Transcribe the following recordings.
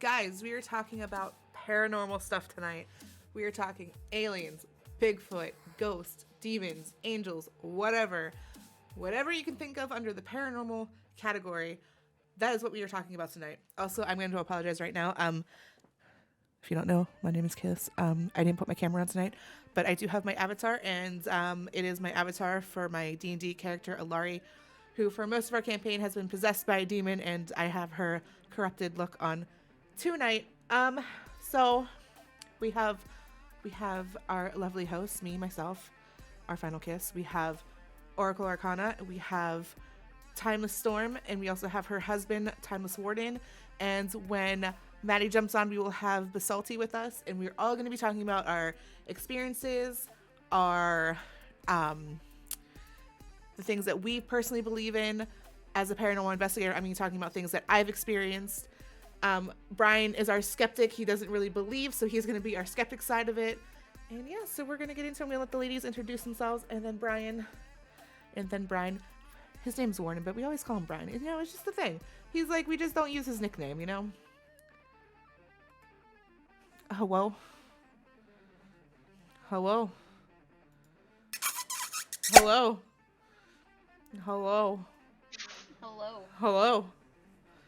Guys, we are talking about paranormal stuff tonight. We are talking aliens, Bigfoot, ghosts, demons, angels, whatever. Whatever you can think of under the paranormal category, that is what we are talking about tonight. Also, I'm going to apologize right now. If you don't know, my name is Kiss. I didn't put my camera on tonight, but I do have my avatar, and it is my avatar for my D&D character, Alari, who for most of our campaign has been possessed by a demon, and I have her corrupted look on tonight. So we have our lovely hosts, me, myself, our final kiss. We have Oracle Arcana, we have Timeless Storm, and we also have her husband, Timeless Warden. And when Maddie jumps on, we will have Basalty with us, and we're all going to be talking about our experiences, our the things that we personally believe in as a paranormal investigator. I mean, talking about things that I've experienced. Brian is our skeptic. He doesn't really believe, so he's going to be our skeptic side of it. And yeah, so we're going to get into it. I'm going to let the ladies introduce themselves, and then Brian, his name's Warden, but we always call him Brian. You know, it's just the thing. He's like, we just don't use his nickname, you know? Hello? Hello? Hello? Hello? Hello. Hello?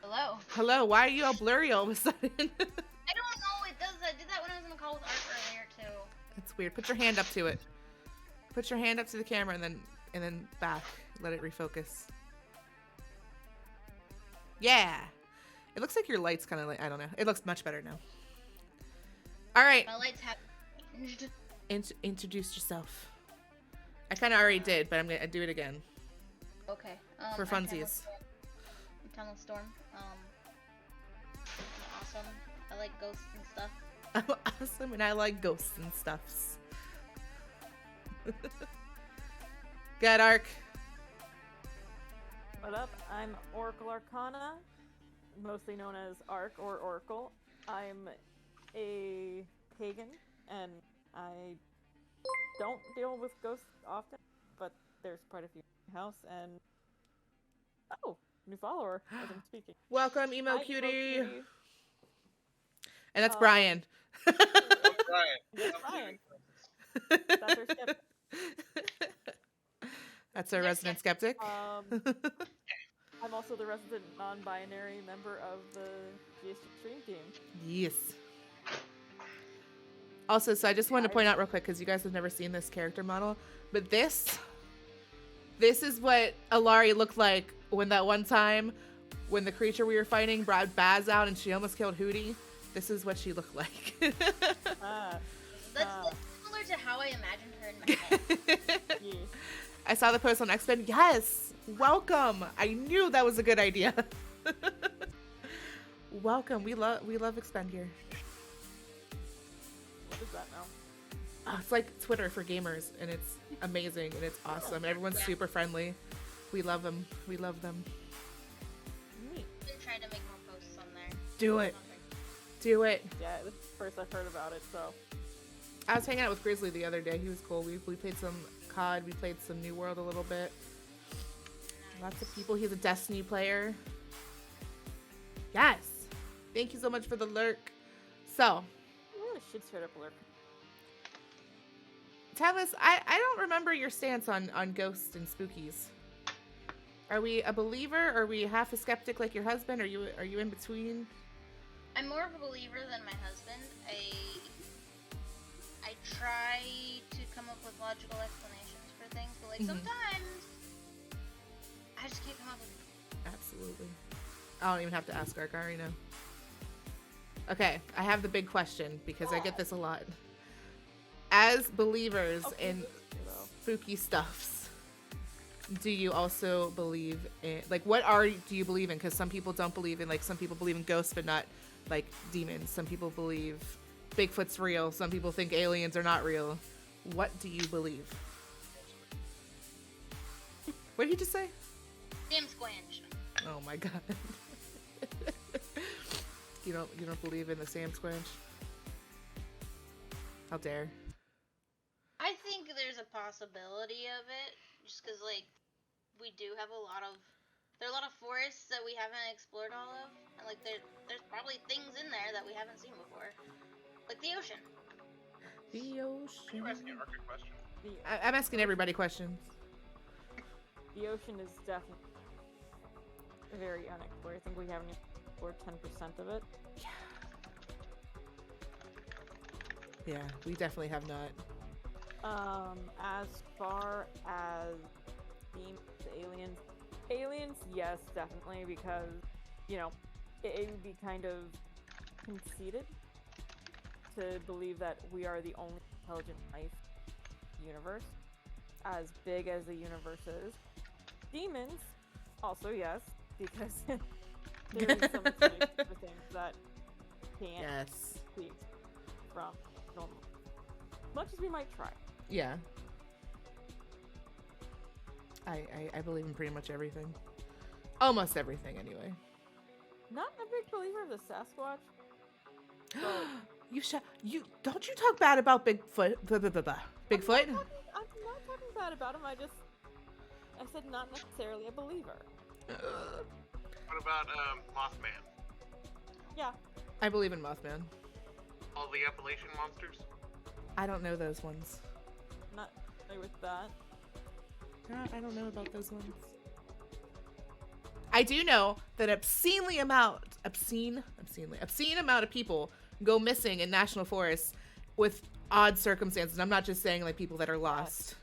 Hello. Hello? Why are you all blurry all of a sudden? I don't know. It does. I did that when I was in the call with Art earlier too. It's weird. Put your hand up to it. Put your hand up to the camera and then back. Let it refocus. Yeah. It looks like your light's kind of like, I don't know. It looks much better now. All right. My lights have changed. Introduce yourself. I kind of already did, but I'm going to do it again. Okay. For funsies. I'm Tunnel Storm. I'm awesome. I like ghosts and stuff. I'm awesome and I like ghosts and stuffs. Good, Arc. What up? I'm Oracle Arcana, mostly known as Arc or Oracle. I'm a pagan, and I don't deal with ghosts often, but there's quite a few in my house, and oh, new follower as I'm speaking. Welcome, Emo Hi, Cutie. Emo Cutie. And that's Brian. Yes, Brian. That's our skeptic. That's our resident skeptic. I'm also the resident non-binary member of the GSG stream team. Yes. Also, so I just wanted to point out real quick, because you guys have never seen this character model, but this is what Alari looked like when that one time when the creature we were fighting brought Baz out and she almost killed Hootie. This is what she looked like. That's similar to how I imagined her in my head. Yeah. I saw the post on X-Men. Yes! Welcome! I knew that was a good idea. Welcome. We love Expend here. What is that now? Oh, it's like Twitter for gamers, and it's amazing, and it's awesome. Everyone's super friendly. We love them. We love them. Neat. I've been trying to make more posts on there. Do it. Do it. Yeah, this is the first I've heard about it, so. I was hanging out with Grizzly the other day. He was cool. We played some COD. We played some New World a little bit. Lots of people. He's a Destiny player. Yes. Thank you so much for the lurk. So, Ooh, should straight up alert. Tavis, I don't remember your stance on ghosts and spookies. Are we a believer? Or are we half a skeptic like your husband? Are you in between? I'm more of a believer than my husband. I try to come up with logical explanations for things, but like sometimes I just can't come up with it. Absolutely. I don't even have to ask Ark. I already know. Okay, I have the big question because I get this a lot. As believers in spooky stuffs, do you also believe in, like, do you believe in? Because some people don't believe in, like, some people believe in ghosts but not, like, demons. Some people believe Bigfoot's real. Some people think aliens are not real. What do you believe? What did you just say? Damn squanch. Oh my god. You don't believe in the Sam Squanch? How dare. I think there's a possibility of it, just because, like, we do have a lot of There are a lot of forests that we haven't explored all of, and like there's probably things in there that we haven't seen before, like the ocean. The ocean. You're asking Ark a question. I'm asking everybody questions. The ocean is definitely very unexplored. I think we haven't explored 10% of it. Yeah, we definitely have not. As far as aliens, yes, definitely, because, you know, it would be kind of conceited to believe that we are the only intelligent life in the universe, as big as the universe is. Demons, also yes, because there is some for things that can't be from normal. Much as we might try. Yeah. I believe in pretty much everything. Almost everything, anyway. Not a big believer of the Sasquatch. You don't you talk bad about Bigfoot? Bigfoot? I'm not talking bad about him. I said not necessarily a believer. What about Mothman? Yeah. I believe in Mothman. All the Appalachian monsters? I don't know those ones. Not familiar with that. I don't know about those ones. I do know that obscene amount of people go missing in national forests with odd circumstances. I'm not just saying like people that are lost,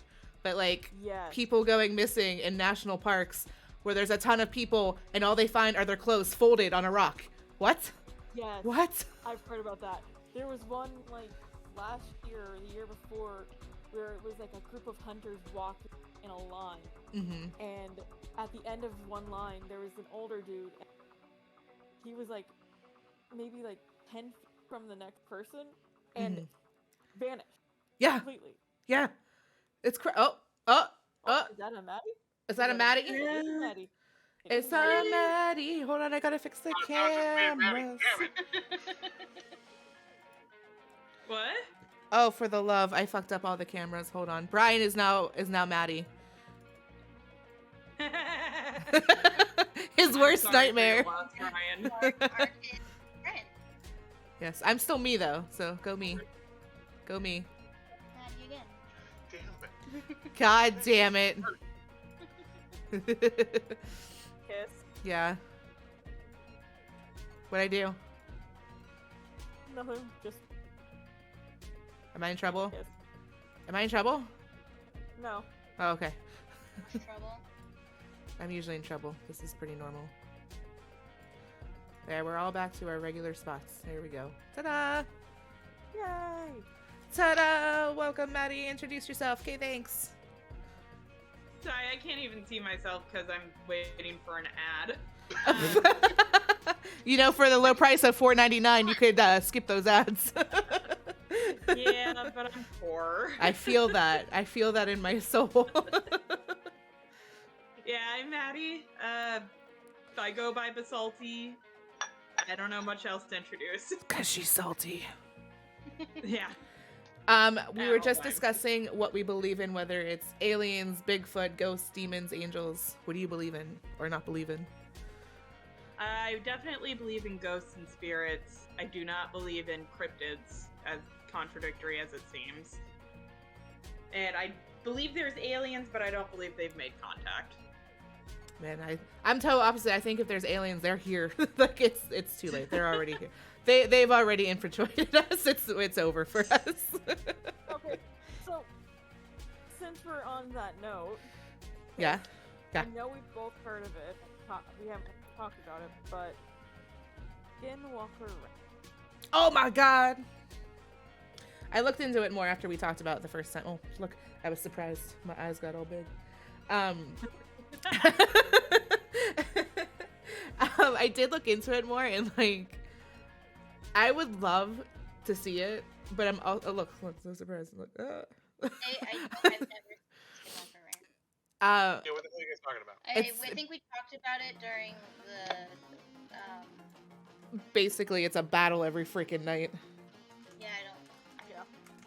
but like people going missing in national parks where there's a ton of people and all they find are their clothes folded on a rock. What? Yes. What? I've heard about that. There was one like last year or the year before where it was like a group of hunters walking in a line. Mm-hmm. And at the end of one line, there was an older dude. And he was like maybe like 10 feet from the next person and vanished. Yeah. Completely. Yeah. It's Is Is that a Maddie? Is that a Maddie? It is a Maddie. It's a Maddie. Hold on, I gotta fix the cameras. What? Oh, for the love, I fucked up all the cameras. Hold on. Brian is now Maddie. His worst nightmare. Brian. Yes, I'm still me though, so go me. Go me. Not you again. Damn it. God damn it. Kiss. Yeah. What'd I do? Nothing. Just Am I in trouble? kiss. Am I in trouble? No. Oh, okay. Trouble. I'm usually in trouble. This is pretty normal. There, we're all back to our regular spots. There we go. Ta-da! Yay! Ta-da! Welcome, Maddie. Introduce yourself. Okay, thanks. Sorry, I can't even see myself because I'm waiting for an ad. You know, for the low price of $4.99, you could skip those ads. Yeah, but I'm poor. I feel that. I feel that in my soul. Yeah, I'm Maddie. I go by Basalty. I don't know much else to introduce. Cause she's salty. Yeah. We were just discussing what we believe in, whether it's aliens, Bigfoot, ghosts, demons, angels. What do you believe in or not believe in? I definitely believe in ghosts and spirits. I do not believe in cryptids, as contradictory as it seems. And I believe there's aliens, but I don't believe they've made contact. Man, I'm total opposite. I think if there's aliens, they're here. Like it's too late. They're already here. They've already infiltrated us. It's over for us. Okay, so since we're on that note, Yeah. I know we've both heard of it. We haven't talked about it, but Skinwalker. Oh my god. I looked into it more after we talked about it the first time. Oh, look, I was surprised. My eyes got all big. I did look into it more, and like, I would love to see it, but I'm oh look, so surprised. Look, I've never seen Skinwalker Ranch. Yeah, what the hell are you guys talking about? I think we talked about it during the basically, it's a battle every freaking night. yeah, I don't. Yeah.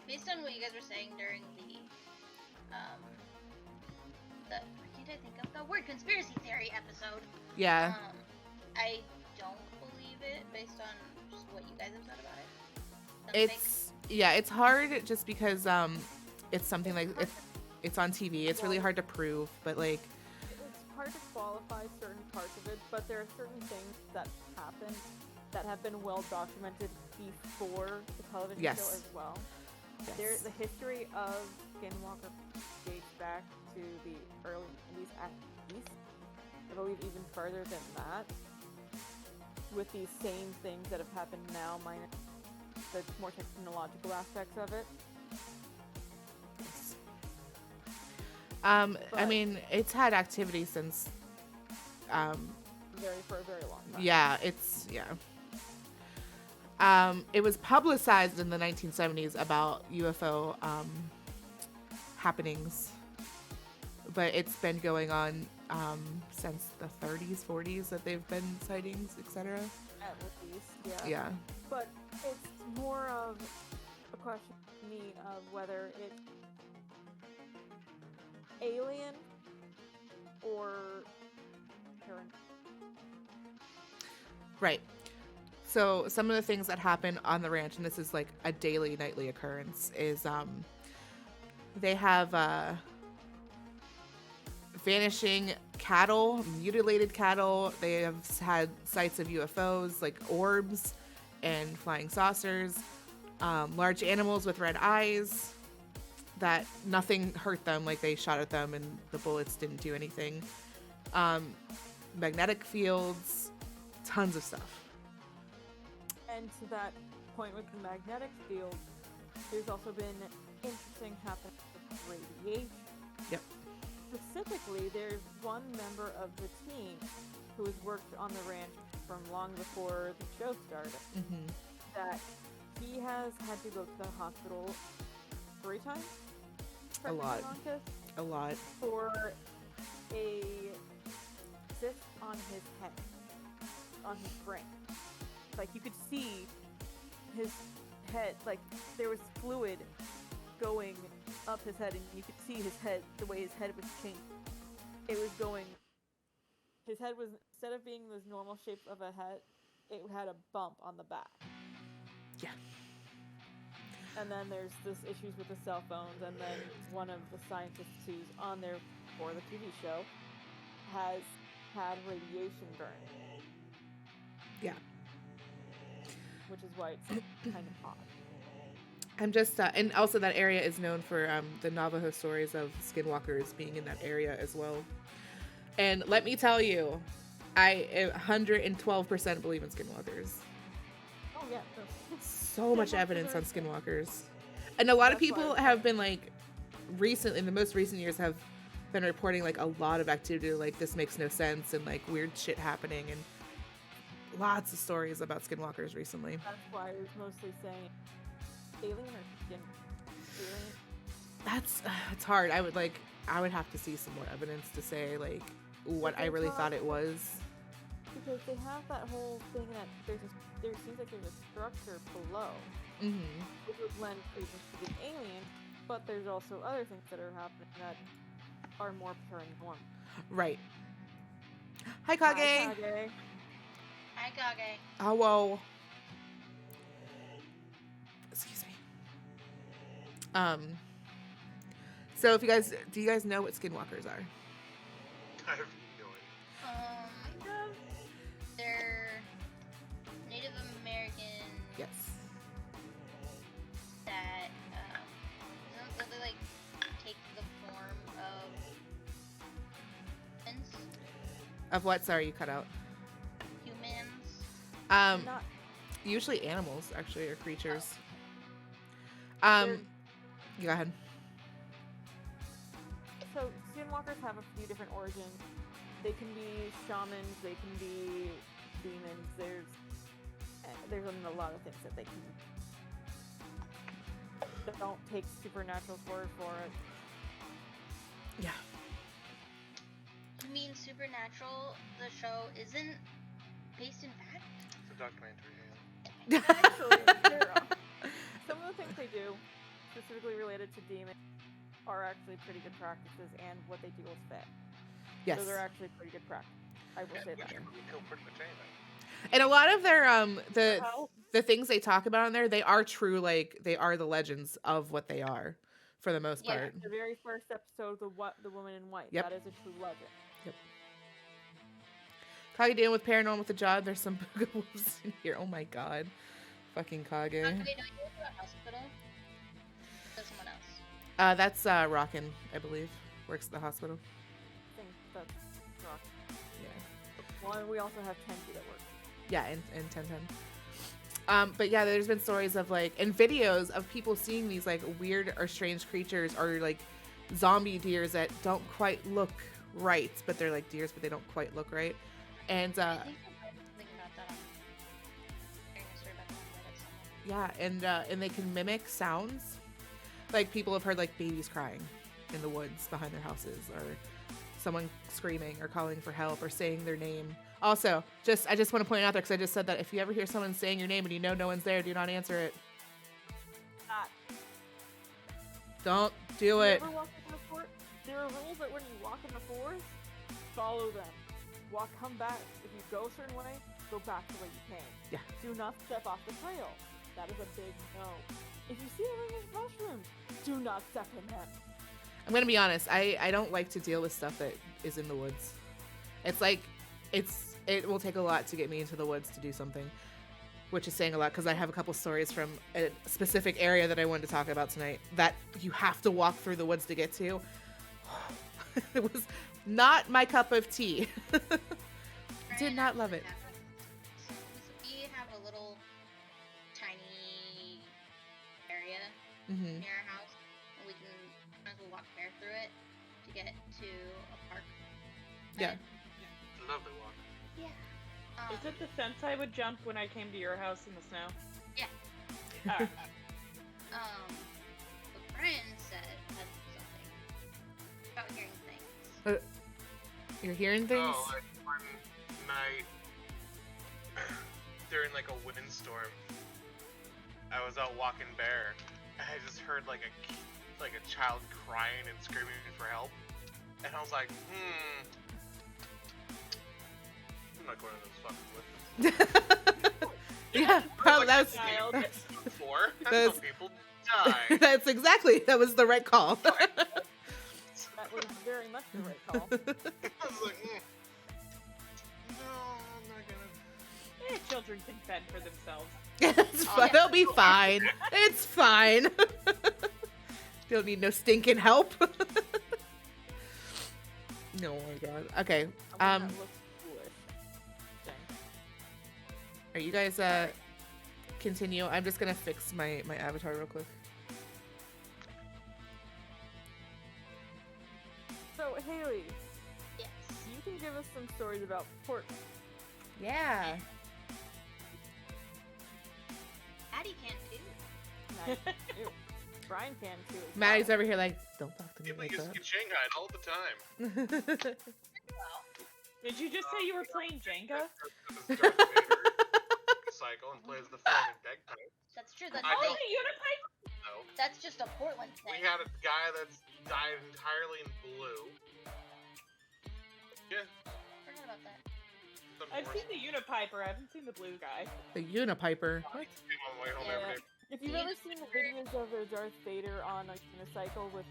Based on what you guys were saying during the what can't I think of? The word conspiracy theory episode. Yeah. I don't believe it based on just what you guys have said about it. It's hard just because it's something like it's on TV. It's really hard to prove, but like it's hard to qualify certain parts of it, but there are certain things that happen that have been well documented before the television show as well. Yes. The history of Skinwalker dates back to the early 90s at least. I believe even further than that. With these same things that have happened now, minus the more technological aspects of it. I mean, it's had activity since for a very long time. Yeah, it was publicized in the 1970s about UFO happenings, but it's been going on since the 30s, 40s that they've been sightings, etc. At least, yeah. Yeah. But it's more of a question to me of whether it's alien or parent. Right. So some of the things that happen on the ranch, and this is like a daily, nightly occurrence, is they have vanishing cattle, mutilated cattle. They have had sights of UFOs, like orbs and flying saucers, large animals with red eyes that nothing hurt them, like they shot at them and the bullets didn't do anything. Magnetic fields, tons of stuff. And to that point with the magnetic field, there's also been interesting happenings with radiation. Yep. Specifically, there's one member of the team who has worked on the ranch from long before the show started, that he has had to go to the hospital 3 times? A lot. A lot. For a cyst on his head, on his brain. Like, you could see his head, like, there was fluid going up his head, and you could see his head, the way his head was changing. It was going, his head was, instead of being this normal shape of a head, it had a bump on the back. Yeah. And then there's this issues with the cell phones, and then one of the scientists who's on there for the TV show has had radiation burn. Yeah. Which is why it's kind of odd. I'm just, and also that area is known for the Navajo stories of skinwalkers being in that area as well. And let me tell you, I 112% believe in skinwalkers. Oh yeah. So much evidence on skinwalkers. And a lot of people have been like, in the most recent years have been reporting like a lot of activity, like this makes no sense and like weird shit happening, and lots of stories about skinwalkers recently. That's why I was mostly saying alien or skin. Alien? That's it's hard. I would have to see some more evidence to say like what I really thought it was. Because they have that whole thing that there seems like there's a structure below. Which would lend credence to the alien, but there's also other things that are happening that are more paranormal. Right. Hi, Kage. Hi, Kage. Hi, Kage. Oh, whoa. Excuse me. So do you guys know what skinwalkers are? I have no idea. They're Native American. Yes. That don't they like take the form of humans? Of what? Sorry, you cut out. Humans. Usually animals, actually, or creatures. Go ahead. So skinwalkers have a few different origins. They can be shamans, they can be demons. There's a lot of things that they can. Don't take Supernatural's word for it. Yeah. You mean Supernatural, the show, isn't based in fact? It's a documentary. Actually, some of the things they do, specifically related to demons, are actually pretty good practices, and what they do is fit. Yes. So they're actually pretty good practice. I will say that. Which would kill pretty much anything. And a lot of their Well, the things they talk about in there, they are true. Like they are the legends of what they are, for the most Yeah. part. the very first episode, the woman in white. Yep. That is a true legend. Kage dealing with paranormal with the job. There's some wolves in here. Oh my god, fucking Kage. Wait, don't you go to the hospital? There's someone else. That's Rockin, I believe, works at the hospital. I think that's rock. Yeah. Well, and we also have Tenji that works. Yeah, and 1010. But yeah, there's been stories of like, and videos of people seeing these like weird or strange creatures or like zombie deers that don't quite look right, but they're like deers, but they don't quite look right. And I think I read something about that. Hearing a story about that on Reddit somewhere. yeah, and they can mimic sounds. Like people have heard like babies crying in the woods behind their houses, or someone screaming or calling for help or saying their name. Also, I just want to point out there because I just said that if you ever hear someone saying your name and you know no one's there, do not answer it. Ah, Don't do you it. ever walk in the forest? There are rules that when you walk in the forest, follow them. Come back. If you go a certain way, go back the way you came. Yeah. Do not step off the trail. That is a big no. If you see a ring of mushrooms, do not step in them. I'm gonna be honest. I don't like to deal with stuff that is in the woods. It's like it will take a lot to get me into the woods to do something, which is saying a lot because I have a couple stories from a specific area that I wanted to talk about tonight that you have to walk through the woods to get to. It was not my cup of tea. Did not love it. We have a little tiny area Mm-hmm. near our house, and we can might as well walk bare through it to get to a park. Yeah. It's a lovely walk. Yeah. Is it the fence I would jump when I came to your house in the snow? Yeah. Alright. But Brian said had something about hearing things. You're hearing things? Oh, like one night during like a windstorm, I was out walking bare, and I just heard like a child crying and screaming for help, and I was like, I'm not going to those fucking woods. Yeah, probably Like, that's child. Before, that's That's- how people die. that was the right call. That was very much the right call. I was like, no, I'm not gonna. Children can fend for themselves. It's fine. They'll be fine. It's fine. Don't need no stinking help. No, oh my god. Okay. That looks foolish. Dang. Are you guys continue? I'm just gonna fix my avatar real quick. So Haley, Yes. you can give us some stories about Portland. Yeah. Addie can too. Nice. Ew. Brian can too. as Maddie's well. over here like, don't talk to me People like used to get Shanghai all the time. that. Did you just say you were playing Jenga? This Darth Vader cycle and plays the flaming bagpipe. That's true. That's I Oh, don't- the Unipipe? No. that's just a Portland We thing. had a guy that's dyed entirely in blue. Yeah. Forgot about that. Some I've horse seen the Unipiper, I haven't seen the blue guy. The Unipiper. What? came on the way home Yeah. every day. If you've ever seen the videos of a Darth Vader on a unicycle with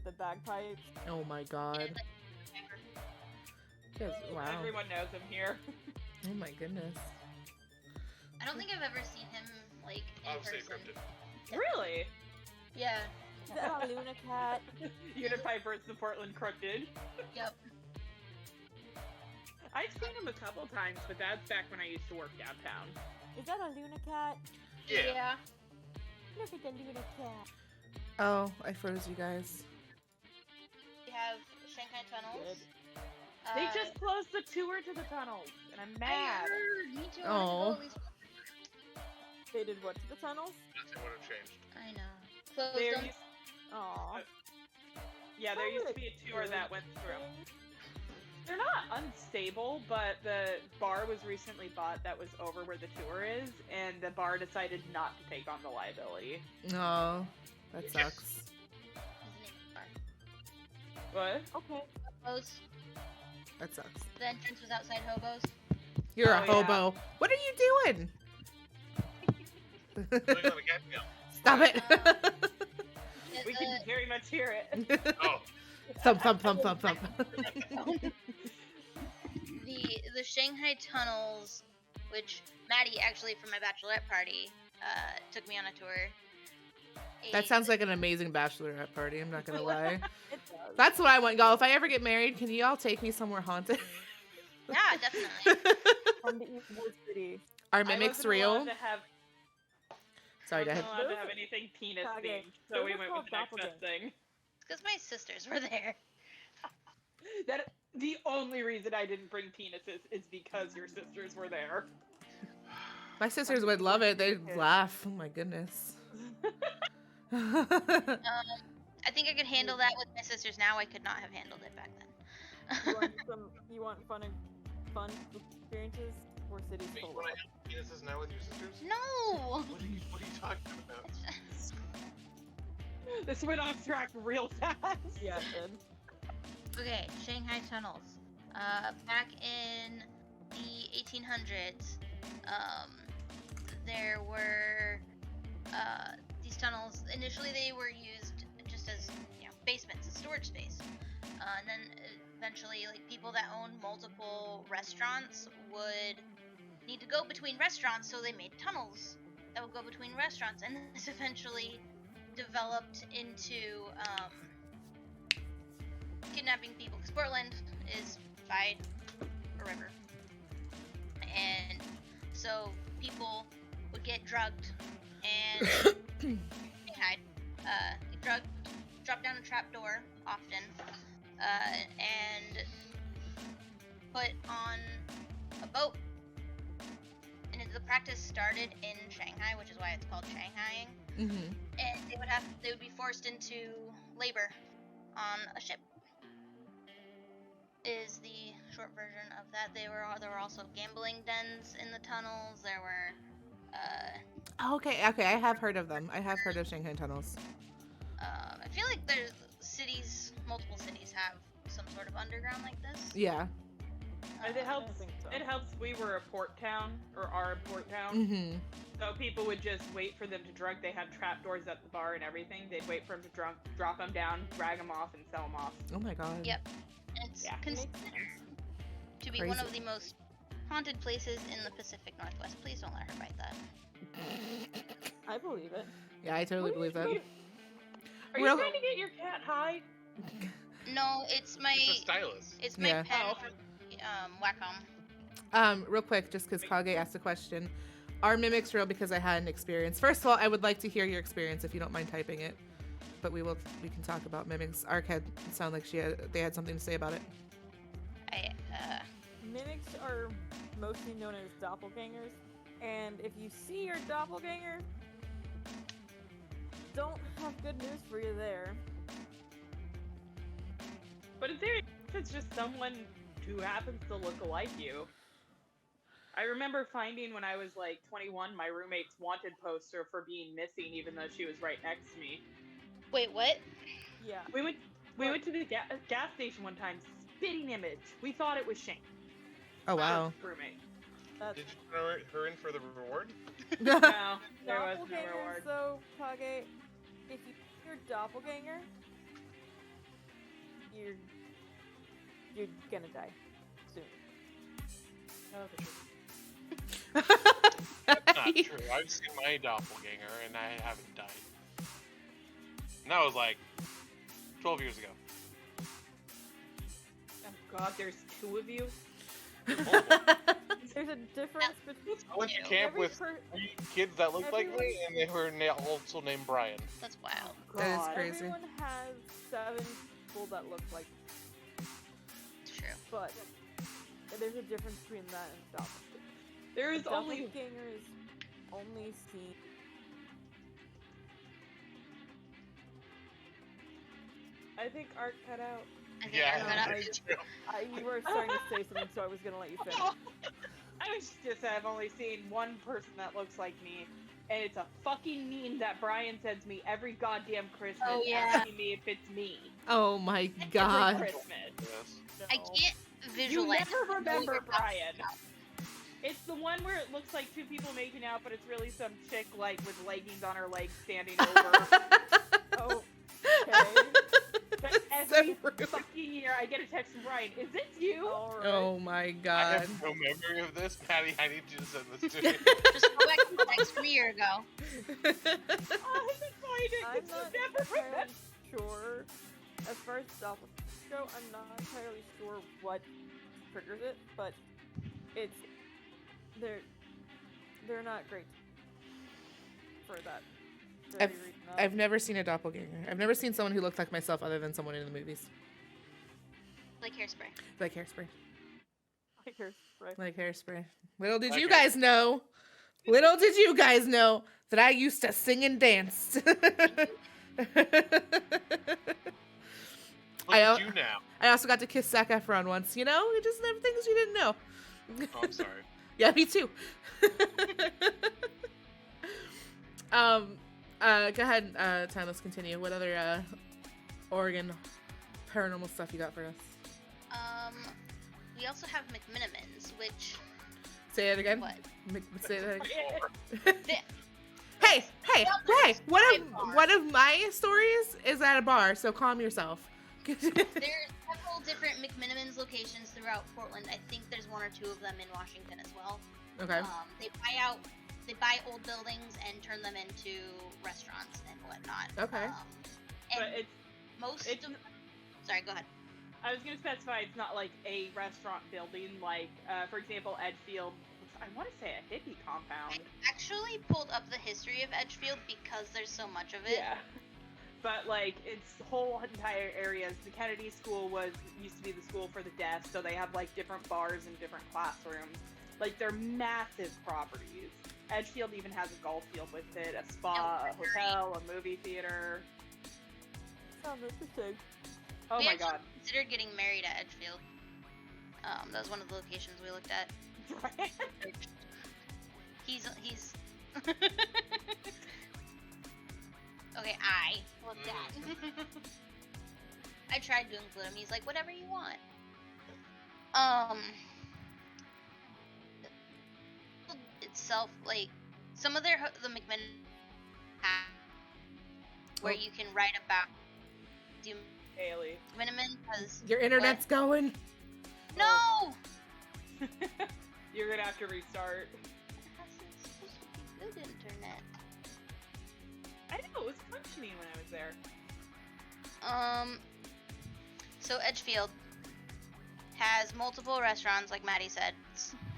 the bagpipes, Oh my god. Yes, wow. Everyone knows him here. Oh my goodness. I don't think I've ever seen him like in Obviously person. encrypted. Really? Yeah. is that a Luna cat? Unipiper is the Portland cryptid. Yep. I've seen him a couple times, but that's back when I used to work downtown. Is that a Luna cat? Yeah. Look at the Luna cat. Oh, I froze you guys. We have Shanghai Tunnels. They just closed the tour to the tunnels, and I'm I mad. heard. Me too. I Oh. want to go at least. They did what to the tunnels? Nothing would have changed. I know. Closed There them. used, Aww. yeah, there used to be a tour that went through. They're not unstable, but the bar was recently bought that was over where the tour is, and the bar decided not to take on the liability. Oh, that sucks. His name is Bar. What? Okay. Closed. That sucks. The entrance was outside hobos. You're a Oh, yeah. hobo. What are you doing? Look at the catnip. Stop it. We can very much hear it. Oh, Thump, thump, thump, thump, thump. The Shanghai Tunnels, which Maddie actually from my bachelorette party took me on a tour. That sounds like an amazing bachelorette party. I'm not gonna lie. It does. That's what I want, y'all. If I ever get married, can you all take me somewhere haunted? Yeah, definitely. From the East Wood City. Are I mimics wasn't real? allowed to have, Sorry, go ahead. wasn't allowed to have anything penis Okay. themed, so we Those are went called with the next best thing. Because my sisters were there. That the only reason I didn't bring penises is because your sisters were there. My sisters would love it. They'd laugh. Oh my goodness. I think I could handle that with my sisters now. I could not have handled it back then. You want fun experiences? Or cities wait, you full want of? to have penises now with your sisters? No! What are you talking about? This went off track real fast. Yeah, it did. Okay, Shanghai Tunnels. Back in the 1800s, there were these tunnels. Initially, they were used just as basements, a storage space. And then eventually, like people that owned multiple restaurants would need to go between restaurants, so they made tunnels that would go between restaurants, and this eventually developed into kidnapping people, because Portland is by a river, and so people would get drugged and Shanghai, get drugged, drop down a trapdoor often, and put on a boat. And the practice started in Shanghai, which is why it's called Shanghaiing. Mm-hmm. And they would be forced into labor on a ship. Is the short version of that. There were also gambling dens in the tunnels. There were Oh, okay, I have heard of them. I have heard of Shanghai Tunnels. I feel like there's multiple cities have some sort of underground like this. Yeah. And it helps. I think so. It helps. We were a port town, or are a port town. Mm-hmm. So people would just wait for them to drunk. They had trapdoors at the bar and everything. They'd wait for them to drunk, drop them down, drag them off, and sell them off. Oh my god. Yep. And it's Yeah. considered to be one Crazy. of the most haunted places in the Pacific Northwest. Please don't let her bite that. I believe it. Yeah, I totally believe that. Are Real- you trying to get your cat high? No, it's my It's a stylus. it's my Yeah. pen Oh. from Wacom. Real quick, just because Kage asked a question. Are mimics real? Because I had an experience. First of all, I would like to hear your experience if you don't mind typing it. But we can talk about mimics. Ark had sound like they had something to say about it. Mimics are mostly known as doppelgangers, and if you see your doppelganger, don't have good news for you there. But in theory, it's just someone who happens to look like you. I remember finding when I was like 21 my roommate's wanted poster for being missing, even though she was right next to me. Wait, what? Yeah. We went to the gas station one time, spitting image. We thought it was Shane. Oh wow. Roommate. That's Did you throw her in for the reward? No, there was no doppelgangers, reward. so Kage, if you see your doppelganger, you're gonna die soon. That's not true. I've seen my doppelganger and I haven't died. And that was like 12 years ago. Oh God, there's two of you. There's a difference between I went to camp every with 3 kids that looked like me, and they were also named Brian. That's wild. That is God. crazy. Everyone has 7 people that look like, It's true. but there's a difference between that and doppelganger. There is only Doppelganger is only seen. I think Art cut out. I think Yeah, I cut out. that's true. You were starting to say something, so I was gonna let you finish. I was just I've only seen one person that looks like me, and it's a fucking meme that Brian sends me every goddamn Christmas Oh, yeah. asking me if it's me. Oh my Every god. Christmas. Yes. I can't visualize. You never it. remember, Brian. It's the one where it looks like two people making out, but it's really some chick like with leggings on her legs standing over. Oh, okay. But So every rude. fucking year, I get a text from Brian. Is this you? Alright. Oh my I god. have no memory of this, Maddie. I need you to send this to me. Just go back to the text from a year ago. Oh, I can find it. I'm It's not never entirely sure. As far as doppelgangers go, I'm not entirely sure what triggers it, but it's they're not great for that very reason. I've never seen a doppelganger. I've never seen someone who looked like myself other than someone in the movies. Like hairspray. Like hairspray. Like her, right? Like hairspray. Little did Like you hairspray. guys know. Little did you guys know that I used to sing and dance. Look at you now. I also got to kiss Zac Efron once, you know? It just never things you didn't know. Oh, I'm sorry. Yeah, me too. Go ahead, Time, let's continue. What other Oregon paranormal stuff you got for us? We also have McMinimans, which Say it again. what? Say that again. They- Hey, Well, one of my stories is at a bar, so calm yourself. There's several different McMinimans locations throughout Portland. I think there's one or two of them in Washington as well. Okay. They buy old buildings and turn them into restaurants and whatnot. Okay. But And it's most it's- of, sorry, go ahead. I was gonna specify it's not like a restaurant building, like for example, Edgefield. I want to say a hippie I compound. actually pulled up the history of Edgefield because there's so much of it. Yeah. But like its whole entire areas. The Kennedy School used to be the school for the deaf, so they have like different bars and different classrooms. Like they're massive properties. Edgefield even has a golf field with it, a spa, a hotel, a movie theater. Sounds interesting. Oh we my actually god. considered getting married at Edgefield. That was one of the locations we looked at. He's okay, I looked at. I tried to include him. He's like, whatever you want. Itself, like some of the McMinn have where you can write about the Haley. McMiniman because Your internet's going. no. You're gonna have to restart. It's supposed to be good internet. I know, it was functioning when I was there. So Edgefield has multiple restaurants, like Maddie said,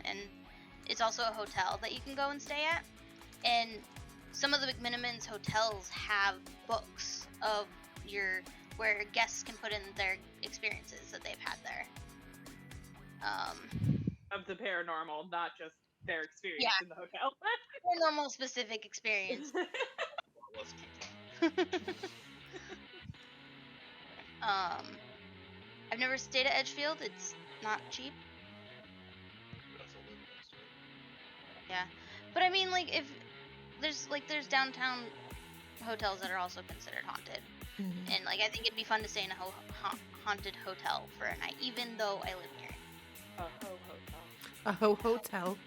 and it's also a hotel that you can go and stay at. And some of the McMinimans hotels have books of where guests can put in their experiences that they've had there. Of the paranormal, not just their experience Yeah. in the hotel. Paranormal specific experience. Let's keep I've never stayed at Edgefield. It's not cheap. Yeah, but I mean, like, if there's downtown hotels that are also considered haunted, and like I think it'd be fun to stay in a haunted hotel for a night, even though I live near it. A ho hotel. A hotel.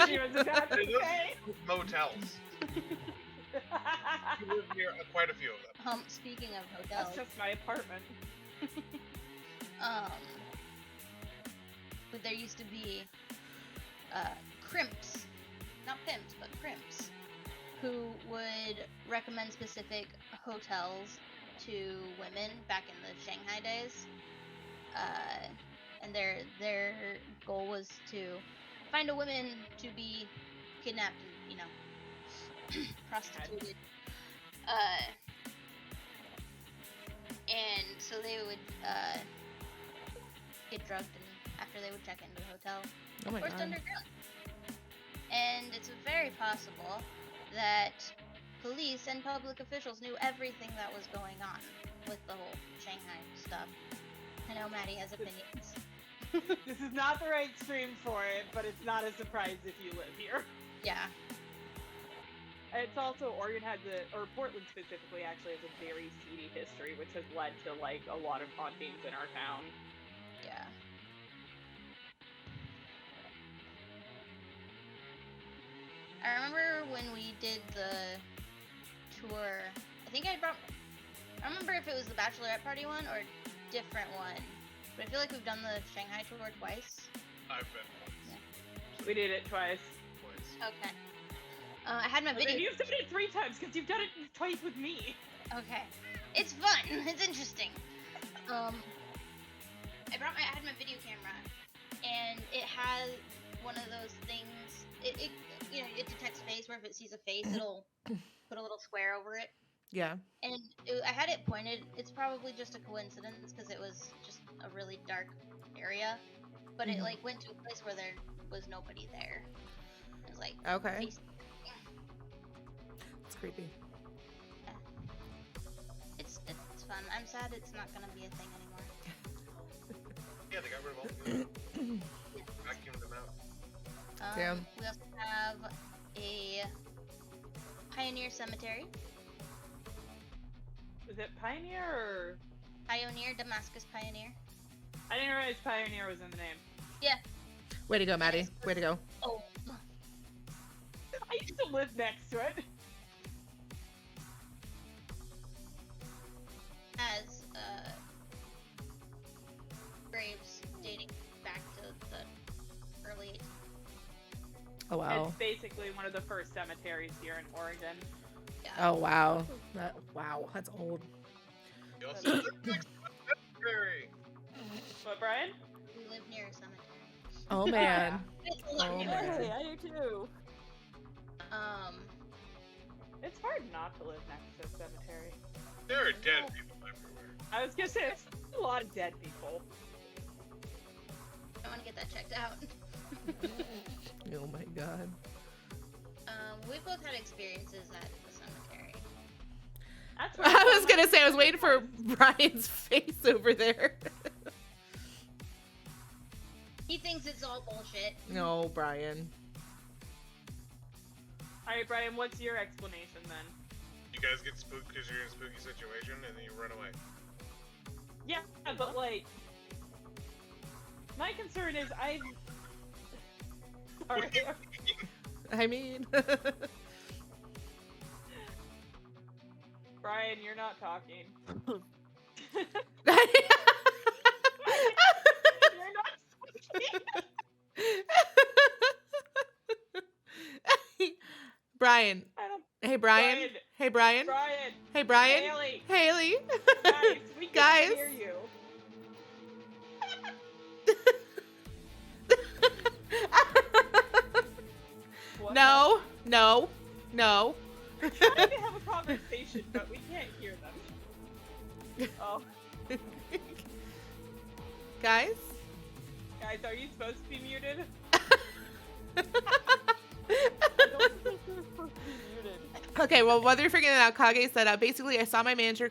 She was about to say. Motels. You live near quite a few of them. Speaking of That's hotels, just my apartment. but there used to be crimps, not pimps, but crimps, who would recommend specific hotels to women back in the Shanghai days. And their goal was to find a woman to be kidnapped and, you know, prostituted. And so they would get drugged, and after they would check into the hotel, Oh my forced god. underground. And it's very possible that police and public officials knew everything that was going on with the whole Shanghai stuff. I know Maddie has opinions. This is not the right stream for it, but it's not a surprise if you live here. Yeah. It's also Oregon or Portland specifically actually has a very seedy history, which has led to like a lot of hauntings in our town. Yeah. I remember when we did the tour. I don't remember if it was the bachelorette party one or a different one. But I feel like we've done the Shanghai tour twice. I've been once. We did it twice. Okay. I had my And video. you've done it 3 times because you've done it twice with me. Okay. It's fun. It's interesting. I had my video camera, and it has one of those things. It it detects face, where if it sees a face, it'll put a little square over it. Yeah. And I had it pointed. It's probably just a coincidence because it was just a really dark area, but it like went to a place where there was nobody there. It was like Okay. face. It's creepy. It's fun. I'm sad it's not gonna be a thing anymore. Yeah, they got rid of all the good. Vacuumed them out. Damn. We also have a Pioneer Cemetery. Was it Pioneer or? Pioneer, Damascus Pioneer. I didn't realize Pioneer was in the name. Yeah. Way to go, Maddie. Way to go. Oh. I used to live next to it. Has graves dating back to the early. Oh, wow. It's basically one of the first cemeteries here in Oregon. Yeah. Oh, wow. Wow. That's old. You also live next to a cemetery. What, Brian? We live near a cemetery. Oh, man. It's a lot Oh, near. man. Hey, I do too. It's hard not to live next to a cemetery. There are dead people everywhere. I was gonna say, it's a lot of dead people. I want to get that checked out. Oh, my God. We both had experiences at the cemetery. That's where I was going to say, I was waiting for Brian's face over there. He thinks it's all bullshit. No, Brian. Alright, Brian, what's your explanation then? You guys get spooked because you're in a spooky situation and then you run away. Yeah, but like, my concern is Sorry. I mean... Brian, you're not talking. You're not talking. Brian. I don't. Hey, Brian. Brian. Hey, Brian. Brian. Hey, Brian. Haley. Haley. Guys, we can't Guys. hear you. What? No, no, no. We're trying to have a conversation, but we can't hear them. Oh, Guys? guys, are you supposed to be muted? I don't think they're supposed to be muted. Okay, well, while they're figuring it out, Kage said, basically, I saw my manager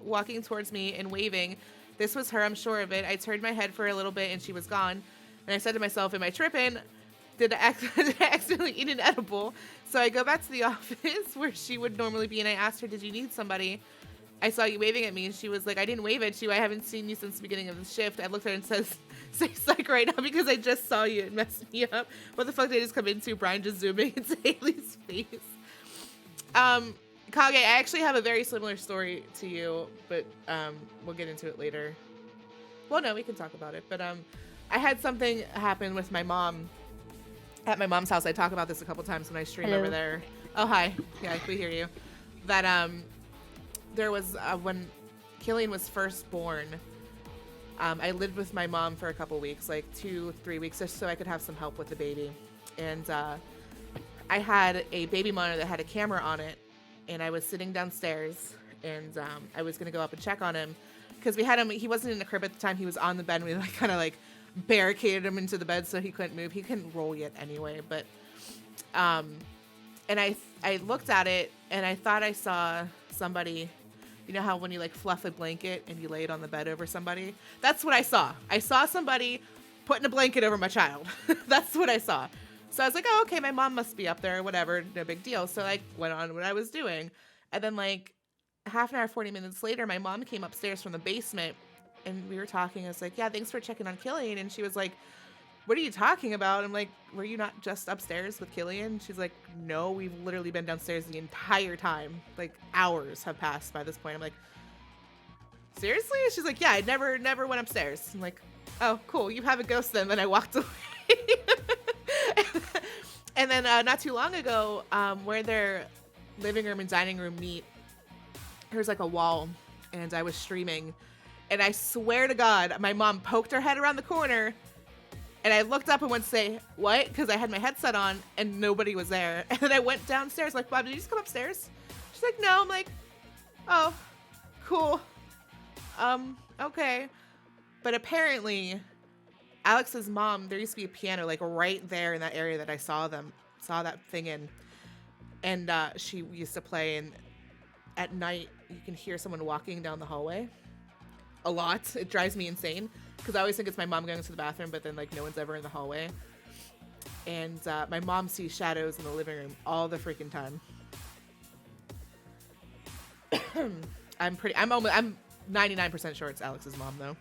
walking towards me and waving. This was her, I'm sure of it. I turned my head for a little bit and she was gone. And I said to myself, am I tripping? Did I accidentally eat an edible? So I go back to the office where she would normally be and I asked her, did you need somebody? I saw you waving at me and she was like, I didn't wave at you. I haven't seen you since the beginning of the shift. I looked at her and says, say psych right now because I just saw you. It messed me up. What the fuck did I just come into? Brian just zooming into Haley's face. Kage, I actually have a very similar story to you, but we'll get into it later. Well, no, we can talk about it. But I had something happen with my mom at my mom's house. I talk about this a couple times when I stream over there. Oh, hi. Yeah, we hear you. That there was when Killian was first born, I lived with my mom for a couple weeks, like 2-3 weeks, just so I could have some help with the baby. And I had a baby monitor that had a camera on it, and I was sitting downstairs, and I was gonna go up and check on him because we had him. He wasn't in the crib at the time; he was on the bed. And we like kind of like barricaded him into the bed so he couldn't move. He couldn't roll yet anyway. But and I looked at it, and I thought I saw somebody. You know how when you like fluff a blanket and you lay it on the bed over somebody? That's what I saw. I saw somebody putting a blanket over my child. That's what I saw. So I was like, oh, okay, my mom must be up there or whatever. No big deal. So I went on what I was doing. And then like half an hour, 40 minutes later, my mom came upstairs from the basement and we were talking. I was like, yeah, thanks for checking on Killian. And she was like, what are you talking about? I'm like, were you not just upstairs with Killian? She's like, no, we've literally been downstairs the entire time. Like, hours have passed by this point. I'm like, seriously? She's like, yeah, I never went upstairs. I'm like, oh, cool. You have a ghost then. Then I walked away. And then not too long ago, where their living room and dining room meet, there's like a wall, and I was streaming, and I swear to God, my mom poked her head around the corner, and I looked up and went to say, what? Because I had my headset on, and nobody was there. And then I went downstairs, like, Bob, did you just come upstairs? She's like, no. I'm like, oh, cool. Okay. But apparently, Alex's mom, there used to be a piano, like, right there in that area that I saw that thing in. And she used to play, and at night, you can hear someone walking down the hallway. A lot. It drives me insane. Because I always think it's my mom going to the bathroom, but then, like, no one's ever in the hallway. And my mom sees shadows in the living room all the freaking time. I'm 99% sure it's Alex's mom, though.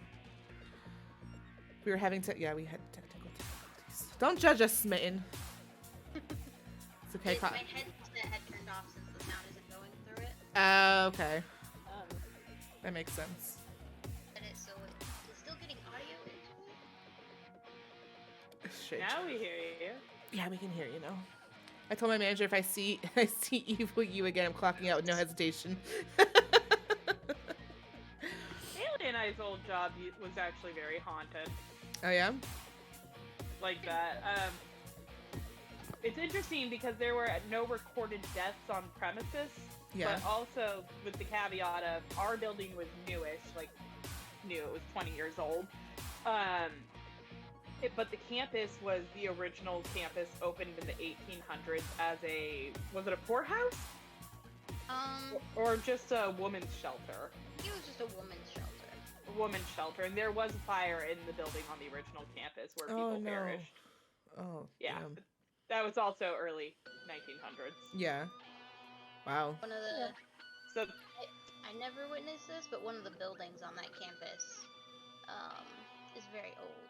We were having we had technical difficulties. Don't judge us, Smitten. It's okay. My headset had turned off since the sound isn't going through it. Okay. That makes sense. So it's still getting audio into it. Shit. Now we hear you. Yeah, we can hear you now. I told my manager if I see evil you again, I'm clocking out with no hesitation. Haley and I's old job was actually very haunted. Oh yeah? Like that. It's interesting because there were no recorded deaths on premises. Yeah. But also with the caveat of our building was newish, like new, it was 20 years old. But the campus was the original campus, opened in the 1800s as was it a poorhouse? Or just a woman's shelter? It was just a woman's shelter. A woman's shelter, and there was a fire in the building on the original campus where people perished. Oh, Yeah. damn. That was also early 1900s. Yeah. Wow. One of the So I never witnessed this, but one of the buildings on that campus is very old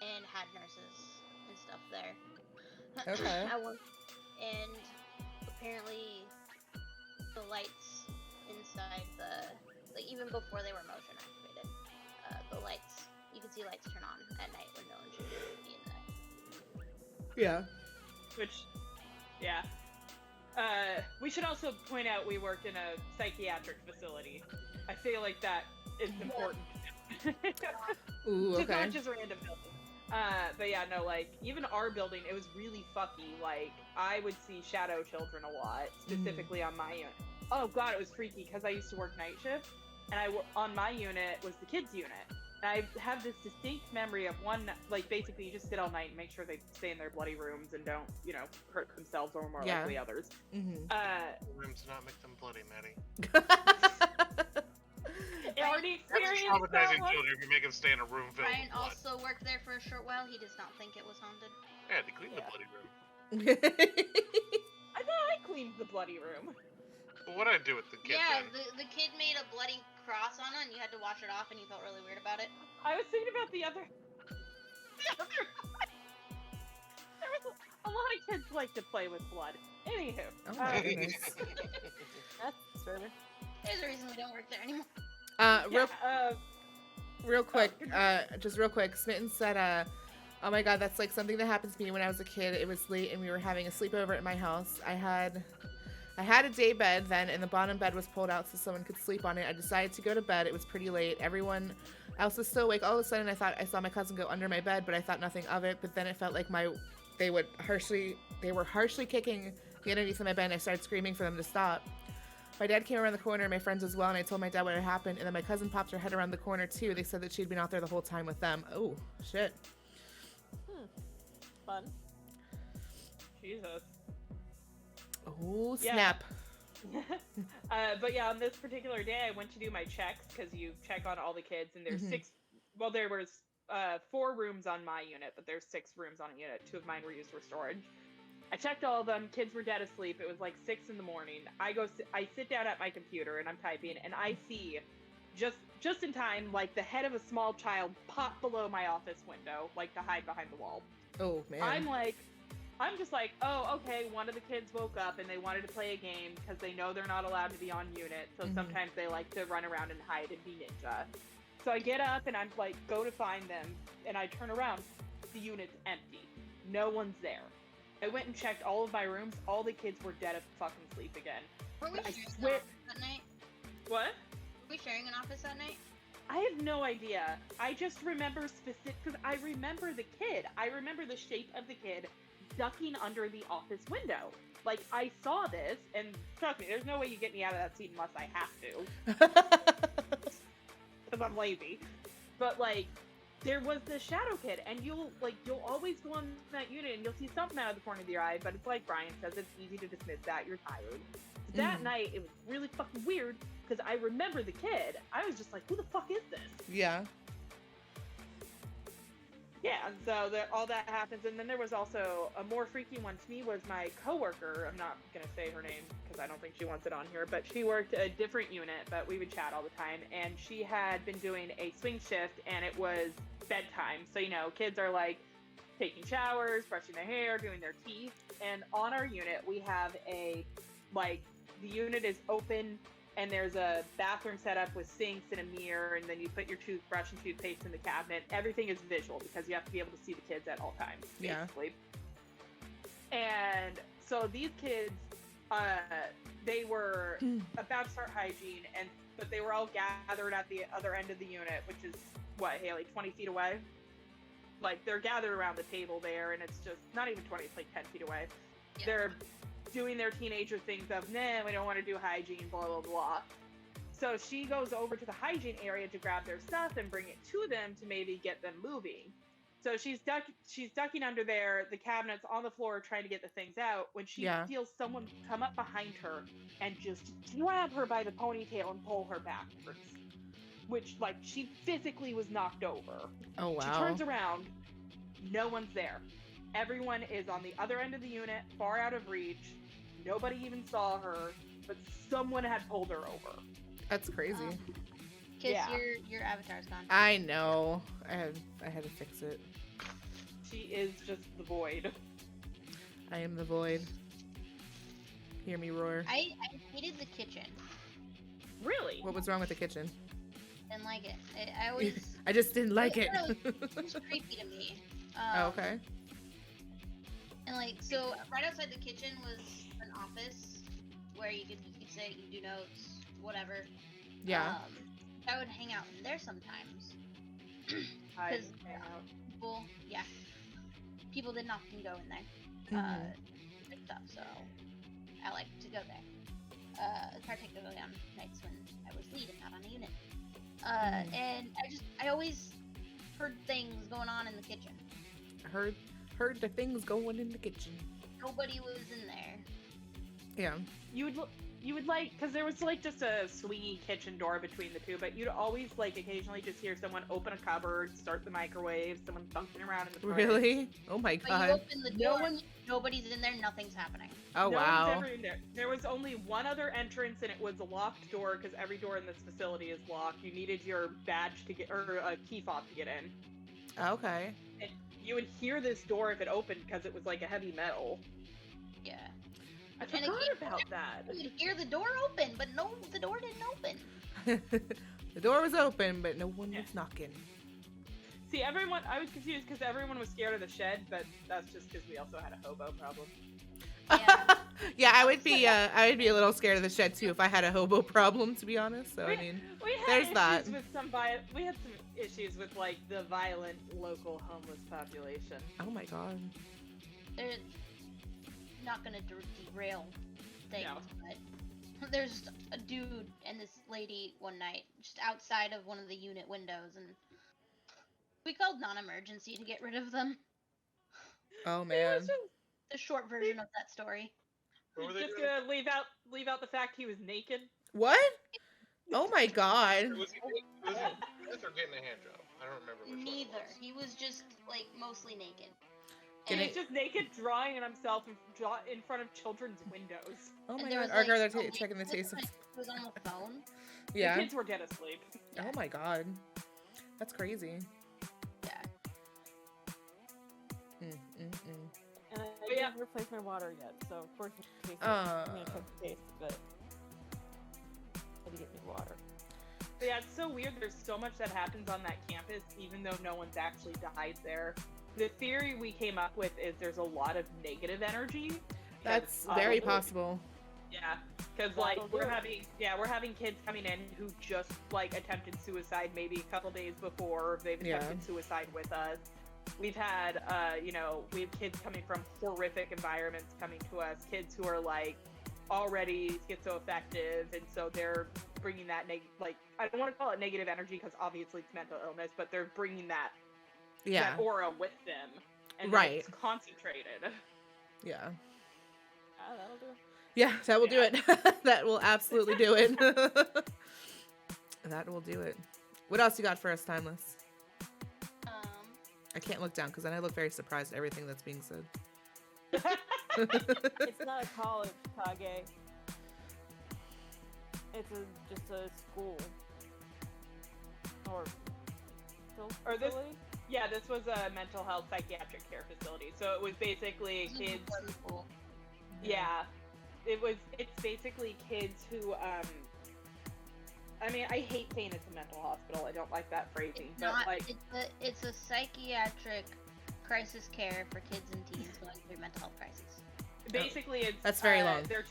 and had nurses and stuff there. Okay. And apparently the lights inside like even before they were motion activated, the lights, you could see lights turn on at night when no one should be in there. Yeah. We should also point out we worked in a psychiatric facility. I feel like that is important. Ooh, Just okay. not just random building. But yeah, no, like, even our building, it was really fucky. Like, I would see shadow children a lot, specifically on my unit. Oh god, it was freaky, because I used to work night shift, and on my unit was the kids' unit. And I have this distinct memory of one, like, basically you just sit all night and make sure they stay in their bloody rooms and don't, hurt themselves or more likely others. Mm-hmm. Rooms do not make them bloody, Maddie. I already That's experienced traumatizing that one. children if you make them stay in a room filled Ryan with blood. also worked there for a short while. He does not think it was haunted. Yeah, they clean the bloody room. I thought I cleaned the bloody room. But what did I do with the kid Yeah, then? the kid made a bloody cross on it, and you had to wash it off, and you felt really weird about it. I was thinking about the other. There was a lot of kids like to play with blood. Anywho. Oh my goodness. That's better. There's a reason we don't work there anymore. Real quick, just real quick, Smitten said, oh my god, that's like something that happened to me when I was a kid. It was late and we were having a sleepover at my house. I had a day bed then, and the bottom bed was pulled out so someone could sleep on it. I decided to go to bed. It was pretty late. Everyone else was still awake. All of a sudden, I thought I saw my cousin go under my bed, but I thought nothing of it. But then it felt like they were harshly kicking the underneath of my bed, and I started screaming for them to stop. My dad came around the corner, and my friends as well, and I told my dad what had happened, and then my cousin popped her head around the corner too. They said that she'd been out there the whole time with them. Oh, shit. Fun. Jesus. Oh, Yeah. snap. But yeah, on this particular day, I went to do my checks because you check on all the kids, and there's there was 4 rooms on my unit, but there's 6 rooms on a unit. 2 of mine were used for storage. I checked all of them. Kids were dead asleep. It was like 6 in the morning. I sit down at my computer and I'm typing, and I see just just in time, like the head of a small child popped below my office window, like to hide behind the wall. Oh man. I'm just like, oh, okay, one of the kids woke up and they wanted to play a game because they know they're not allowed to be on unit, so sometimes they like to run around and hide and be ninja. So I get up and I'm like, go to find them, and I turn around, the unit's empty. No one's there. I went and checked all of my rooms, all the kids were dead of fucking sleep again. Were we I sharing swear- an office that night? What? Were we sharing an office that night? I have no idea. I just remember specific, because I remember the kid. I remember the shape of the kid ducking under the office window. Like, I saw this, and trust me, there's no way you get me out of that seat unless I have to. Because I'm lazy. But, like, there was the shadow kid, and you'll always go on that unit, and you'll see something out of the corner of your eye, but it's like Brian says, it's easy to dismiss that. You're tired. That night, it was really fucking weird, because I remember the kid. I was just like, who the fuck is this? Yeah. Yeah, and so all that happens, and then there was also a more freaky one to me was my coworker. I'm not gonna say her name because I don't think she wants it on here, but she worked a different unit, but we would chat all the time, and she had been doing a swing shift, and it was bedtime. So, you know, kids are like taking showers, brushing their hair, doing their teeth, and on our unit we have the unit is open, and there's a bathroom set up with sinks and a mirror, and then you put your toothbrush and toothpaste in the cabinet. Everything is visual because you have to be able to see the kids at all times, basically. Yeah. And so these kids, they were about to start hygiene, but they were all gathered at the other end of the unit, which is, what, Haley, 20 feet away? Like, they're gathered around the table there, and it's just, not even 20, it's like 10 feet away. Yeah. They're doing their teenager things of, nah, we don't want to do hygiene, blah, blah, blah. So she goes over to the hygiene area to grab their stuff and bring it to them to maybe get them moving. So she's ducking under there, the cabinet's on the floor trying to get the things out, when she feels someone come up behind her and just grab her by the ponytail and pull her backwards. Which, like, she physically was knocked over. Oh, wow. She turns around, no one's there. Everyone is on the other end of the unit, far out of reach. Nobody even saw her, but someone had pulled her over. That's crazy. Kiss, your avatar's gone. I know. I had to fix it. She is just the void. I am the void. Hear me roar. I hated the kitchen. Really? What was wrong with the kitchen? Didn't like it. I always. I just didn't like it. It was creepy to me. Okay. And like, so right outside the kitchen was an office where you could sit, you could do notes, whatever. Yeah. I would hang out in there sometimes. Because people didn't often go in there. And stuff, so I like to go there. Particularly on nights when I was lead and not on a unit. And I always heard things going on in the kitchen. Heard the things going in the kitchen. Nobody was in there. Yeah. You would like, because there was like just a swingy kitchen door between the two, but you'd always like occasionally just hear someone open a cupboard, start the microwave, someone bunking around in the fridge. Really? Oh my But god. you open the door, nobody's in there, nothing's happening. Oh no wow. one's ever in there. There was only one other entrance, and it was a locked door because every door in this facility is locked. You needed your badge to get, or a key fob to get in. Okay. And you would hear this door if it opened because it was like a heavy metal. Yeah. I forgot about that. You could hear the door open, but no, the door didn't open. The door was open, but no one was knocking. See, everyone, I was confused because everyone was scared of the shed, but that's just because we also had a hobo problem. Yeah. Yeah, I would be a little scared of the shed too if I had a hobo problem, to be honest. So I mean, there's that. We had some issues with like the violent local homeless population. Oh my god. They're not gonna derail things, No. but there's a dude and this lady one night just outside of one of the unit windows, and we called non-emergency to get rid of them. Oh man. The short version of that story. What were they Just doing? gonna leave out the fact he was naked. What? Oh my god. Was he or getting a hand job? I don't remember which one it Neither. was. He was just like mostly naked. And he's just naked drawing on himself in front of children's windows. Oh my And there god. was, Argar, like, they're a checking the taste of. He was on the phone. Yeah. The kids were dead asleep. Oh my god. That's crazy. Yeah. And I yeah. didn't replace my water yet, so of course it tastes Uh. I'm gonna check the taste, but I had to get me water. But yeah, it's so weird. There's so much that happens on that campus, even though no one's actually died there. The theory we came up with is there's a lot of negative energy. That's very possible. Yeah, because like That'll do we're it. having kids coming in who just like attempted suicide maybe a couple days before they've attempted suicide with us. We've had we have kids coming from horrific environments coming to us, kids who are like already schizoaffective, and so they're bringing that I don't want to call it negative energy because obviously it's mental illness, but they're bringing that aura with them, and Right. it's concentrated. Yeah. That'll do it. Yeah, that will do it. That will absolutely do it. That will do it. What else you got for us, Timeless? I can't look down because then I look very surprised at everything that's being said. It's not a college, Kage. It's just a school. Or Or this- facility? Yeah, this was a mental health psychiatric care facility. So it was basically kids. Yeah, it's basically kids who I mean, I hate saying it's a mental hospital. I don't like that phrasing, It's a psychiatric crisis care for kids and teens going through mental health crises. Basically, it's That's very long. They're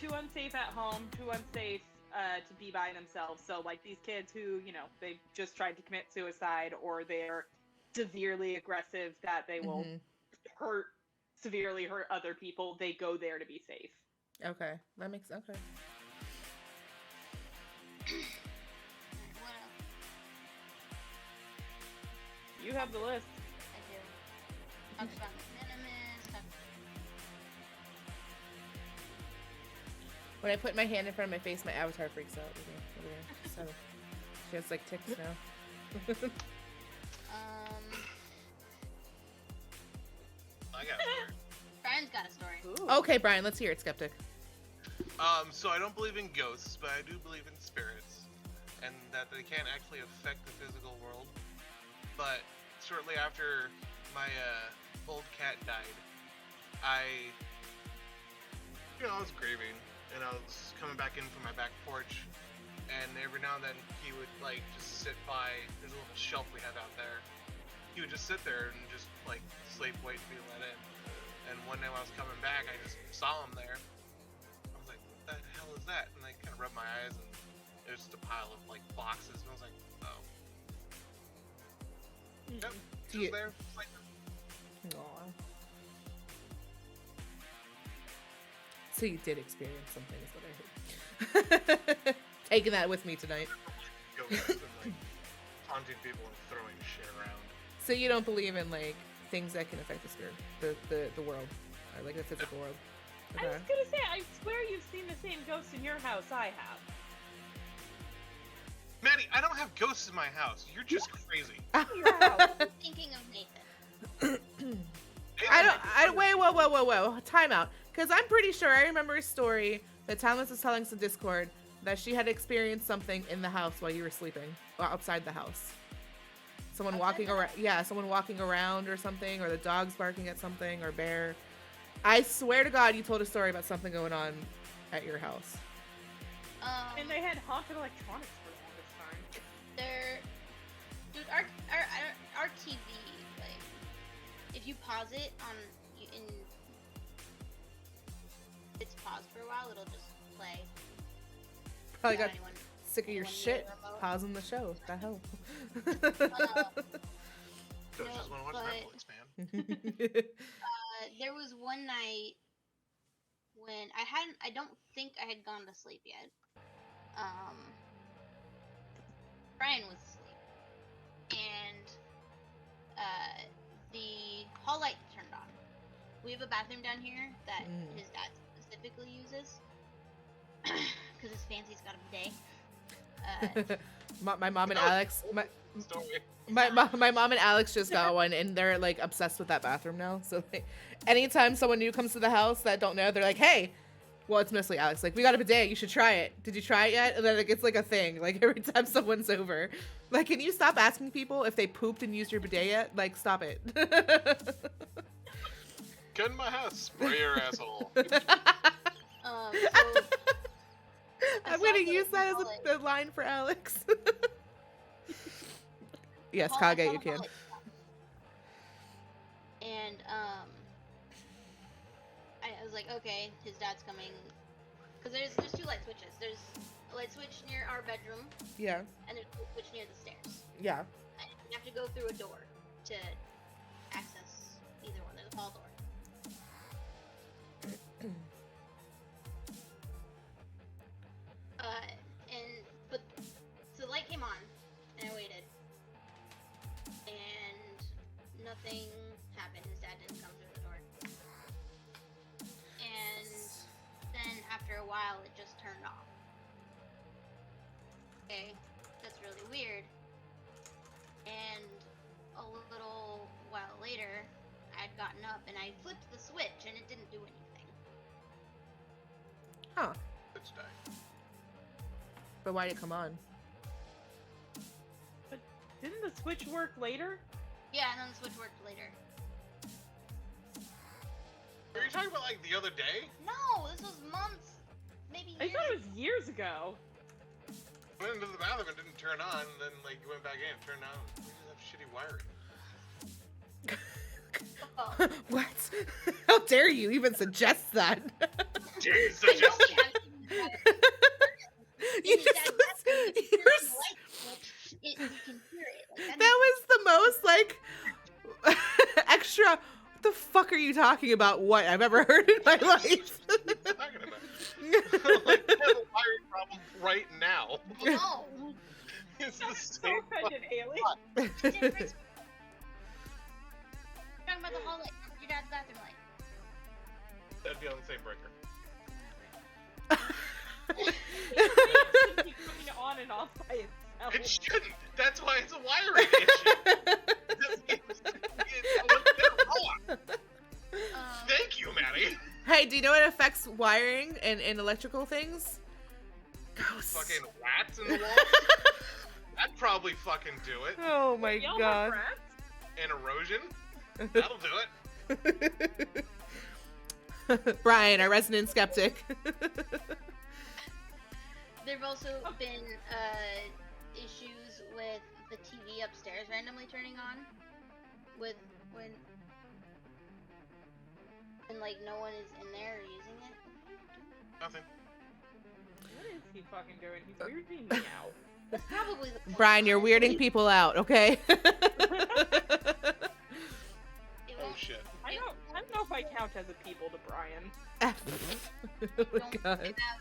too unsafe at home, too unsafe to be by themselves. So like these kids who they just tried to commit suicide, or they're severely aggressive that they will severely hurt other people. They go there to be safe. Okay, that makes okay. What else? You have the list. I do. Talked about venomous. When I put my hand in front of my face, my avatar freaks out. Over there. So she has like tics now. I got a story. Brian's got a story. Ooh. Okay, Brian, let's hear it, Skeptic. So I don't believe in ghosts, but I do believe in spirits, and that they can't actually affect the physical world. But shortly after my old cat died, I was grieving, and I was coming back in from my back porch, and every now and then he would like just sit by. There's a little shelf we have out there. He would just sit there and just like sleep, wait to be let in. And one day when I was coming back, I just saw him there. I was like, what the hell is that? And I kind of rubbed my eyes, and it was just a pile of like boxes, and I was like, oh. Yep, just there. Just like, Aw. So you did experience something, is what I heard. Taking that with me tonight. ghosts and like taunting people and throwing shit around. So you don't believe in like things that can affect the spirit, the world, or like the physical world. I was gonna say, I swear you've seen the same ghost in your house I have. Maddie, I don't have ghosts in my house. You're just crazy. Your house. I'm thinking of Nathan. Wait, whoa. Time out. Because I'm pretty sure I remember a story that Timeless was telling us in Discord that she had experienced something in the house while you were sleeping, or outside the house. Someone walking around, someone walking around or something, or the dog's barking at something, or bear. I swear to God, you told a story about something going on at your house. And they had haunted electronics for the longest time. Dude, our TV, like, if you pause it it's paused for a while, it'll just play. Probably got without anyone- sick of your anyone shit near the remote. pausing the show. What the hell? Don't No, just want to watch but- Netflix, man. There was one night when I don't think I had gone to sleep yet. Brian was asleep, and the hall light turned on. We have a bathroom down here that his dad specifically uses because his fancy's got a bidet. My mom and No. Alex, Story. my mom and Alex just got one, and they're like obsessed with that bathroom now. So anytime someone new comes to the house that don't know, they're like, "Hey, well, it's mostly Alex. Like, we got a bidet. You should try it. Did you try it yet?" And then it gets like a thing. Like every time someone's over, like, can you stop asking people if they pooped and used your bidet yet? Like, stop it. Get in my house, spray your asshole. So I'm gonna use that as a line for Alex. Yes, Kage, you can. And I was like, okay, his dad's coming, because there's two light switches. There's a light switch near our bedroom, Yeah, and there's a light switch near the stairs. yeah. And you have to go through a door to access either one. There's a hall door. But so the light came on, and I waited, and nothing happened. His dad didn't come through the door, and then after a while, it just turned off. Okay, that's really weird. And a little while later, I'd gotten up and I flipped the switch, and it didn't do anything. Huh. Let's die. But why did it come on? But didn't the switch work later? Yeah, and then the switch worked later. Are you talking about like the other day? No, this was months, maybe I years. thought it was years ago. Went into the bathroom and didn't turn on, and then like you went back in and turned on. We just have shitty wiring. Oh. What? How dare you even suggest that? Jeez, I know suggest- we have You His just dad was- definitely you're turned s- the light switch. You can hear it. Like, that was the most like extra. What the fuck are you talking about? What I've ever heard in my life. What are you talking about? Like, we have a wiring problem right now. No. It's the So same. offended, Haley. Difference. Talking about the hall light, your dad's bathroom light. That'd be on the same breaker. It should be coming on and off by itself. It shouldn't. That's why it's a wiring issue. Thank you, Maddie. Hey, do you know what affects wiring and electrical things? Ghosts. Fucking rats in the walls. That'd probably fucking do it. Oh my Y'all god. have rats? And erosion. That'll do it. Brian, our resident skeptic. There've also been issues with the TV upstairs randomly turning on, with when like no one is in there using it. Nothing. What is he fucking doing? He's weirding me out. That's probably the point, Brian, you're honestly. weirding people out, okay? It Oh won't- shit. I don't know if I count as a people to Brian. Oh my don't god. have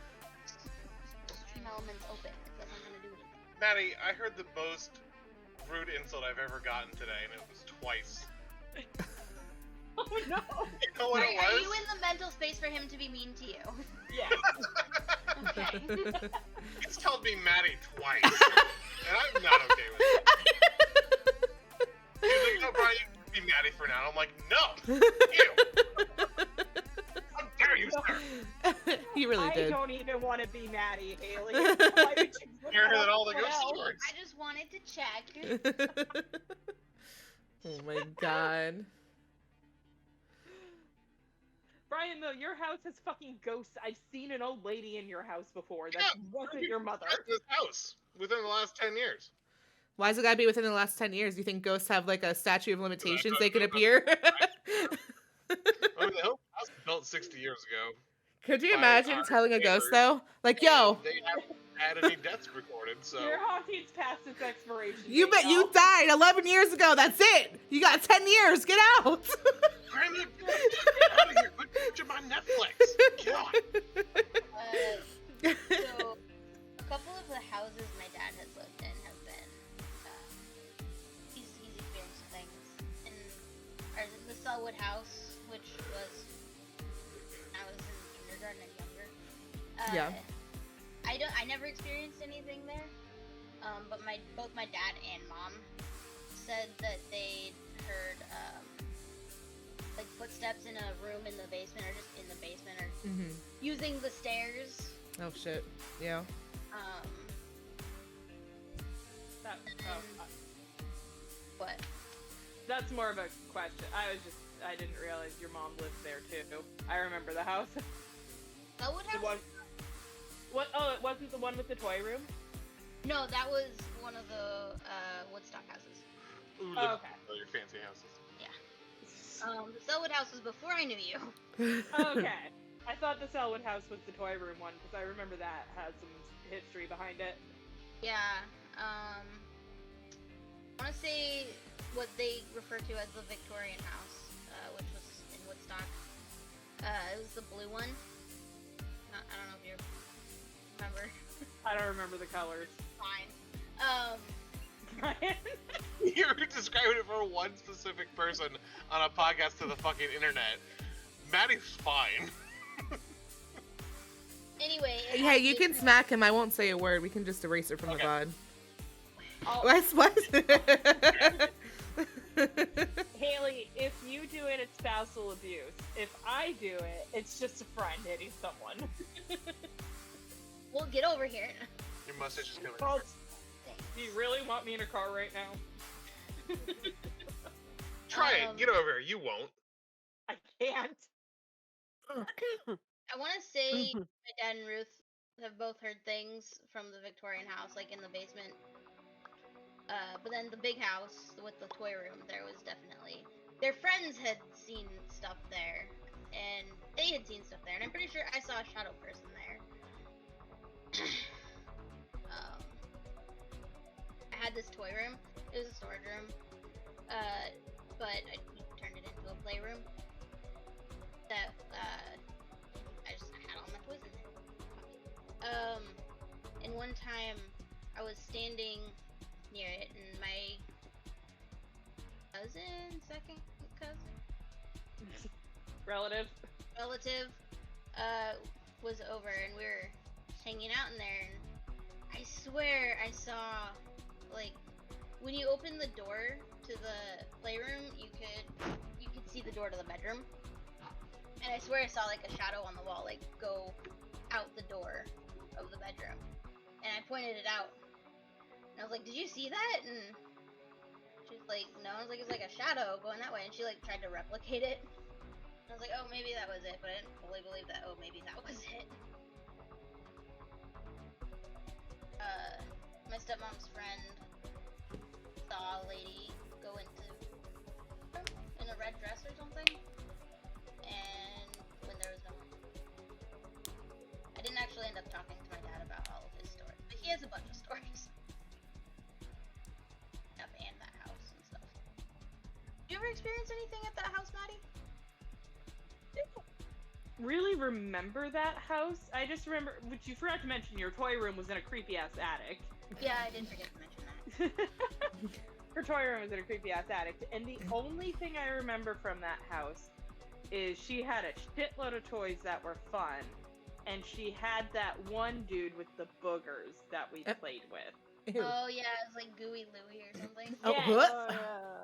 stream elements open. It doesn't want to do anything. Maddie, I heard the most rude insult I've ever gotten today, and it was twice. Oh no! You know what it Are was? you in the mental space for him to be mean to you? Yeah. Okay. He's called me Maddie twice, and I'm not okay with it. He's like, no, Brian, you can be Maddie for now. I'm like, no, you. How dare you, sir? He really I did. don't even want to be Maddie, Haley. Why would you put Hear that that all the on ghost someone else? stories. I just wanted to check. Oh my god. Brian, though, your house has fucking ghosts. I've seen an old lady in your house before. That Yeah, wasn't your mother. At this house within the last 10 years. Why does it gotta be within the last 10 years? You think ghosts have like a statute of limitations they can appear? I mean, the house was built 60 years ago. Could you By imagine our telling a ghost neighbors. though? Like, yo, They haven't had any deaths recorded, so. Your haunting's past its expiration. you date, bet you y'all. died 11 years ago. That's it. You got 10 years. Get out. Brandon, get out of here. Quit watching my Netflix. God. So, a couple of the houses my dad has lived in have been, he's experienced things. In the Selwood house, which was, I was in kindergarten and younger. Yeah. I never experienced anything there. but both my dad and mom said that they'd heard like footsteps in a room in the basement, or just in the basement, or using the stairs. Oh shit. Yeah. What? That's more of a question. I didn't realize your mom lived there too. I remember the house. Elwood House? What? Oh, it wasn't the one with the toy room? No, that was one of the Woodstock houses. Ooh, Oh, okay. your fancy houses. The Selwood House was before I knew you. Okay. I thought the Selwood House was the toy room one, because I remember that has some history behind it. Yeah. I want to say what they refer to as the Victorian House, which was in Woodstock. It was the blue one. I don't know if you remember. I don't remember the colors. Fine. Brian? You're describing it for one specific person on a podcast to the fucking internet. Maddie's fine. Anyway. Hey, you can smack him. I won't say a word. We can just erase her from the VOD. What? Haley, if you do it, it's spousal abuse. If I do it, it's just a friend hitting someone. Well, get over here. Your mustache is coming. Well, do you really want me in a car right now? Try it. Get over here. You won't. I can't. I want to say my dad and Ruth have both heard things from the Victorian house, like in the basement. But then the big house with the toy room, there was definitely... Their friends had seen stuff there, and they had seen stuff there, and I'm pretty sure I saw a shadow person there. I had this toy room. It was a storage room. But I turned it into a playroom. That, I had all my toys in there. And one time, I was standing near it, and my second cousin? Relative, was over, and we were hanging out in there, and I swear I saw, like, when you open the door to the playroom, you could see the door to the bedroom, and I swear I saw, like, a shadow on the wall, like, go out the door of the bedroom, and I pointed it out, and I was like, did you see that? And she's like, no. I was like, it's like a shadow going that way, and she, like, tried to replicate it. I was like, oh, maybe that was it, but I didn't fully believe that, oh, maybe that was it. My stepmom's friend saw a lady go in a red dress or something, and when there was no one. I didn't actually end up talking to my dad about all of his stories, but he has a bunch of stories. Yep, and that house and stuff. Did you ever experience anything at that house, Maddie? really remember that house. I just remember, which you forgot to mention, your toy room was in a creepy ass attic. Yeah, I did forget to mention that. Her toy room was in a creepy ass attic, and the only thing I remember from that house is she had a shitload of toys that were fun, and she had that one dude with the boogers that we played with. Ew. Oh yeah, it's like Gooey Louie or something. Oh, Yeah.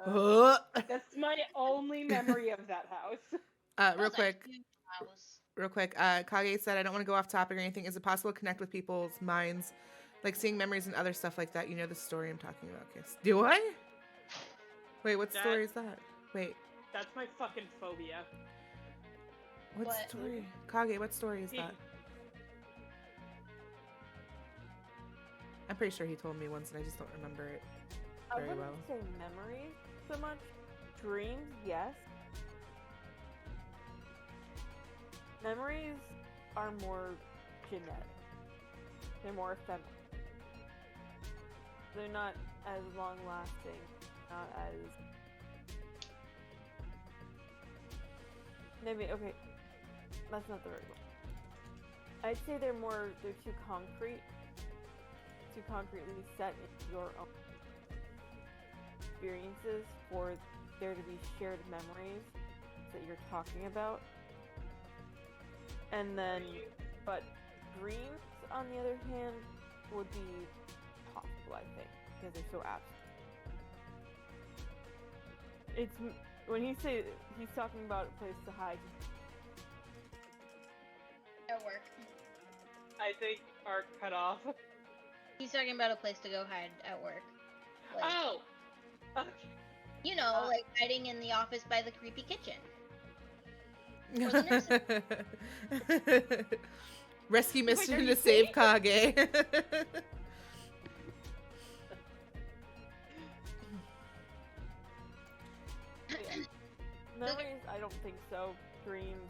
huh? That's my only memory of that house. Real quick. House. Kage said, I don't want to go off topic or anything. Is it possible to connect with people's minds, like seeing memories and other stuff like that? You know the story I'm talking about, Kiss. Do I? Wait, what story is that? Wait. That's my fucking phobia. What story? Kage, what story is that? I'm pretty sure he told me once and I just don't remember it very I well. wouldn't say memories so much. Dreams, yes. Memories are more genetic. They're more ephemeral. They're not as long lasting, not as... Maybe, okay, that's not the right one. I'd say they're too concrete, too concretely set in your own experiences for there to be shared memories that you're talking about. And then, but dreams, on the other hand, would be possible. people, I think, because they're so absent. It's when he's talking about a place to hide. At work. I think Ark cut off. He's talking about a place to go hide at work. Like, Oh! Okay. you know, like hiding in the office by the creepy kitchen. Or the nurses. Rescue Wait, mission are to you save safe? Kage. Yeah. Memories, I don't think so. Dreams,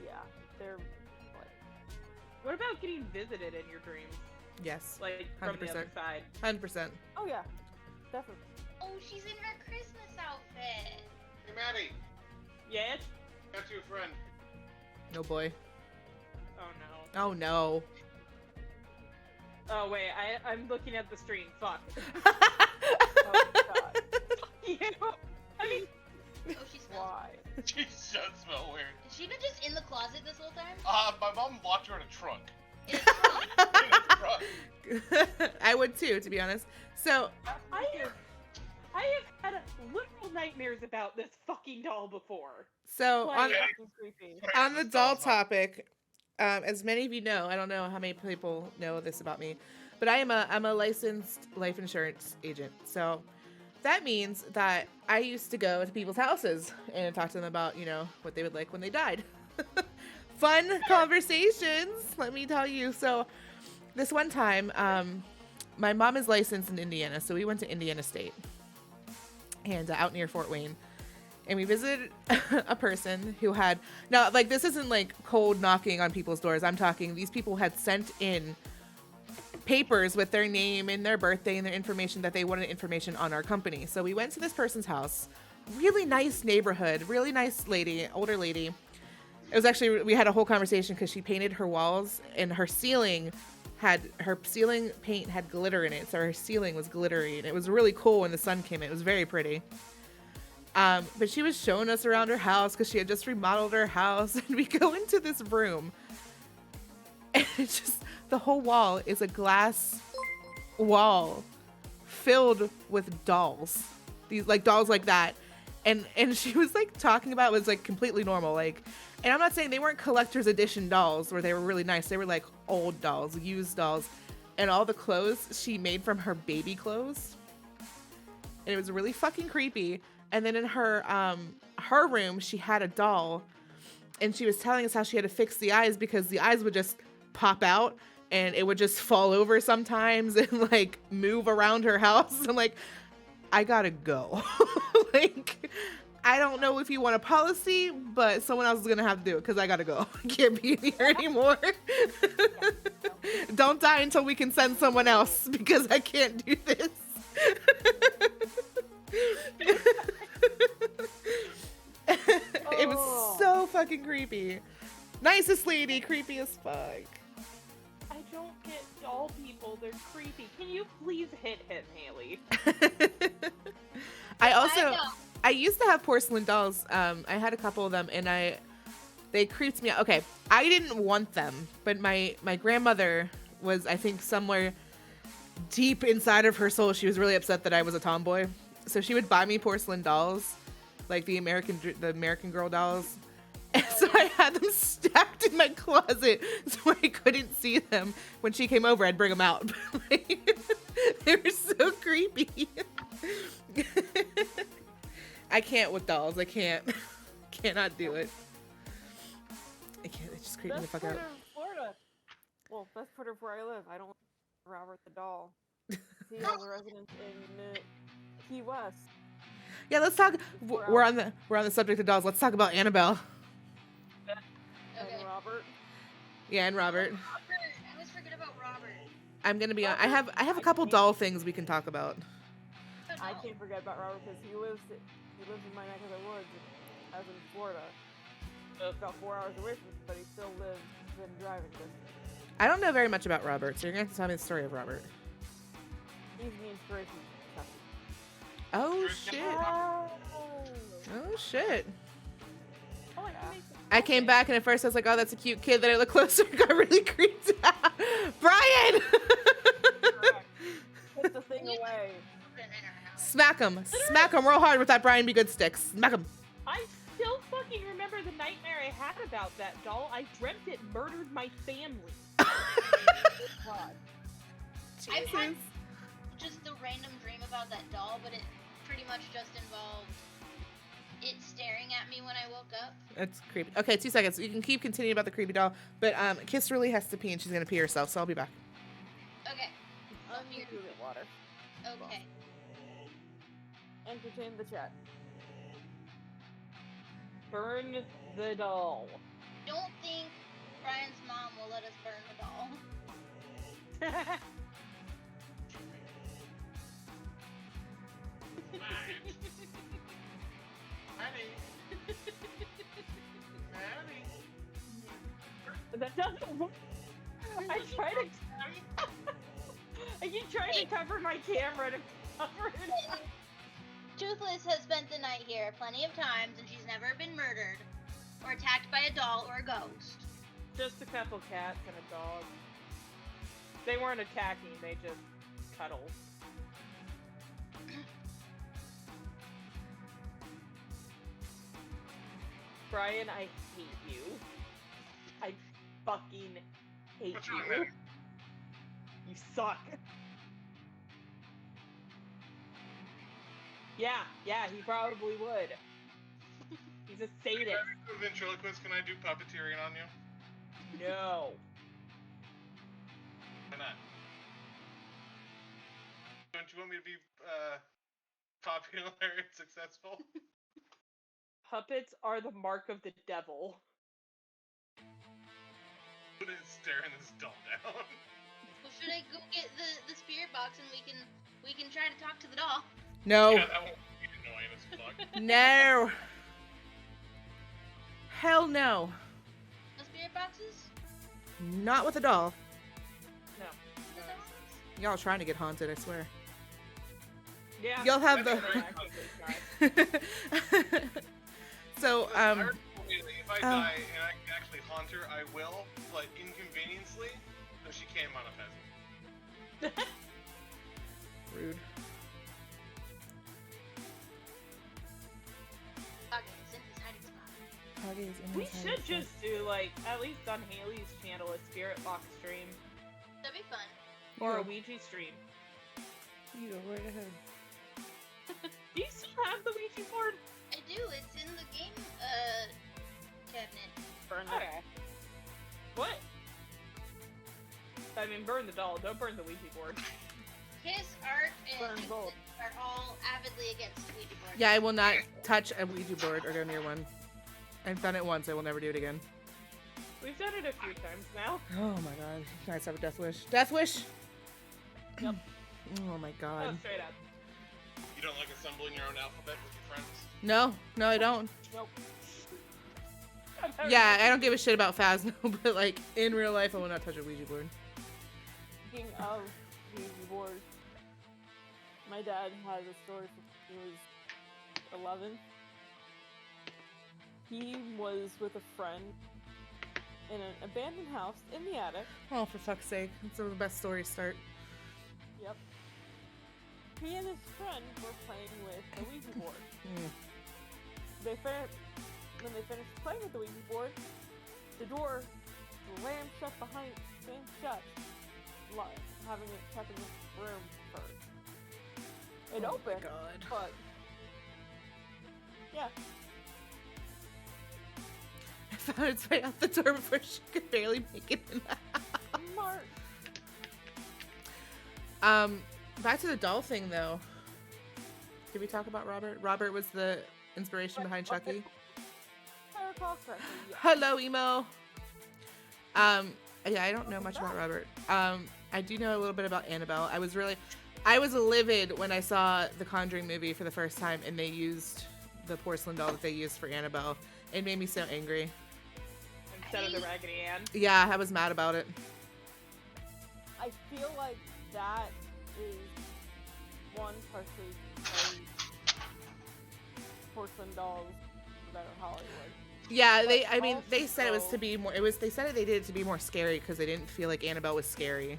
yeah, they're like What about getting visited in your dreams? Yes, Like, from the 100%. other side? 100%. oh yeah, definitely. Oh, she's in her Christmas outfit. Hey, Maddie, Yes? got you a friend. No boy. Oh no. Oh no. Oh wait, I'm looking at the stream. Fuck. Oh god, You. I mean, Oh, she smells. why? She does smell weird. Has she been just in the closet this whole time? My mom locked her in a trunk. In the trunk? In a trunk. I would too, to be honest. So, I have had literal nightmares about this fucking doll before. so Like, on, Fucking creepy. on the doll topic, as many of you know, I don't know how many people know this about me, but I'm a licensed life insurance agent. So that means that I used to go to people's houses and talk to them about, you know, what they would like when they died. Fun conversations, let me tell you. So this one time, my mom is licensed in Indiana, so we went to Indiana State and out near Fort Wayne. And we visited a person who had, now, like, this isn't like cold knocking on people's doors. I'm talking, these people had sent in papers with their name and their birthday and their information that they wanted information on our company. So we went to this person's house, really nice neighborhood, really nice lady, older lady. It was actually, we had a whole conversation because she painted her walls and her ceiling paint had glitter in it. So her ceiling was glittery and it was really cool when the sun came in. It was very pretty. But she was showing us around her house because she had just remodeled her house. And we go into this room and it's just, the whole wall is a glass wall filled with dolls. These like dolls like that. And she was like talking about it was like completely normal. Like, and I'm not saying they weren't collector's edition dolls where they were really nice. They were like old dolls, used dolls. And all the clothes she made from her baby clothes. And it was really fucking creepy. And then in her room, she had a doll, and she was telling us how she had to fix the eyes because the eyes would just pop out and it would just fall over sometimes and like move around her house. I'm like, I gotta go. Like, I don't know if you want a policy, but someone else is gonna have to do it because I gotta go. I can't be in here anymore. Don't die until we can send someone else because I can't do this. It was so fucking creepy. Nicest lady, creepy as fuck. I don't get doll people. They're creepy. Can you please hit him, Haley? I used to have porcelain dolls. I had a couple of them, and they creeped me out. Okay, I didn't want them, but my grandmother was, I think, somewhere deep inside of her soul, she was really upset that I was a tomboy. So she would buy me porcelain dolls, like the American Girl dolls. And so I had them stacked in my closet so I couldn't see them. When she came over, I'd bring them out. Like, they were so creepy. I can't with dolls. I can't. Cannot do it. I can't. It just creeped me the fuck out. Best part of Florida. Well, best part of where I live. I don't like Robert the doll. He has a residence in Key West. Yeah, let's talk. We're on the subject of dolls. Let's talk about Annabelle. Okay. And Robert. Yeah, and Robert. Robert. I always forget about Robert. I'm gonna be. I have a couple doll things we can talk about. Oh, I no. can't forget about Robert because he lives in my neck of the woods, as in Florida. It's about 4 hours away from me, but he still lives in driving distance. I don't know very much about Robert, so you're gonna have to tell me the story of Robert. He's the inspiration. Oh shit! Oh. Oh shit! Oh, I can make some I came back and at first I was like, "Oh, that's a cute kid." Then I looked closer, got really creeped out. Brian! correct. way. In her house. Smack him real hard with that Brian Be Good stick. Smack him. I still fucking remember the nightmare I had about that doll. I dreamt it murdered my family. God. I've had just the random dream about that doll, but it pretty much just involved it staring at me when I woke up. That's creepy. Okay, 2 seconds. You can keep continuing about the creepy doll, but Kiss really has to pee and she's gonna pee herself, so I'll be back. Okay. So I'm here. gonna get water. Okay. Entertain the chat. Burn the doll. Don't think Brian's mom will let us burn the doll. That doesn't work. I try to. I keep trying to cover my camera to cover it. Toothless has spent the night here plenty of times, and she's never been murdered or attacked by a doll or a ghost. Just a couple cats and a dog. They weren't attacking, they just cuddled. Brian, I hate you. I fucking hate What's wrong, you. Maddie? You suck. Yeah, he probably would. He's a sadist. As a ventriloquist, can I do puppeteering on you? No. Why not? Don't you want me to be popular and successful? Puppets are the mark of the devil. I'm gonna staring this doll down. Well, should I go get the spirit box and we can try to talk to the doll? No. Yeah, that won't be annoying as fuck. No. Hell no. No spirit boxes? Not with a doll. No. No dolls? Y'all trying to get haunted, I swear. Yeah. Y'all have That'd the... be great. So, If I die and I can actually haunt her, I will, but inconveniently, so she can't manifest it. rude. Okay, it's in his hiding spot. We should just do, like, at least on Haley's channel, a spirit box stream. That'd be fun. Or a Yeah. Ouija stream. You go right ahead. Do you still have the Ouija board? I do. It's in the game cabinet. Burn it. Okay. What? I mean, burn the doll. Don't burn the Ouija board. Kiss, Art, Burn and both. are all avidly against Ouija boards. Yeah, I will not touch a Ouija board or go near one. I've done it once, I will never do it again. We've done it a few times now. Oh my god. You guys have a death wish. Death wish? Yep. Oh my Oh, god. straight up. You don't like assembling your own alphabet with your friends? No, I don't. Nope. Yeah, I don't give a shit about Phasmo, but like in real life, I will not touch a Ouija board. Speaking of Ouija board, my dad has a story from when he was 11. He was with a friend in an abandoned house in the attic. Oh, for fuck's sake. That's where the best stories start. Yep. He and his friend were playing with the Ouija board. Mm. When they finished playing with the Ouija board, the door slammed shut behind, having it kept in the room first. It Oh my opened, God. but yeah, I found its way out the door before she could barely make it in the house. smart. Back to the doll thing though. Did we talk about Robert? Robert was the inspiration behind Chucky. If I recall correctly, yeah. Hello, emo. Yeah, I don't know much about Robert. I do know a little bit about Annabelle. I was livid when I saw the Conjuring movie for the first time and they used the porcelain doll that they used for Annabelle. It made me so angry. Instead of the Raggedy Ann. Yeah, I was mad about it. I feel like that is one partially because porcelain dolls better Hollywood. Yeah, But they said it was also- to be more. They said they did it to be more scary because they didn't feel like Annabelle was scary.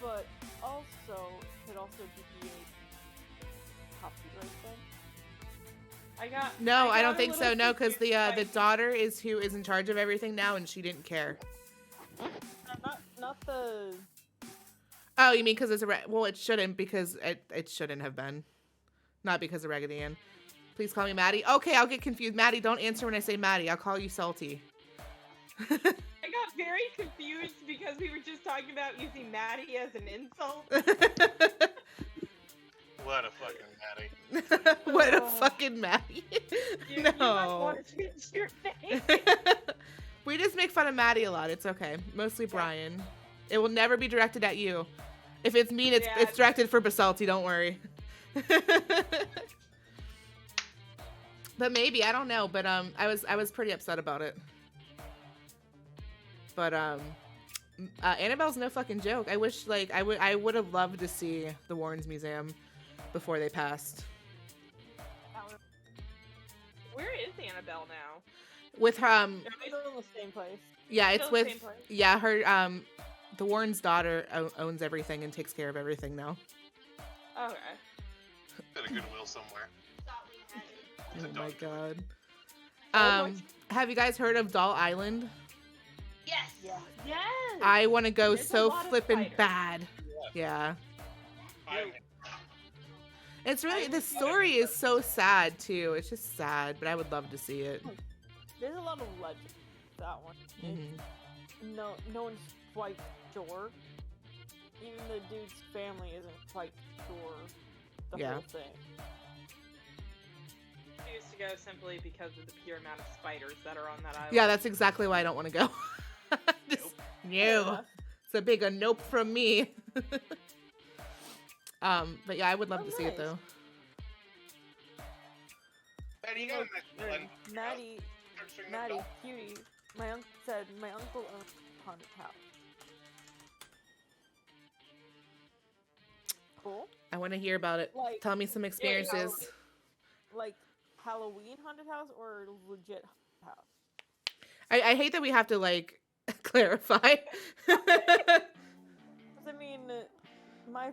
But also could also be a copyright thing. No, I don't got a think so. little No, because confused by- the daughter is who is in charge of everything now, and she didn't care. Not the. Oh, you mean because it's well, it shouldn't because it shouldn't have been, not because of Raggedy Ann. Please call me Maddie. Okay, I'll get confused. Maddie, don't answer when I say Maddie. I'll call you Salty. I got very confused because we were just talking about using Maddie as an insult. What a fucking Maddie. What a fucking Maddie. You must No. want to change your name. We just make fun of Maddie a lot. It's okay. Mostly Brian. It will never be directed at you. If it's mean, it's Yeah. directed for Basalty. Don't worry. But maybe, I don't know. But I was pretty upset about it. But Annabelle's no fucking joke. I wish I would have loved to see the Warrens Museum before they passed. Where is Annabelle now? With They're in the same place. yeah, it's Still the with same place? yeah, her the Warren's daughter owns everything and takes care of everything now. Okay. Got a Goodwill somewhere. It's a Oh my dog. god. Oh my- Have you guys heard of Doll Island? Yes. Yeah. Yes. I want to go There's a so lot of flippin' spiders. bad. Yeah. I- It's really, the story is so sad too. It's just sad, but I would love to see it. There's a lot of legend to that one. Mhm. No one's quite sure. Even the dude's family isn't quite sure the Yeah. whole thing. I used to go simply because of the pure amount of spiders that are on that island. Yeah, that's exactly why I don't want to go. Just, no. Fair It's a big nope from me. But yeah, I would love Oh, to see it nice. though. Maddie, you got a nice Or blend. Maddie, cutie. My uncle said my uncle owns a haunted house. Cool. I want to hear about it. Like, Tell me some experiences. like Halloween haunted house or legit haunted house? I hate that we have to like clarify. 'Cause I mean, my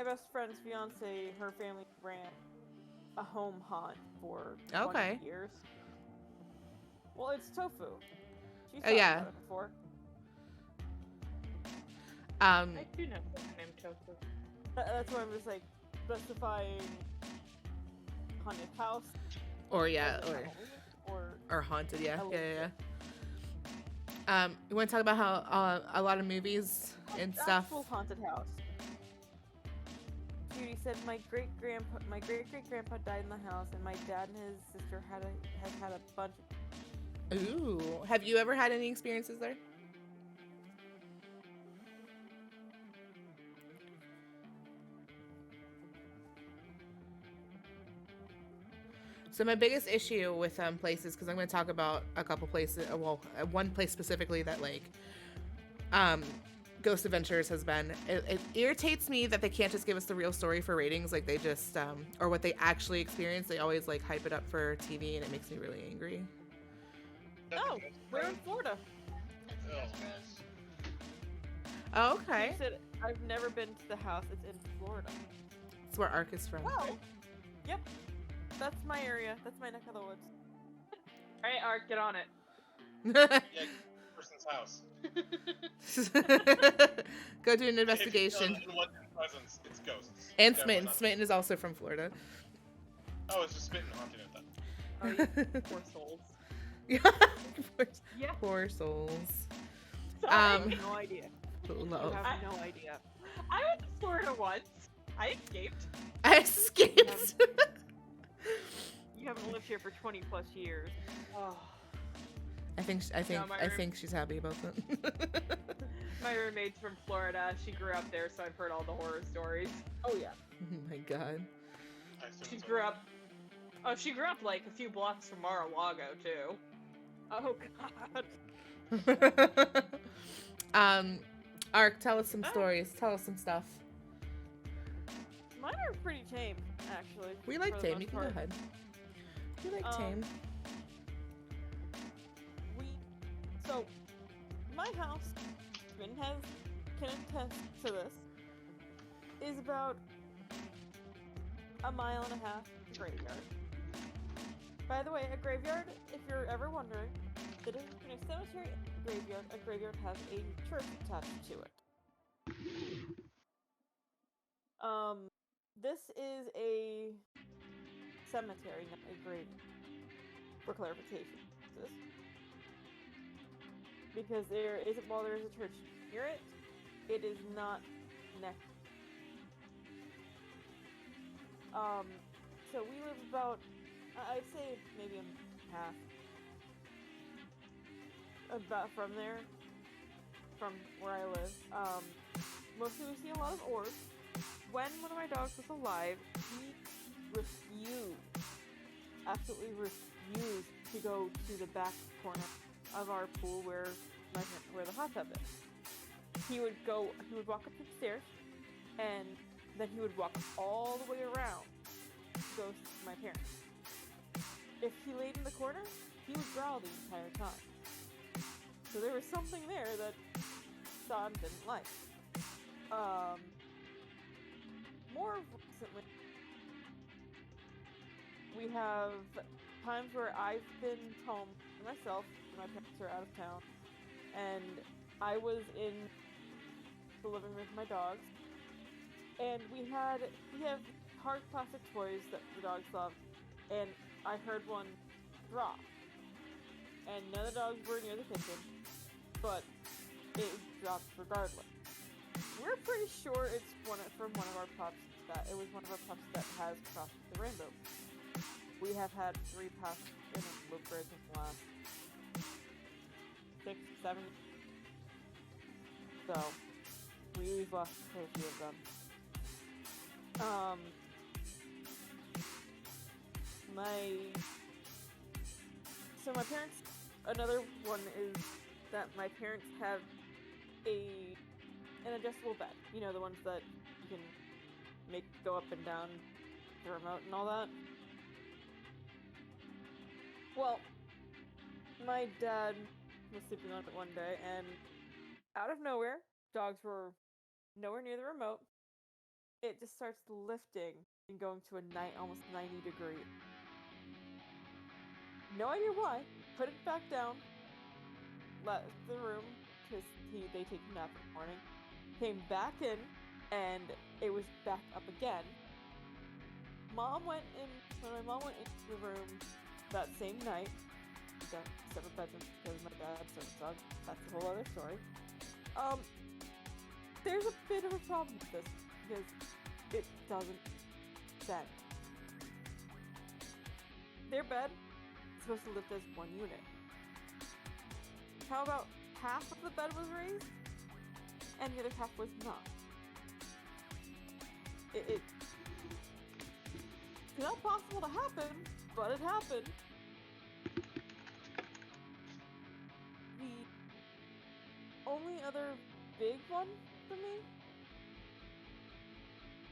best friend's fiance, her family ran a home haunt for 20 Okay. years. Well, it's tofu. She's Oh, yeah. about it before. I do know someone named Tofu. That's why I'm just like specifying haunted house. or yeah, as in or Halloween, or or haunted. Yeah, I yeah, love yeah. You want to talk about how a lot of movies and stuff. actual haunted house. Judy said my great great grandpa died in the house, and my dad and his sister has had a bunch of. Ooh, have you ever had any experiences there? So my biggest issue with places, because I'm going to talk about a couple places, one place specifically that like Ghost Adventures has been. It irritates me that they can't just give us the real story for ratings, like they just or what they actually experience. They always like hype it up for TV, and it makes me really angry. Oh, we're in Florida. Oh, okay. She said I've never been to the house. It's in Florida. That's where Ark is from. Well, yep. That's my area. That's my neck of the woods. Alright, Art, get on it. Yeah, person's house. Go do an If investigation. you know what's in presence, it's ghosts. And Definitely Smitten. not- Smitten is also from Florida. Oh, it's just spitting haunting it then. Oh, you poor souls. Yeah. Poor, Yeah. poor souls. I Um, have no idea. You Love. have no idea. I went to Florida once. I escaped. I escaped. You haven't lived here for 20 plus years. Oh. I think she's happy about that. My roommate's from Florida. She grew up there, so I've heard all the horror stories. Oh yeah. Oh my god. I assume She so. grew up. Oh, she grew up like a few blocks from Mar-a-Lago too. Oh god. Ark, tell us some stories. Tell us some stuff. Mine are pretty tame, actually. We like for the tame. most You can go part. ahead. We like Um, tame. So, my house, Finn can attest to this, is about a mile and a half graveyard. By the way, a graveyard, if you're ever wondering, the difference between a cemetery and a graveyard has a church attached to it. This is a cemetery, not a graveyard. For clarification, because while there is a church near it, it is not next. So we live about, I'd say maybe a half, about from there, from where I live. Mostly we see a lot of orbs. When one of my dogs was alive, he absolutely refused to go to the back corner of our pool where the hot tub is. He would walk up the stairs, and then he would walk all the way around to go to my parents. If he laid in the corner, he would growl the entire time. So there was something there that Son didn't like. More recently, we have times where I've been home myself, my parents are out of town, and I was in the living room with my dogs, and we have hard plastic toys that the dogs love, and I heard one drop, and none of the dogs were near the kitchen, but it dropped regardless. We're pretty sure it's from one of our pups, that it was one of our pups that has crossed the rainbow. We have had 3 pass in a loop bridge in the last 6, 7. So we've lost quite a few of them. My parents, another one is that my parents have an adjustable bed. You know, the ones that you can make go up and down the remote and all that. Well, my dad was sleeping on it one day, and out of nowhere, dogs were nowhere near the remote. It just starts lifting and going to almost 90 degree. No idea why. Put it back down. Left the room because they take a nap in the morning. Came back in, and it was back up again. When my mom went into the room that same night, got 7 bedrooms because my dad's service dog. That's a whole other story. There's a bit of a problem with this because it doesn't bend. Their bed is supposed to lift as one unit. How about half of the bed was raised and the other half was not? It's not possible to happen, but it happened. The only other big one for me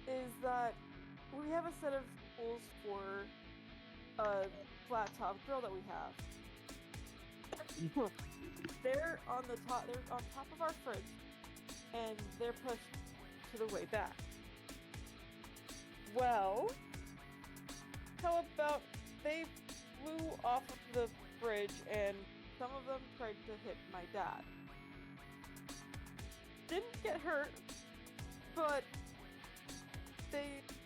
is that we have a set of tools for a flat top grill that we have. They're on top of our fridge, and they're pushed to the way back. Well, how about they flew off of the fridge, and some of them tried to hit my dad. Didn't get hurt, but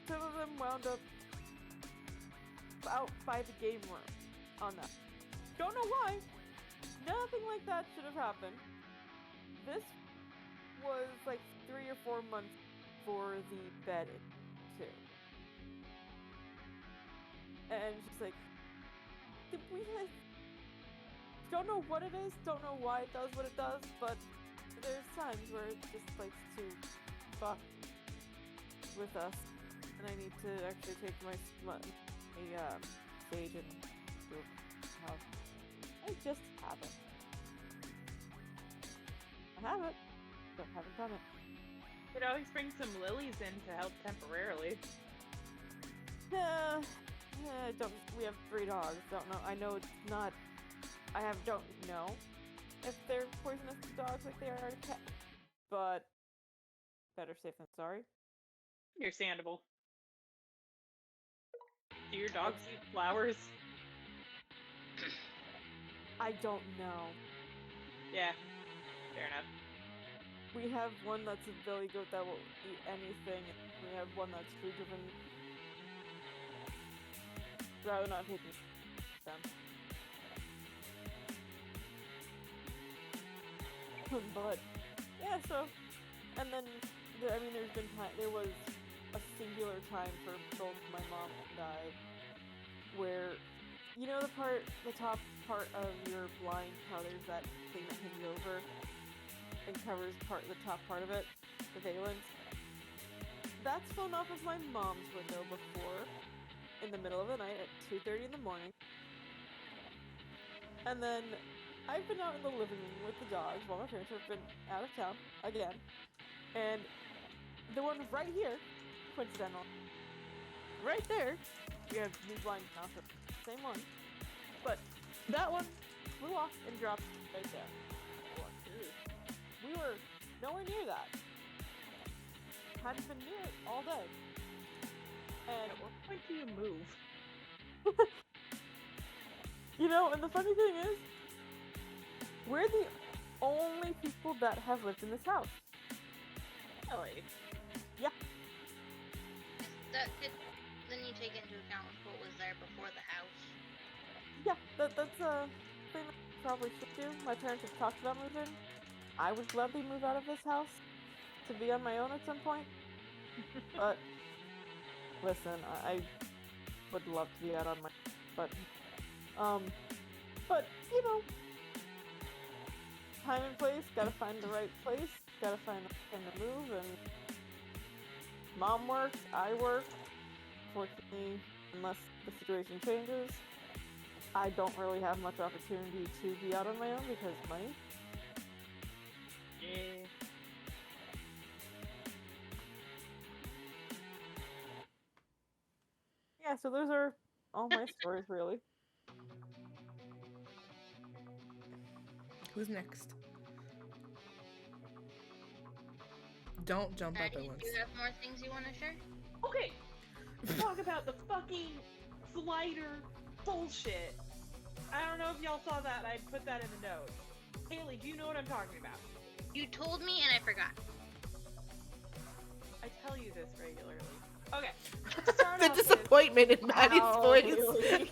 some of them wound up out by the game room on that. Don't know why. Nothing like that should have happened. This was like 3 or 4 months for the bed too. And just like, don't know what it is, don't know why it does what it does, but there's times where it just likes to fuck with us, and I need to actually take my sage and do how I just haven't. I have it, but haven't done it. Could always bring some lilies in to help temporarily. We have 3 dogs. Don't know. I know it's not. Don't know if they're poisonous to dogs like they are to cats. But better safe than sorry. Understandable. Do your dogs eat flowers? I don't know. Yeah, fair enough. We have one that's a billy goat that will eat anything, and we have one that's food driven. Rather not taking them. But yeah, so and then there's been there was a singular time for both my mom and I where you know the top part of your blind, how there's that thing that hangs over and covers the top part of it, the valence. That's flown off of my mom's window before in the middle of the night at 2:30 in the morning. And then I've been out in the living room with the dogs while my parents have been out of town again. And the one right here, coincidental, right there, we have new blinds now, so same one. But that one flew off and dropped right there. We were nowhere near that. Hadn't been near it all day. And At what point do you move? you know, and the funny thing is, we're the only people that have lived in this house. Really? Then you take into account what was there before the house. Yeah, that's a thing I probably should do. My parents have talked about moving. I would gladly move out of this house to be on my own at some point. But listen, I would love to be out on my but you know, time and place, gotta find the right place, gotta find the time to move, and mom works, I work. Fortunately, unless the situation changes, I don't really have much opportunity to be out on my own because of money. Yeah. Yeah, so those are all my stories, really. Who's next? Don't jump up Maddie, at do once. you have more things you want to share? Okay. Talk about the fucking slider bullshit. I don't know if y'all saw that. I put that in the notes. Haley, do you know what I'm talking about? You told me and I forgot. I tell you this regularly. Okay. to start The off with- disappointment in Maddie's Ow, voice. Haley. Yes,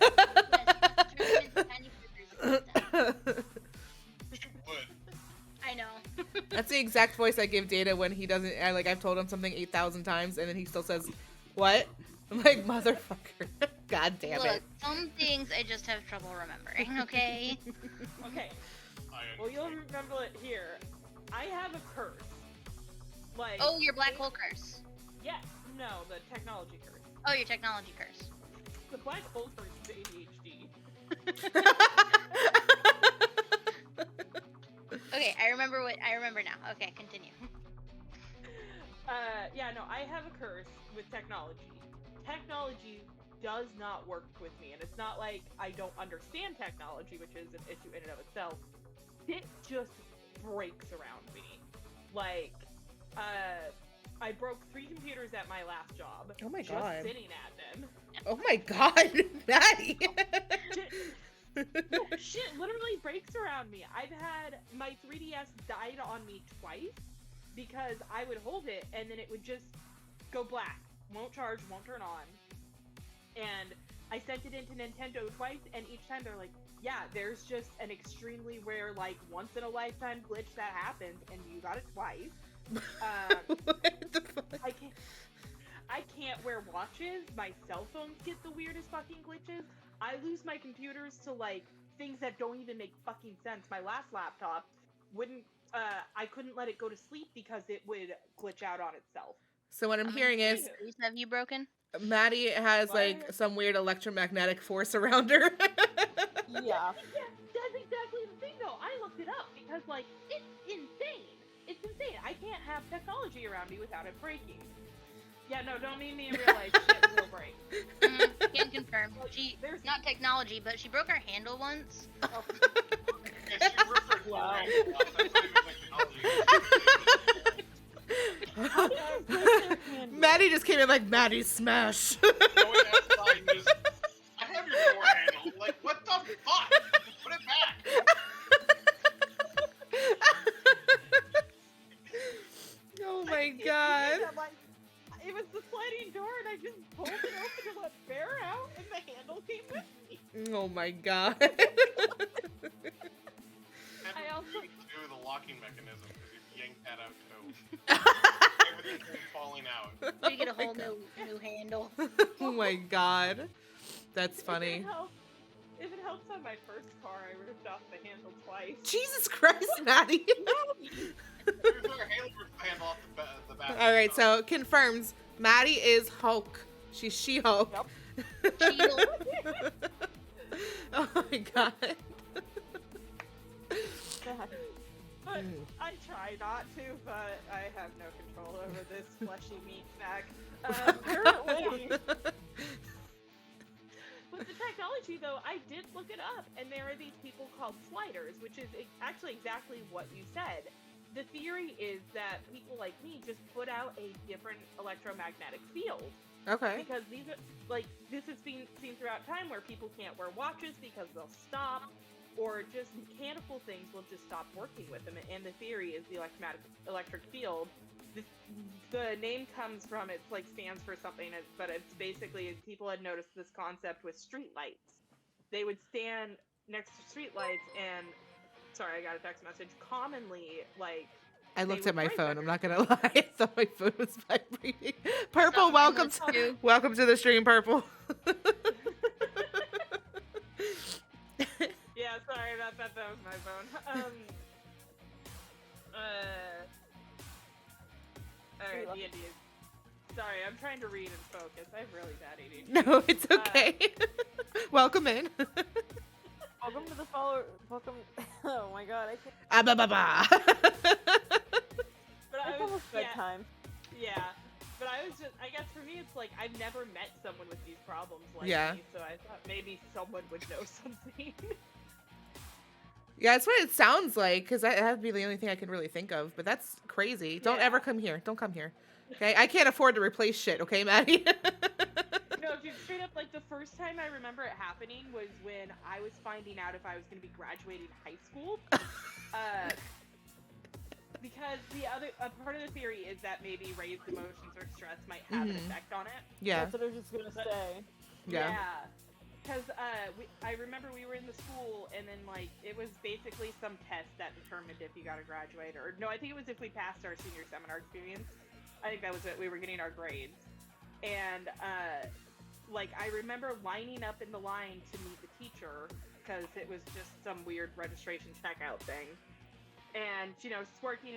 turn into tiny fingers and stuff. Would. I know. That's the exact voice I give Data when he doesn't. I've told him something 8,000 times, and then he still says, "What?" I'm like, "Motherfucker! God damn Look, it!" some things I just have trouble remembering. Okay. Okay. I Well, you'll remember it here. I have a curse. Like. Oh, your black hole curse. Yes. No, the technology curse. Oh, your technology curse. The black hole curse is ADHD. Okay, I remember now. Okay, continue. Yeah, no, I have a curse with technology. Technology does not work with me, and it's not like I don't understand technology, which is an issue in and of itself. It just breaks around me. Like, I broke 3 computers at my last job. Oh my just God. sitting at them. Oh my God, Maddie! No, shit literally breaks around me. I've had my 3DS died on me twice because I would hold it and then it would just go black. Won't charge, won't turn on. And I sent it into Nintendo twice and each time they're like, yeah, there's just an extremely rare, like, once in a lifetime glitch that happens and you got it twice. What the fuck? I can't wear watches. My cell phones get the weirdest fucking glitches. I lose my computers to, like, things that don't even make fucking sense. My last laptop wouldn't, I couldn't let it go to sleep because it would glitch out on itself. So what I'm hearing is Computers have you broken? Maddie has like What? some weird electromagnetic force around her. Yeah. Yeah, that's exactly the thing, though. I looked it up because, like, it's insane. It's insane. I can't have technology around me without it breaking. Yeah, no, don't mean me in real life. Shit will break. Can confirm. She, There's not technology, but she broke her handle once. If she referred to Wow. Randall, that's not even technology. How did you break their hand? Maddie just came in like Maddie's smash. Going outside and just Like, what the fuck? Put it back. Oh my I'm god. like, it was the sliding door, and I just pulled it open to let bear out, and the handle came with me. Oh my god. I I also- also do the locking mechanism because you yanked that out too. Everything came falling out. We get a whole new handle. Oh my god. That's funny. If it helps on my first car, I ripped off the handle twice. Jesus Christ, Maddie. There's no handle off the back. All right, so confirms Maddie is Hulk. She's She-Hulk. Shield. Oh my god. But I try not to, but I have no control over this fleshy meat snack. Apparently. With the technology, though, I did look it up, and there are these people called sliders, which is actually exactly what you said. The theory is that people like me just put out a different electromagnetic field. Okay. Because these are, like, this has been seen throughout time where people can't wear watches because they'll stop, or just mechanical things will just stop working with them. And the theory is the electric field. The name comes from, it's like stands for something, but it's basically, people had noticed this concept with streetlights. They would stand next to streetlights and, sorry, I got a text message, commonly, like, I looked they at would my break phone. them. I'm not gonna lie. I thought my phone was vibrating. Purple, Mine welcome was to too. welcome to the stream, Purple. Yeah, sorry about that. That was my phone. Alright, D&D. Sorry, I'm trying to read and focus. I have really bad ADHD. No, it's okay. Welcome in. Welcome to the follower. Welcome. Oh my god, I can't. Ah, ba, ba, ba. But I It's was almost bedtime. Yeah. But I was just, I guess for me, it's like I've never met someone with these problems like Yeah. me, so I thought maybe someone would know something. Yeah, that's what it sounds like, because that would be the only thing I can really think of. But that's crazy. Don't Yeah. ever come here. Don't come here. Okay, I can't afford to replace shit. Okay, Maddie. No, dude, straight up, like the first time I remember it happening was when I was finding out if I was going to be graduating high school. Because a part of the theory is that maybe raised emotions or stress might have an Mhm. effect on it. Yeah, That's what I was just gonna say. yeah. Because I remember we were in the school, and then like it was basically some test that determined if you got to graduate, or no, I think it was if we passed our senior seminar experience. I think that was it. We were getting our grades, and like I remember lining up in the line to meet the teacher because it was just some weird registration checkout thing. And you know, it's working.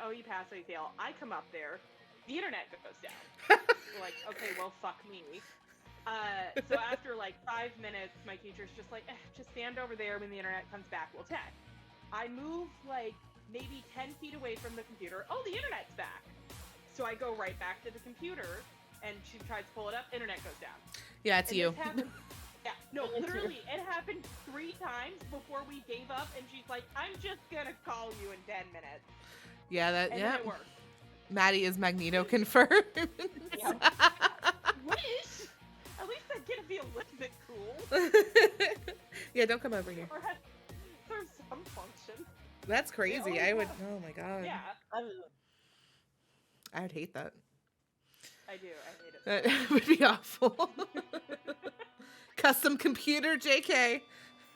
Oh, you pass, oh, you fail. I come up there, the internet goes down. We're like, okay, well, fuck me. So after like 5 minutes, my teacher's just like, just stand over there. When the internet comes back, we'll check. I move like maybe 10 feet away from the computer. Oh, the internet's back. So I go right back to the computer, and she tries to pull it up. Internet goes down. Yeah, it's And you. this happened- yeah, no, It's you. literally, it happened 3 times before we gave up, and she's like, I'm just gonna call you in 10 minutes. Yeah, that. And Yeah. then it worked. Maddie is Magneto confirmed. Wish! At least I get to be a little bit cool. Yeah, don't come over here. Or serve some function. That's crazy. always I would. have. Oh my god. Yeah, I would hate that. I do. I hate it. That would be awful. Custom computer, JK.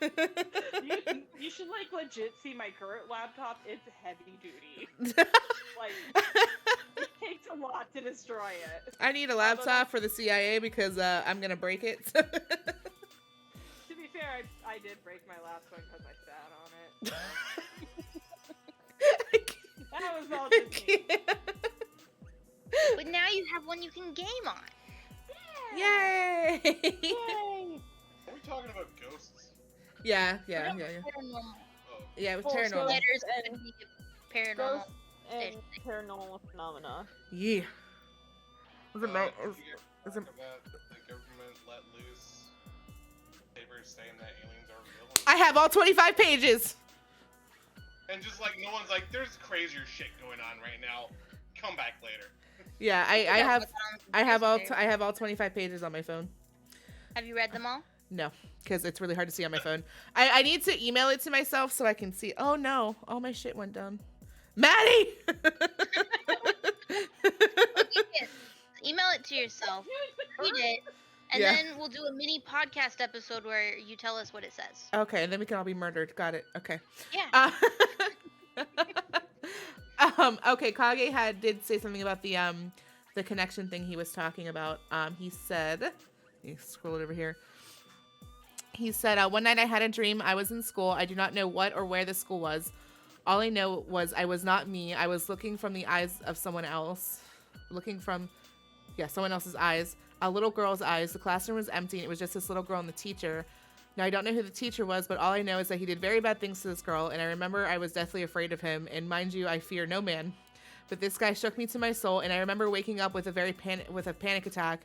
You should like legit see my current laptop. It's heavy duty. Like it takes a lot to destroy it. I need a laptop for the CIA because I'm gonna break it. To be fair, I did break my last one because I sat on it. I can't- That was all I just me. can't. But now you have one you can game on. Yay! Yay! Are we talking about ghosts? Yeah. Paranormal. Oh, Yeah, with Well, so- paranormal. Letters and could be paranormal. Ghosts and paranormal phenomena. Yeah. Was it did my? you Is get it- talk about the government let loose papers saying that aliens are real? I have all 25 pages. And just like no one's like, there's crazier shit going on right now. Come back later. Yeah, I have all 25 pages on my phone. Have you read them all? No, because it's really hard to see on my phone. I need to email it to myself so I can see. Oh no, all my shit went down. Maddie! Yes. Email it to yourself. Read it. And Yeah. then we'll do a mini podcast episode where you tell us what it says. Okay, and then we can all be murdered. Got it. Okay. Yeah. Okay, Kage did say something about the connection thing he was talking about. He said, let me scroll it over here. He said, one night I had a dream. I was in school. I do not know what or where the school was. All I know was I was not me. I was looking from the eyes of someone else. Someone else's eyes. A little girl's eyes. The classroom was empty. And it was just this little girl and the teacher. Now, I don't know who the teacher was, but all I know is that he did very bad things to this girl. And I remember I was deathly afraid of him. And mind you, I fear no man. But this guy shook me to my soul. And I remember waking up with a panic attack,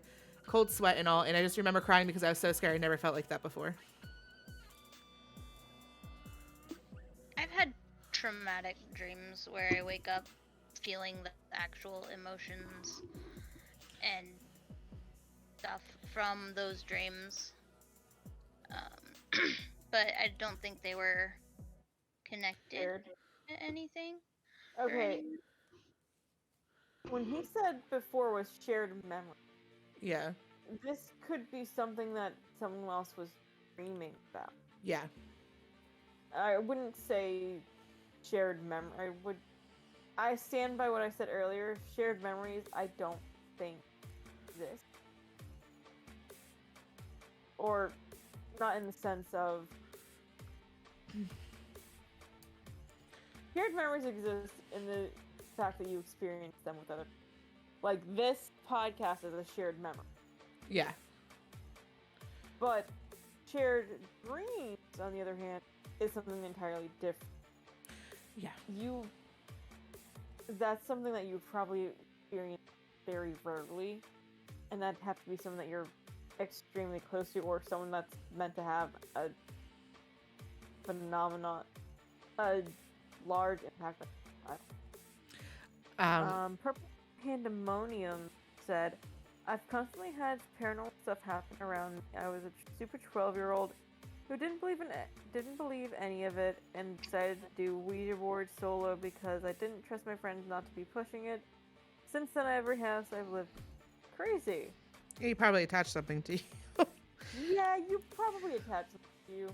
cold sweat and all. And I just remember crying because I was so scared. I never felt like that before. I've had traumatic dreams where I wake up feeling the actual emotions and stuff from those dreams. But I don't think they were connected Shared. to anything. Okay. When he said before was shared memory, Yeah. this could be something that someone else was dreaming about. Yeah. I wouldn't say shared memory. I stand by what I said earlier. Shared memories, I don't think exist. Or not in the sense of shared memories exist in the fact that you experience them with other. Like this podcast is a shared memory. Yeah. But shared dreams, on the other hand, is something entirely different. Yeah. That's something that you probably experience very rarely, and that'd have to be someone that you're extremely close to, or someone that's meant to have a phenomenon, a large impact. Purple Pandemonium said, I've constantly had paranormal stuff happen around me. I was a super 12-year-old who didn't believe any of it and decided to do Ouija board solo because I didn't trust my friends not to be pushing it. Since then, every house I've lived crazy. You probably attached something to you. Yeah, you probably attached something to you.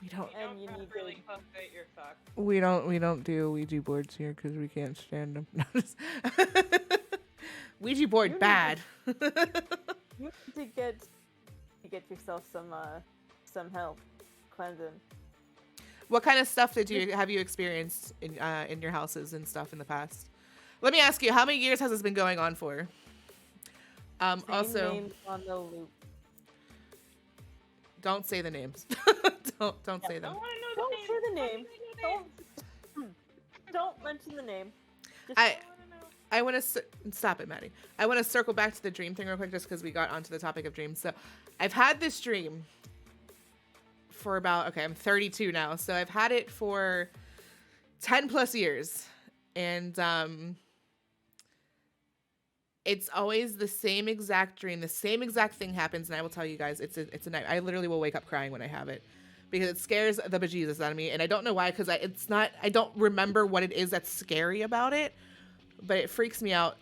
We don't. And you need really to... cultivate your thoughts. We don't do Ouija boards here because we can't stand them. Ouija board You need bad. You need to get yourself some help cleansing. What kind of stuff have you experienced in your houses and stuff in the past? Let me ask you, how many years has this been going on for? Same Also, names on the loop. don't say the names. don't say I them. want to know Don't the say the names. name. Don't mention the name. Just I want to stop it, Maddie. I want to circle back to the dream thing real quick, just because we got onto the topic of dreams. So, I've had this dream for I'm 32 now, so I've had it for 10 plus years, and it's always the same exact dream. The same exact thing happens, and I will tell you guys, it's a night. I literally will wake up crying when I have it because it scares the bejesus out of me, and I don't know why. Because I don't remember what it is that's scary about it, but it freaks me out.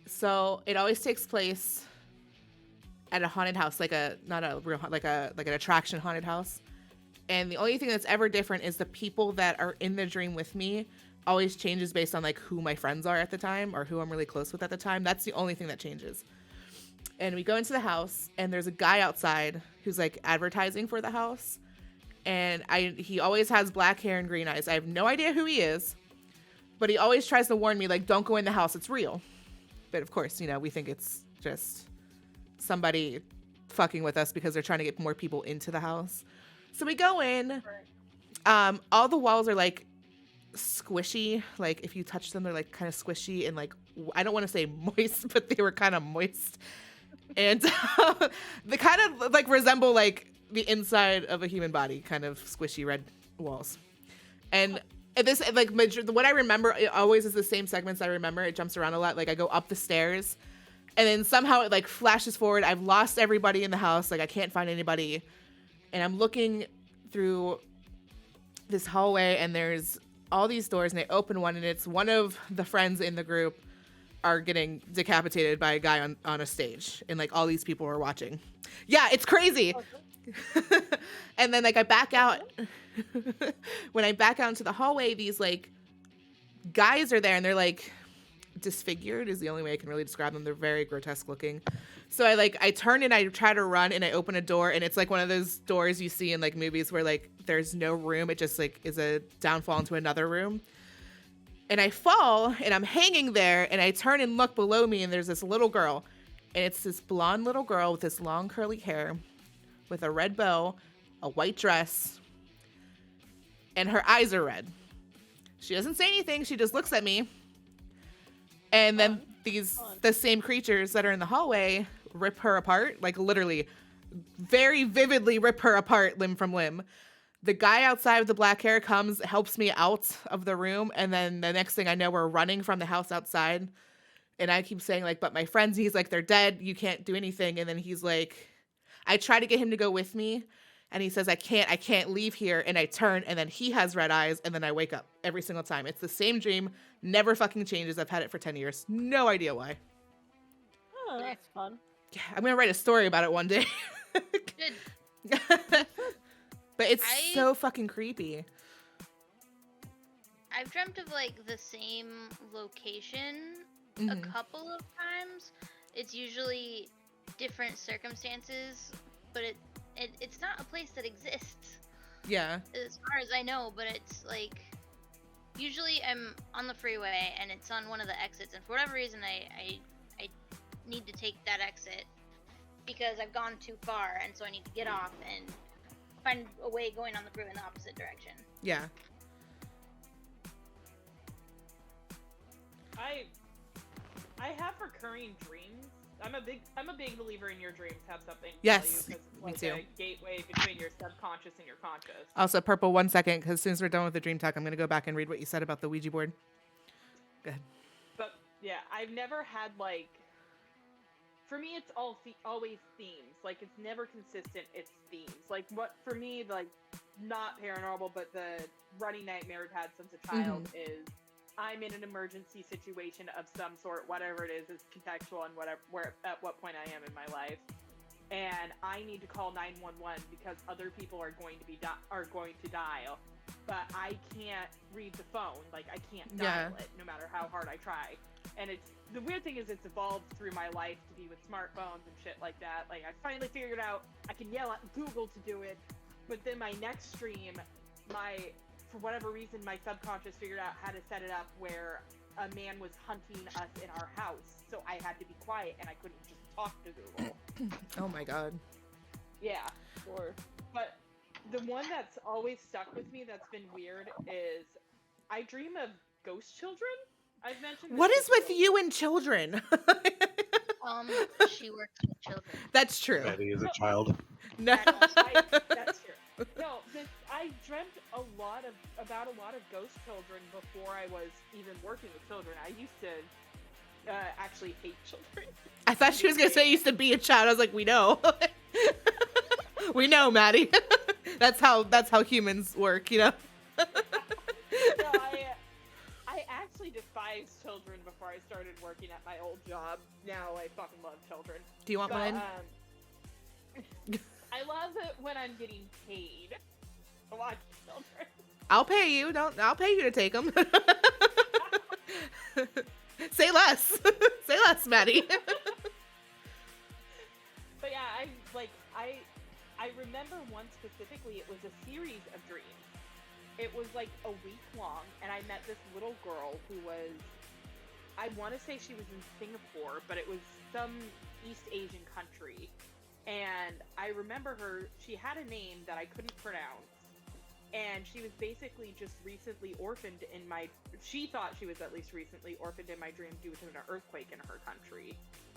So it always takes place at a haunted house, not a real, like an attraction haunted house. And the only thing that's ever different is the people that are in the dream with me always changes based on like who my friends are at the time or who I'm really close with at the time. That's the only thing that changes. And we go into the house and there's a guy outside who's like advertising for the house. And he always has black hair and green eyes. I have no idea who he is, but he always tries to warn me, like, don't go in the house. It's real. But of course, we think it's just somebody fucking with us because they're trying to get more people into the house. So we go in. All the walls are like squishy. Like if you touch them, they're like kind of squishy and like, I don't want to say moist, but they were kind of moist. And they kind of like resemble like the inside of a human body, kind of squishy red walls. And this, like, what I remember, it always is the same segments I remember. It jumps around a lot. Like I go up the stairs And then somehow it like flashes forward. I've lost everybody in the house. Like I can't find anybody. And I'm looking through this hallway and there's all these doors and I open one and it's one of the friends in the group are getting decapitated by a guy on a stage. And like all these people are watching. Yeah, it's crazy. And then like I back out. When I back out into the hallway, these like guys are there and they're like disfigured is the only way I can really describe them. They're very grotesque looking. So I turn and I try to run and I open a door and it's like one of those doors you see in like movies where like there's no room. It just like is a downfall into another room. And I fall and I'm hanging there and I turn and look below me and there's this little girl. And it's this blonde little girl with this long curly hair with a red bow, a white dress, and her eyes are red. She doesn't say anything. She just looks at me. And then the same creatures that are in the hallway rip her apart, like literally very vividly rip her apart limb from limb. The guy outside with the black hair comes, helps me out of the room. And then the next thing I know, we're running from the house outside. And I keep saying like, but my friends, he's like, they're dead. You can't do anything. And then he's like, I try to get him to go with me. And he says, I can't leave here. And I turn and then he has red eyes. And then I wake up every single time. It's the same dream. Never fucking changes. I've had it for 10 years. No idea why. Oh, that's fun. Yeah, I'm going to write a story about it one day. Good. But it's so fucking creepy. I've dreamt of like the same location a Mhm. couple of times. It's usually different circumstances, but it's not a place that exists Yeah. as far as I know. But it's like usually I'm on the freeway and it's on one of the exits, and for whatever reason I need to take that exit because I've gone too far, and so I need to get off and find a way going on the freeway in the opposite direction. Yeah. I have recurring dreams. I'm a big believer in your dreams have something to Yes, tell you, 'cause me it's too. like a gateway between your subconscious and your conscious. Also, Purple, 1 second, because as soon as we're done with the dream talk, I'm going to go back and read what you said about the Ouija board. Go ahead. But yeah, I've never had like. For me, it's always themes. Like it's never consistent. It's themes. Like what for me, like not paranormal, but the running nightmare I've had since a child is I'm in an emergency situation of some sort, whatever it is contextual and where at what point I am in my life, and I need to call 911 because other people are going to dial, but I can't read the phone. Like I can't dial it, no matter how hard I try. And the weird thing is it's evolved through my life to be with smartphones and shit like that. Like I finally figured out I can yell at Google to do it, but then my next stream, for whatever reason, my subconscious figured out how to set it up where a man was hunting us in our house, so I had to be quiet and I couldn't just talk to Google. Oh my god. Yeah, sure. But the one that's always stuck with me that's been weird is I dream of ghost children. I've mentioned. What is with you and children? She works with children. That's true. Maddie is a child. No. That's true. No, I dreamt about a lot of ghost children before I was even working with children. I used to actually hate children. I thought she was going to say you used to be a child. I was like, we know. We know, Maddie. That's how humans work, you know? No, I actually despised children before I started working at my old job. Now I fucking love children. Do you want mine? I love it when I'm getting paid to watch children. I'll pay you. I'll pay you to take them. Say less. Say less, Maddie. But yeah, I remember one specifically. It was a series of dreams. It was like a week long, and I met this little girl who was, I want to say she was in Singapore, but it was some East Asian country. And I remember her, she had a name that I couldn't pronounce. And she was basically just recently orphaned she thought she was at least recently orphaned in my dream due to an earthquake in her country.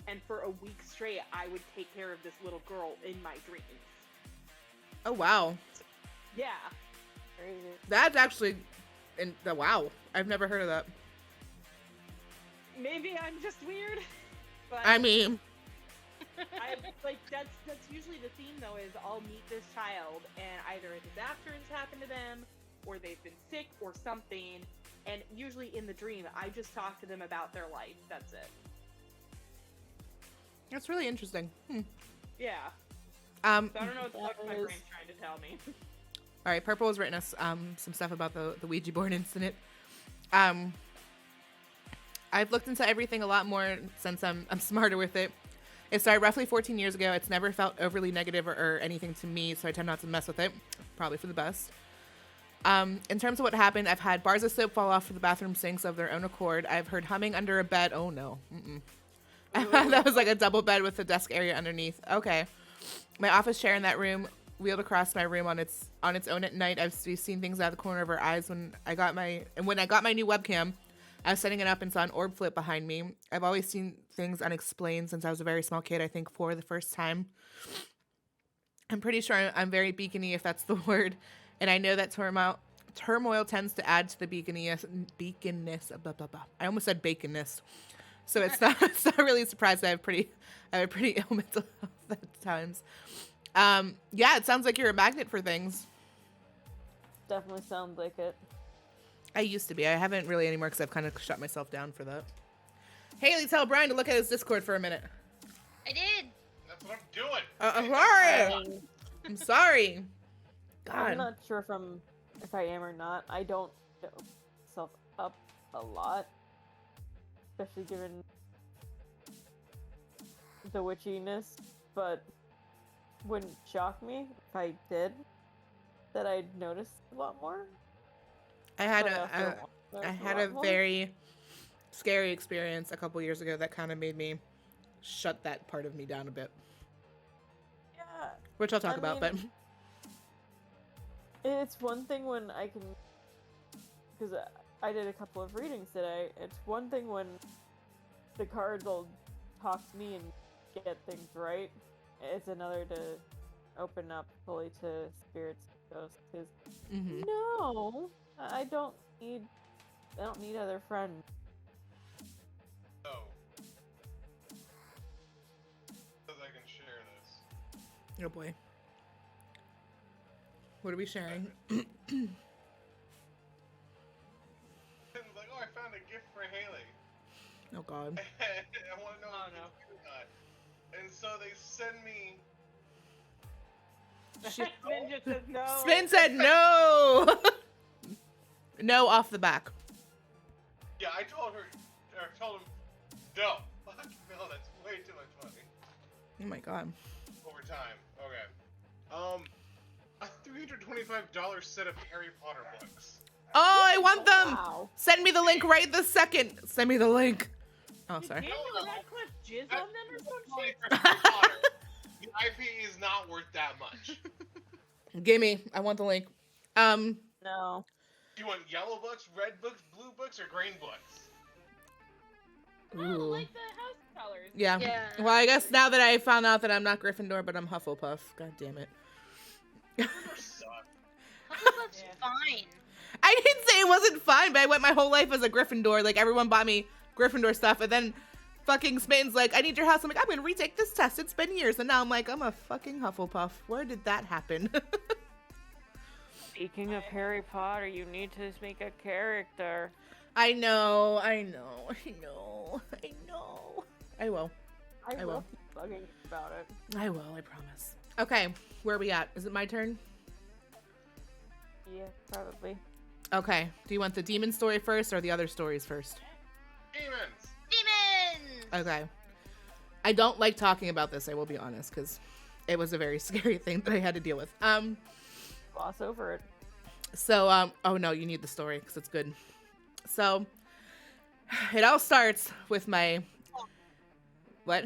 And for a week straight, I would take care of this little girl in my dreams. Oh, wow. Yeah. That's actually, wow. I've never heard of that. Maybe I'm just weird, But I mean, I like that's usually the theme though is I'll meet this child and either a disaster has happened to them or they've been sick or something, and usually in the dream I just talk to them about their life. That's it. that's really interesting. Yeah. So I don't know what the fuck my brain's trying to tell me. All right, Purple has written us some stuff about the Ouija board incident. I've looked into everything a lot more since I'm smarter with it. It started roughly 14 years ago. It's never felt overly negative or anything to me, so I tend not to mess with it. Probably for the best. In terms of what happened, I've had bars of soap fall off the bathroom sinks of their own accord. I've heard humming under a bed. Oh no. That was like a double bed with a desk area underneath. Okay. My office chair in that room wheeled across my room on its own at night. I've seen things out of the corner of our eyes when I got my new webcam. I was setting it up and saw an orb flip behind me. I've always seen things unexplained since I was a very small kid, I think for the first time. I'm pretty sure I'm very beacony, if that's the word. And I know that turmoil tends to add to the beaconness. Blah, blah, blah. I almost said baconness. So it's not really surprised that I have a pretty ill mental health at times. Yeah, it sounds like you're a magnet for things. Definitely sounds like it. I used to be. I haven't really anymore because I've kind of shut myself down for that. Haley, tell Brian to look at his Discord for a minute. I did. That's what I'm doing. I'm sorry. I'm sorry. I'm God. not sure if I am or not. I don't know myself up a lot, especially given the witchiness. But wouldn't shock me if I did that I'd notice a lot more. I had But I had a very scary experience a couple years ago that kind of made me shut that part of me down a bit, yeah. which I'll talk about. But It's one thing when I can, because I did a couple of readings today. It's one thing when the cards will talk to me and get things right. It's another to open up fully to spirits and ghosts. Because no, I don't need other friends. So, because I can share this. oh boy, what are we sharing? It's like, oh, I found a gift for Haley. Oh God. I want to know Oh, if no. it's good or not. And so they send me. Spin just says no. Spin said no. No off the back. Yeah, I told him, no. Fuck no, that's way too much money. Oh my God. Over time. Okay. A $325 set of Harry Potter books. Oh, I want them. Wow. Send me the link right this second. Send me the link. Oh, sorry. Didn't Radcliffe jizz on them or some Money shit? for Harry Potter. The IP is not worth that much. Gimme. I want the link. No. Do you want yellow books, red books, blue books, or green books? Oh, Ooh. like the house colors. Yeah. Yeah. Well, I guess now that I found out that I'm not Gryffindor, but I'm Hufflepuff. God damn it. Gryffindor suck. Hufflepuff's Yeah. fine. I didn't say it wasn't fine, but I went my whole life as a Gryffindor. Like, everyone bought me Gryffindor stuff, and then fucking Smitten's like, I need your house. I'm like, I'm gonna retake this test. It's been years. And now I'm like, I'm a fucking Hufflepuff. Where did that happen? Speaking of Harry Potter, you need to make a character. I know. I will. I will. will keep bugging about it. I promise. Okay, where are we at? Is it my turn? Yeah, probably. Okay. Do you want the demon story first or the other stories first? Demons! Demons! Okay. I don't like talking about this, I will be honest, because it was a very scary thing that I had to deal with. Gloss over it. So, oh no, you need the story because it's good. So, it all starts with my, what?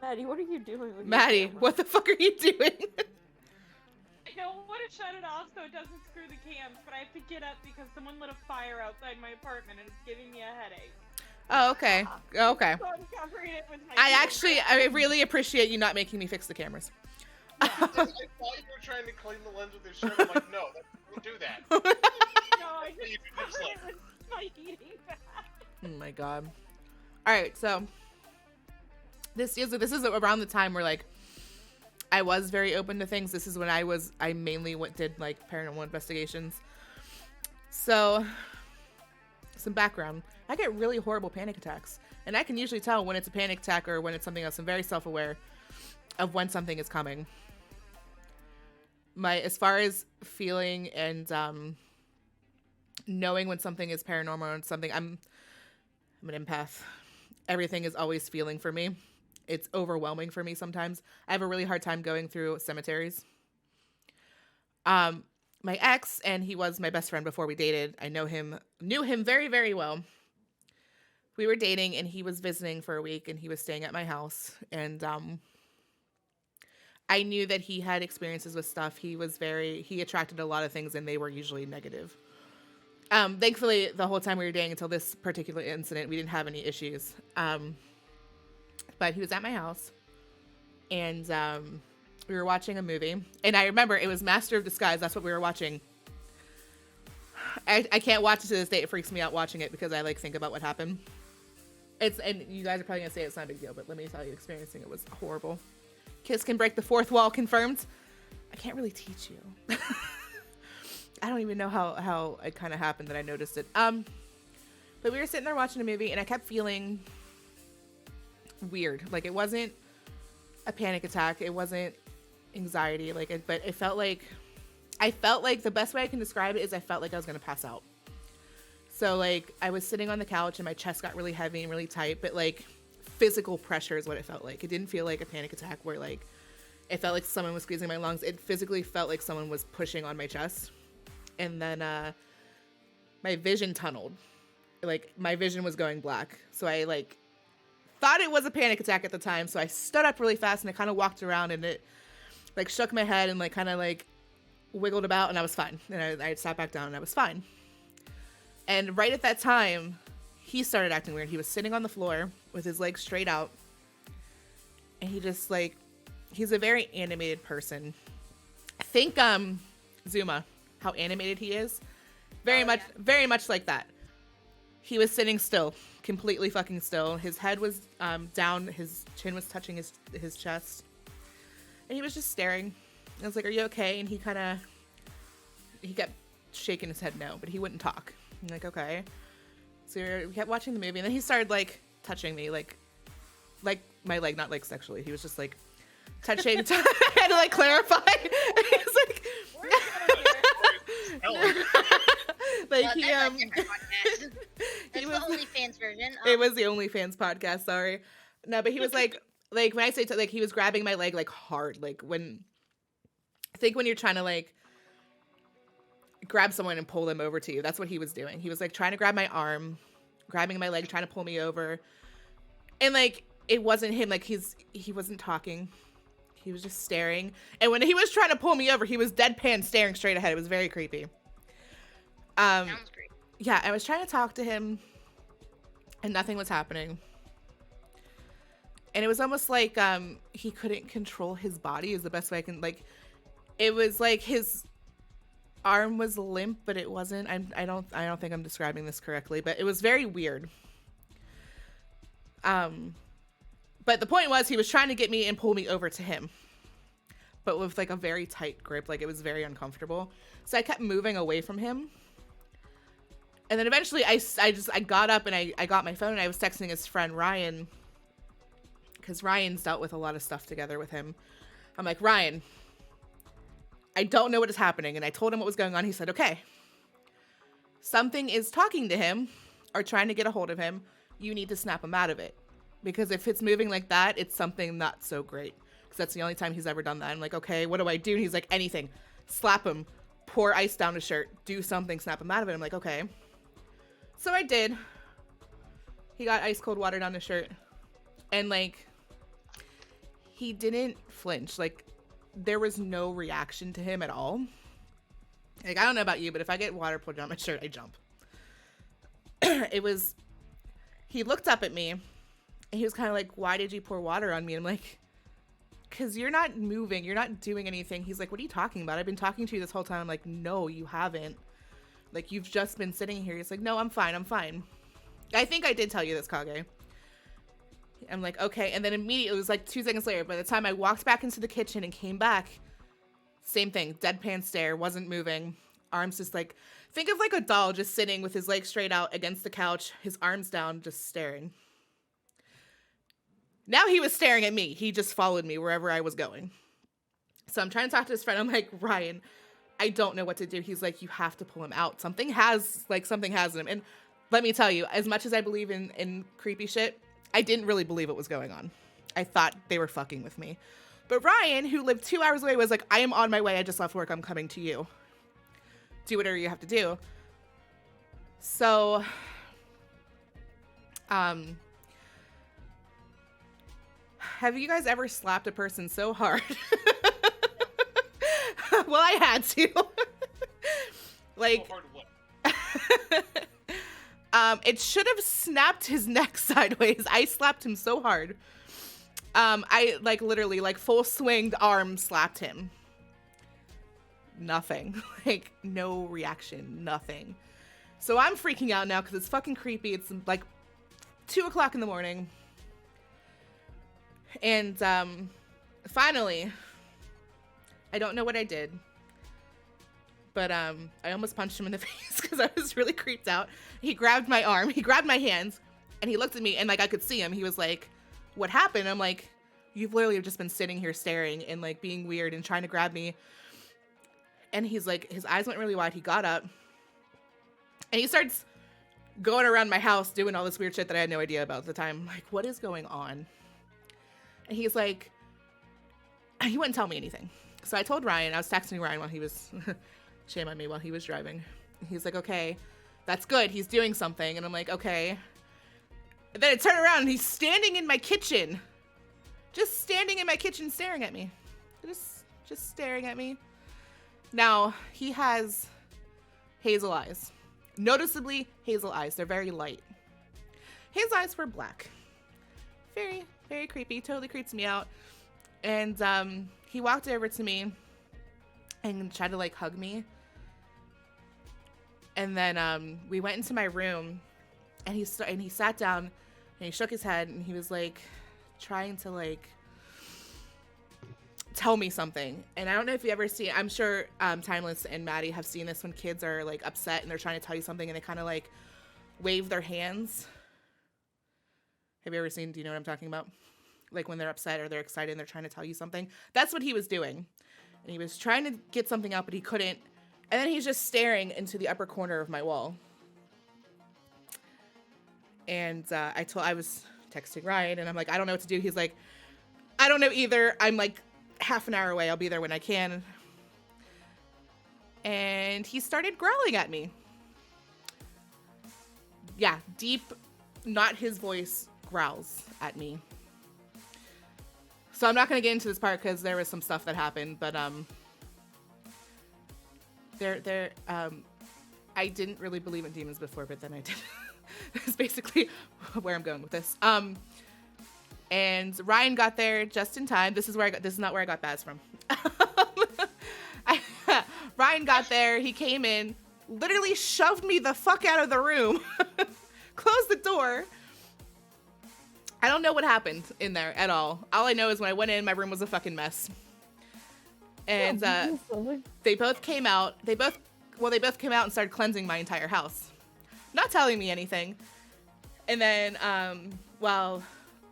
Maddie, what are you doing with your Maddie, camera? what the fuck are you doing? I don't want to shut it off so it doesn't screw the cams, but I have to get up because someone lit a fire outside my apartment and it's giving me a headache. Oh, okay. Okay. So I'm covering it with my I really appreciate you not making me fix the cameras. I thought you were trying to clean the lens with your shirt. I'm like, no, don't do that. No, I just You covered slip. it with my heating pad. Oh my God. All right, so This is around the time where like I was very open to things. This is when I mainly did like paranormal investigations. So some background. I get really horrible panic attacks, and I can usually tell when it's a panic attack or when it's something else. I'm very self-aware of when something is coming. As far as feeling and knowing when something is paranormal and something, I'm an empath. Everything is always feeling for me. It's overwhelming for me sometimes. I have a really hard time going through cemeteries. My ex, and he was my best friend before we dated. I knew him very, very well. We were dating, and he was visiting for a week, and he was staying at my house. And I knew that he had experiences with stuff. He attracted a lot of things, and they were usually negative. Thankfully, the whole time we were dating until this particular incident, we didn't have any issues. But he was at my house, and we were watching a movie. And I remember it was Master of Disguise. That's what we were watching. I can't watch it to this day. It freaks me out watching it because I like think about what happened. And you guys are probably gonna say it's not a big deal, but let me tell you, experiencing it was horrible. Kiss can break the fourth wall confirmed. I can't really teach you. I don't even know how it kind of happened that I noticed it. But we were sitting there watching a movie, and I kept feeling weird. Like, it wasn't a panic attack. It wasn't anxiety. But it felt like, the best way I can describe it is I felt like I was going to pass out. So, like, I was sitting on the couch, and my chest got really heavy and really tight, but, like, physical pressure is what it felt like. It didn't feel like a panic attack where, like, it felt like someone was squeezing my lungs. It physically felt like someone was pushing on my chest. And then my vision tunneled. Like, my vision was going black. So I, like, thought it was a panic attack at the time. So I stood up really fast, and I kind of walked around, and it, like, shook my head and, like, kind of, like, wiggled about, and I was fine. And I sat back down, and I was fine. And right at that time, he started acting weird. He was sitting on the floor with his legs straight out. And he just, like, he's a very animated person. I think Zuma, how animated he is. Very much like that. He was sitting still, completely fucking still. His head was down, his chin was touching his chest. And he was just staring. I was like, "Are you okay?" And he kept shaking his head no, but he wouldn't talk. I'm like, "Okay." So we kept watching the movie, and then he started, like, touching me, like my leg, not, like, sexually. He was just, like, touching. I had to, like, clarify. He's like, like, Well, he that's a different podcast. That's the OnlyFans version. It was the OnlyFans podcast. Sorry. No, but he was like when I say like, he was grabbing my leg, like, hard, like when you're trying to, like, grab someone and pull them over to you. That's what he was doing. He was, like, trying to grab my arm, grabbing my leg, trying to pull me over. And, like, it wasn't him. Like, he wasn't talking. He was just staring. And when he was trying to pull me over, he was deadpan staring straight ahead. It was very creepy. Sounds great. Yeah, I was trying to talk to him, and nothing was happening. And it was almost like he couldn't control his body is the best way I can, like, it was like his arm was limp, but it wasn't. I don't think I'm describing this correctly, but it was very weird. But the point was, he was trying to get me and pull me over to him, but with, like, a very tight grip. Like, it was very uncomfortable. So I kept moving away from him. And then eventually I got up, and I got my phone, and I was texting his friend Ryan, because Ryan's dealt with a lot of stuff together with him. I'm like, "Ryan, I don't know what is happening." And I told him what was going on. He said, "Okay, something is talking to him or trying to get a hold of him. You need to snap him out of it. Because if it's moving like that, it's something not so great." Because that's the only time he's ever done that. I'm like, "Okay, what do I do?" And he's like, "Anything. Slap him. Pour ice down his shirt. Do something. Snap him out of it." I'm like, "Okay." So I did. He got ice cold water down his shirt. And, like, he didn't flinch. Like, there was no reaction to him at all. Like, I don't know about you, but if I get water poured down my shirt, I jump. He looked up at me, and he was kind of like, "Why did you pour water on me?" And I'm like, "Because you're not moving. You're not doing anything." He's like, "What are you talking about? I've been talking to you this whole time." I'm like, "No, you haven't. Like, you've just been sitting here." He's like, "No, I'm fine. I'm fine." I think I did tell you this, Kage. I'm like, okay. And then immediately, it was like 2 seconds later, by the time I walked back into the kitchen and came back, same thing, deadpan stare, wasn't moving. Arms just like, think of like a doll just sitting with his legs straight out against the couch, his arms down, just staring. Now he was staring at me. He just followed me wherever I was going. So I'm trying to talk to his friend. I'm like, Ryan, I don't know what to do. He's like, you have to pull him out. Something has him. And let me tell you, as much as I believe in creepy shit, I didn't really believe what was going on. I thought they were fucking with me. But Ryan, who lived 2 hours away, was like, I am on my way. I just left work. I'm coming to you. Do whatever you have to do. So, have you guys ever slapped a person so hard? Well, I had to. Like, So hard what? it should have snapped his neck sideways. I slapped him so hard. I like literally like full swinged arm slapped him. Nothing. Like no reaction. Nothing. So I'm freaking out now because it's fucking creepy. It's like 2 o'clock in the morning. And finally, I don't know what I did, but I almost punched him in the face because I was really creeped out. He grabbed my arm, he grabbed my hands, and he looked at me, and like I could see him. He was like, "What happened?" I'm like, "You've literally just been sitting here staring and like being weird and trying to grab me." And he's like, his eyes went really wide. He got up, and he starts going around my house doing all this weird shit that I had no idea about at the time. I'm like, what is going on? And he's like, he wouldn't tell me anything. So I told Ryan, I was texting Ryan while he was, shame on me, while he was driving. He's like, okay, that's good. He's doing something. And I'm like, okay. And then I turn around and he's standing in my kitchen. Just standing in my kitchen staring at me. Just staring at me. Now, he has hazel eyes. Noticeably hazel eyes. They're very light. His eyes were black. Very, very creepy. Totally creeps me out. And he walked over to me and tried to like hug me. And then we went into my room, and he sat down and he shook his head, and he was like trying to like tell me something. And I don't know if you ever see, I'm sure Timeless and Maddie have seen this when kids are like upset and they're trying to tell you something and they kind of like wave their hands. Have you ever seen, do you know what I'm talking about? Like when they're upset or they're excited and they're trying to tell you something. That's what he was doing. And he was trying to get something out, but he couldn't. And then he's just staring into the upper corner of my wall. And I was texting Ryan, and I'm like, I don't know what to do. He's like, I don't know either. I'm like half an hour away. I'll be there when I can. And he started growling at me. Yeah, deep, not his voice, growls at me. So I'm not going to get into this part because there was some stuff that happened, but I didn't really believe in demons before, but then I did. That's basically where I'm going with this. And Ryan got there just in time. This is not where I got Baz from. Ryan got there. He came in, literally shoved me the fuck out of the room, closed the door. I don't know what happened in there at all. All I know is when I went in, my room was a fucking mess. And they both came out. They both came out and started cleansing my entire house, not telling me anything. And then while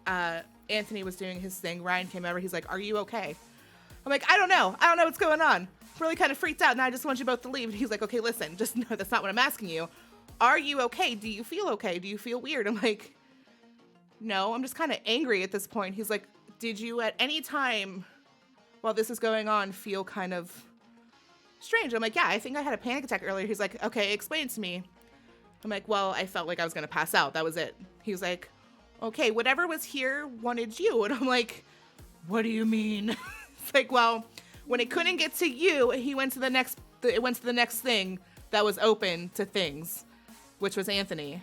Anthony was doing his thing, Ryan came over. He's like, "Are you okay?" I'm like, I don't know what's going on. I'm really kind of freaked out, and I just want you both to leave. And he's like, "Okay, listen, just know that's not what I'm asking you. Are you okay? Do you feel okay? Do you feel weird?" I'm like, no, I'm just kind of angry at this point. He's like, "Did you at any time while this is going on feel kind of strange?" I'm like, "Yeah, I think I had a panic attack earlier." He's like, "Okay, explain it to me." I'm like, "Well, I felt like I was going to pass out. That was it." He's like, "Okay, whatever was here wanted you." And I'm like, "What do you mean?" It's like, "Well, when it couldn't get to you, it went to the next thing that was open to things, which was Anthony.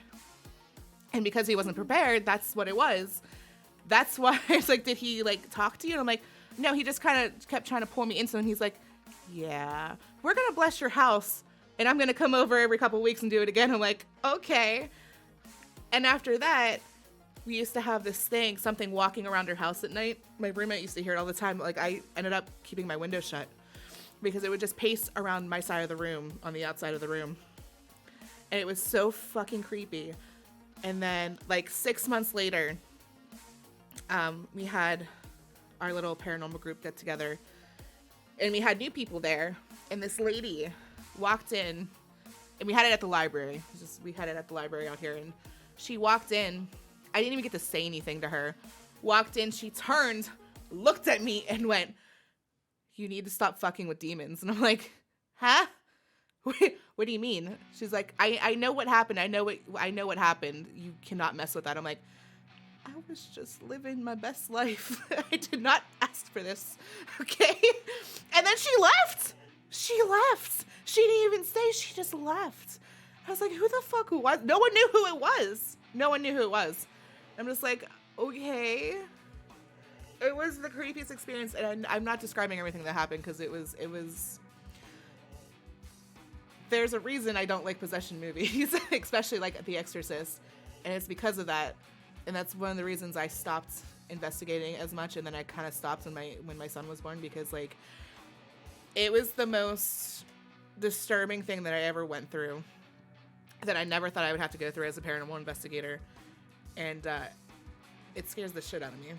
And because he wasn't prepared, that's what it was. That's why it's like, did he like talk to you?" And I'm like, "No, he just kind of kept trying to pull me into it." And he's like, "Yeah, we're going to bless your house, and I'm going to come over every couple weeks and do it again." I'm like, "Okay." And after that, we used to have this thing, something walking around her house at night. My roommate used to hear it all the time. Like, I ended up keeping my window shut because it would just pace around my side of the room on the outside of the room. And it was so fucking creepy. And then, like, 6 months later, we had our little paranormal group get together. And we had new people there. And this lady walked in. And we had it at the library. We had it at the library out here. And she walked in. I didn't even get to say anything to her. Walked in. She turned, looked at me, and went, "You need to stop fucking with demons." And I'm like, huh? What do you mean? She's like, I know what happened. I know what happened. You cannot mess with that. I'm like, I was just living my best life. I did not ask for this. Okay? And then she left. She left. She didn't even say. She just left. I was like, who the fuck was? No one knew who it was. No one knew who it was. I'm just like, okay. It was the creepiest experience. And I'm not describing everything that happened because it was... There's a reason I don't like possession movies, especially like The Exorcist. And it's because of that. And that's one of the reasons I stopped investigating as much. And then I kind of stopped when my son was born, because like it was the most disturbing thing that I ever went through that I never thought I would have to go through as a paranormal investigator. And it scares the shit out of me.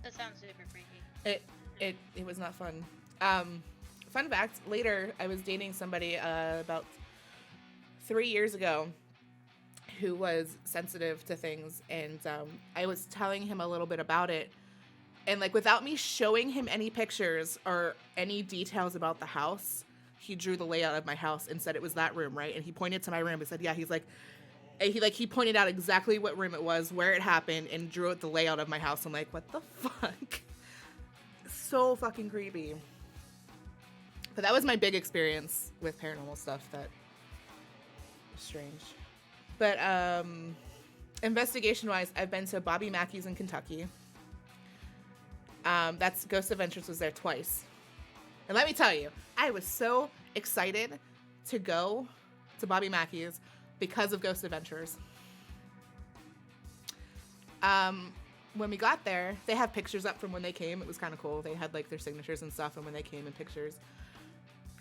That sounds super freaky. It was not fun. Fun fact, later I was dating somebody about 3 years ago who was sensitive to things, and I was telling him a little bit about it, and like without me showing him any pictures or any details about the house, he drew the layout of my house and said it was that room, right? And he pointed to my room and said, yeah, he pointed out exactly what room it was, where it happened, and drew out the layout of my house. I'm like, what the fuck? So fucking creepy. But that was my big experience with paranormal stuff. That was strange. But investigation wise, I've been to Bobby Mackey's in Kentucky. That's Ghost Adventures was there twice. And let me tell you, I was so excited to go to Bobby Mackey's because of Ghost Adventures. When we got there, they have pictures up from when they came. It was kind of cool. They had like their signatures and stuff, and when they came in pictures.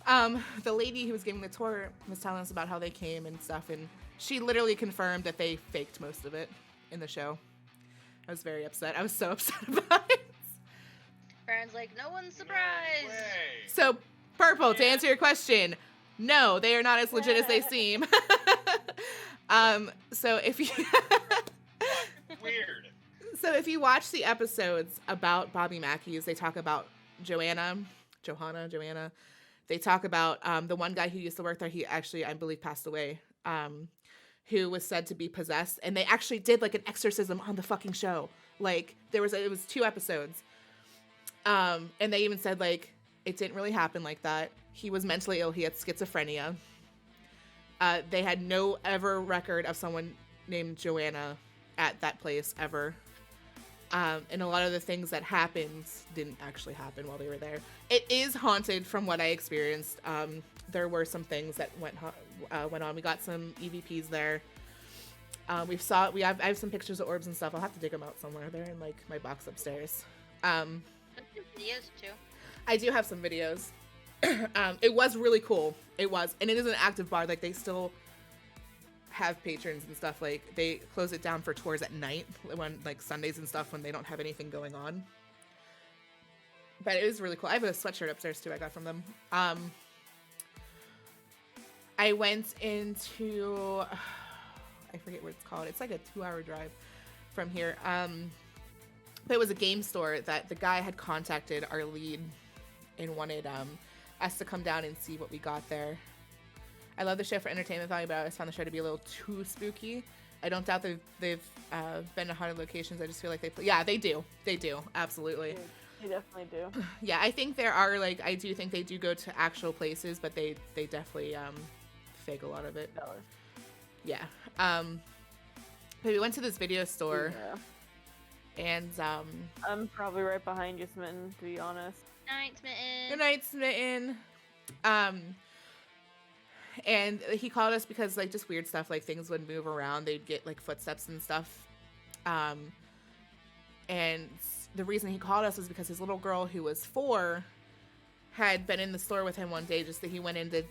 The lady who was giving the tour was telling us about how they came and stuff, and she literally confirmed that they faked most of it in the show. I was very upset. I was so upset about it. Baron's like, no one's surprised. Way. So, Purple, to answer your question, no, they are not as legit as they seem. So if you... Weird. So if you watch the episodes about Bobby Mackey's, they talk about Joanna. They talk about the one guy who used to work there. He actually, I believe, passed away, who was said to be possessed. And they actually did like an exorcism on the fucking show. Like it was 2 episodes. And they even said like, it didn't really happen like that. He was mentally ill. He had schizophrenia. They had no ever record of someone named Joanna at that place ever. And a lot of the things that happened didn't actually happen while they were there. It is haunted from what I experienced. There were some things that went on. We got some EVPs there. I have some pictures of orbs and stuff. I'll have to dig them out somewhere. They're in like my box upstairs. Videos too. I do have some videos. It was really cool. It was, and it is an active bar. Like they still have patrons and stuff. Like they close it down for tours at night when like Sundays and stuff when they don't have anything going on. But it was really cool. I have a sweatshirt upstairs too. I got from them. I went into I forget what it's called. It's like a 2-hour drive from here. But it was a game store that the guy had contacted our lead and wanted us to come down and see what we got there. I love the show for entertainment value, but I always found the show to be a little too spooky. I don't doubt they've been to haunted locations. I just feel like they do. They do. Absolutely. They definitely do. Yeah, I think there are I do think they do go to actual places, but they definitely fake a lot of it. Yeah. But we went to this video store. Yeah. And I'm probably right behind you, Smitten, to be honest. Night, Smitten. Good night, Smitten. And he called us because, like, just weird stuff, like things would move around. They'd get like footsteps and stuff. And the reason he called us was because his little girl, who was 4, had been in the store with him one day, just that he went in to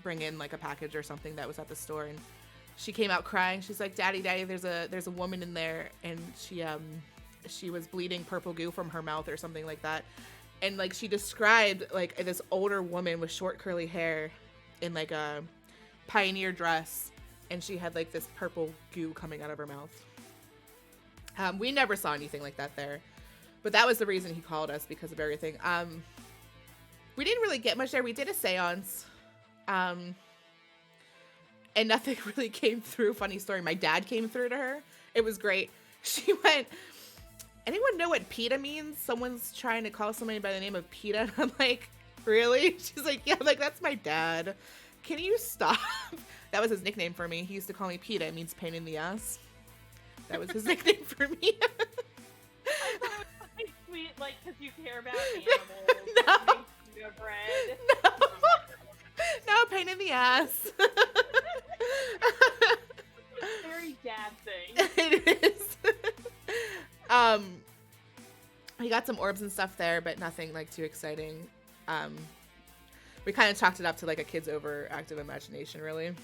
bring in like a package or something that was at the store, and she came out crying. She's like, Daddy, there's a woman in there, and she was bleeding purple goo from her mouth or something like that. And like she described like this older woman with short curly hair in like a pioneer dress, and she had like this purple goo coming out of her mouth. We never saw anything like that there, but that was the reason he called us, because of everything. We didn't really get much there. We did a seance, and nothing really came through. Funny story, my dad came through to her. It was great. She went, anyone know what PETA means? Someone's trying to call somebody by the name of PETA. And I'm like, really? She's like, yeah. I'm like, that's my dad. Can you stop? That was his nickname for me. He used to call me PETA. It means pain in the ass. That was his nickname for me. I thought it was something sweet, like, because you care about animals. No. Makes you bread. No. No, pain in the ass. Very dad thing. It is. We got some orbs and stuff there, but nothing like too exciting. We kind of chalked it up to like a kid's overactive imagination, really.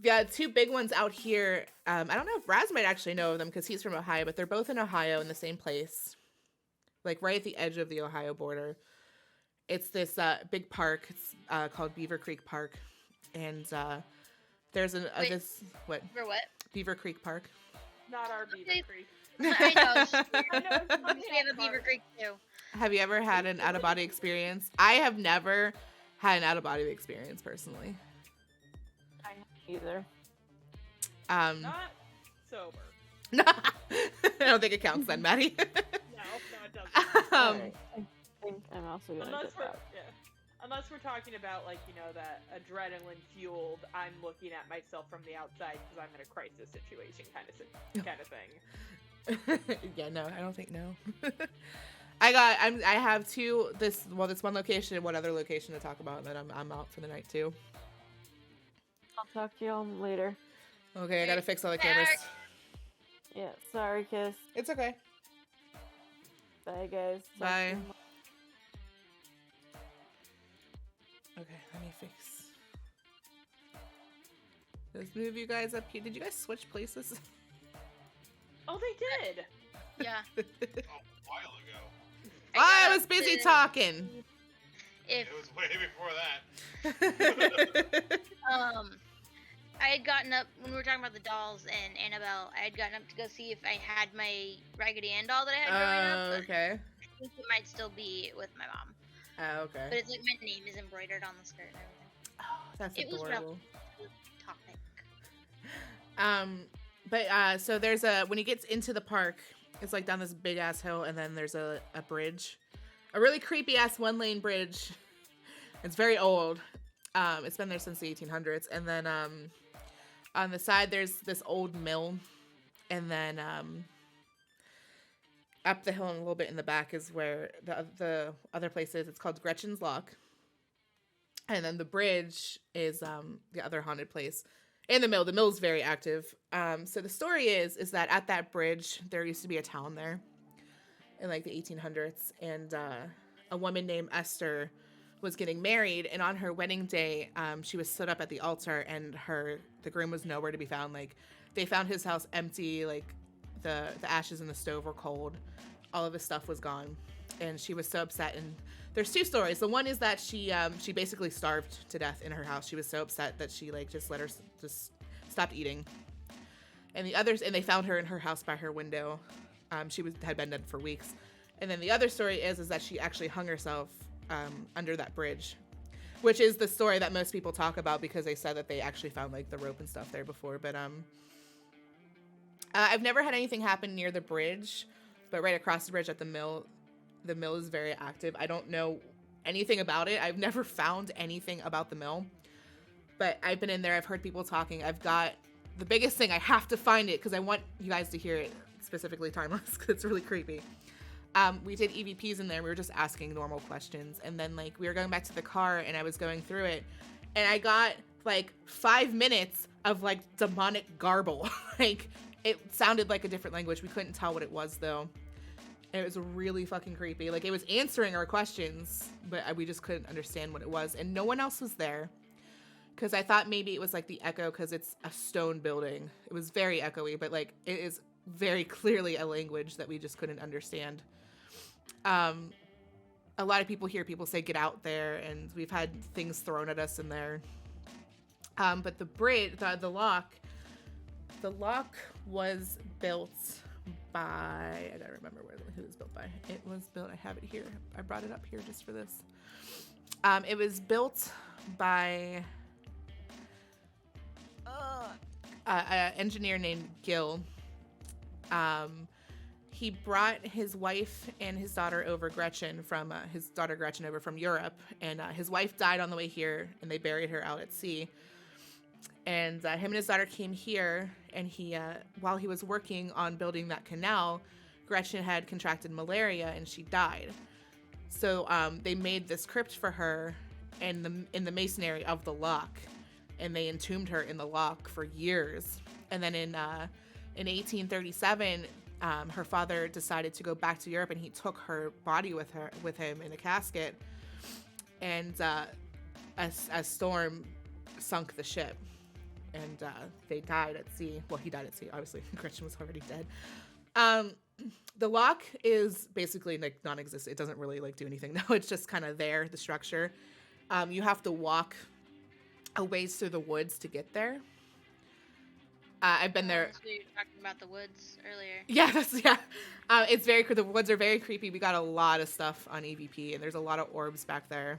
Yeah, 2 big ones out here. I don't know if Raz might actually know of them because he's from Ohio, but they're both in Ohio in the same place, like right at the edge of the Ohio border. It's this big park. It's called Beaver Creek Park, and there's this what? For what? Beaver Creek Park. Not our Beaver Creek. I know. I know, it's not We have a Beaver Creek too. Have you ever had an out-of-body experience? I have never had an out-of-body experience personally. I haven't either. Not sober. I don't think it counts then, Maddie. No, it doesn't. Alright, I think I'm also gonna Unless get we're that. unless we're talking about like, you know, that adrenaline fueled, I'm looking at myself from the outside because I'm in a crisis situation kind of thing. Yeah, no, I don't think no. I have this one location and one other location to talk about, and then I'm out for the night too. I'll talk to y'all later. Okay, I gotta fix all the cameras. Yeah, sorry, Kiss. It's okay. Bye, guys. Talk Bye. to you Okay, let me fix. Let's move you guys up here. Did you guys switch places? Oh, they did. Yeah. A while ago. I was busy talking. If It was way before that. I had gotten up when we were talking about the dolls and Annabelle. I had gotten up to go see if I had my Raggedy Ann doll that I had growing up. But Okay. I think it might still be with my mom. Oh, But okay. it's like my name is embroidered on the skirt and everything. Oh, that's It was adorable. Topic. But so there's when he gets into the park, it's like down this big ass hill, and then there's a bridge, a really creepy ass 1-lane bridge. It's very old. It's been there since the 1800s, and then on the side there's this old mill, and then up the hill and a little bit in the back is where the other place is. It's called Gretchen's Lock, and then the bridge is the other haunted place. In the mill. The mill's very active. So the story is that at that bridge, there used to be a town there in like the 1800s. And a woman named Esther was getting married. And on her wedding day, she was stood up at the altar, and the groom was nowhere to be found. Like, they found his house empty. Like, the ashes in the stove were cold. All of his stuff was gone. And she was so upset. And there's 2 stories. The one is that she basically starved to death in her house. She was so upset that she like just stopped eating. And the others, and they found her in her house by her window. She had been dead for weeks. And then the other story is that she actually hung herself under that bridge, which is the story that most people talk about because they said that they actually found like the rope and stuff there before. But I've never had anything happen near the bridge, but right across the bridge at the mill is very active. I don't know anything about it. I've never found anything about the mill, but I've been in there. I've heard people talking. I've got the biggest thing. I have to find it because I want you guys to hear it, specifically Timeless, because it's really creepy. We did EVPs in there. We were just asking normal questions. And then, like, we were going back to the car, and I was going through it. And I got, like, 5 minutes of, like, demonic garble. Like, it sounded like a different language. We couldn't tell what it was, though. And it was really fucking creepy. Like, it was answering our questions, but we just couldn't understand what it was. And no one else was there. Because I thought maybe it was, like, the echo, because it's a stone building. It was very echoey, but, like, it is very clearly a language that we just couldn't understand. A lot of people hear people say, get out there, and we've had things thrown at us in there. But the bridge, the lock was built by, I gotta remember who it was built by. It was built, I have it here. I brought it up here just for this. It was built by an engineer named Gil. He brought his wife and his daughter over, Gretchen, from over from Europe, and his wife died on the way here, and they buried her out at sea. And him and his daughter came here, and he, while he was working on building that canal, Gretchen had contracted malaria, and she died. So they made this crypt for her in the masonry of the lock, and they entombed her in the lock for years. And then in 1837. Her father decided to go back to Europe, and he took her body with him in a casket, and a storm sunk the ship, and they died at sea. Well, he died at sea, obviously. Gretchen was already dead. The lock is basically like non-existent. It doesn't really like do anything. No, it's just kind of there, the structure. You have to walk a ways through the woods to get there. I've been there. So you were talking about the woods earlier. Yeah, it's very. The woods are very creepy. We got a lot of stuff on EVP, and there's a lot of orbs back there.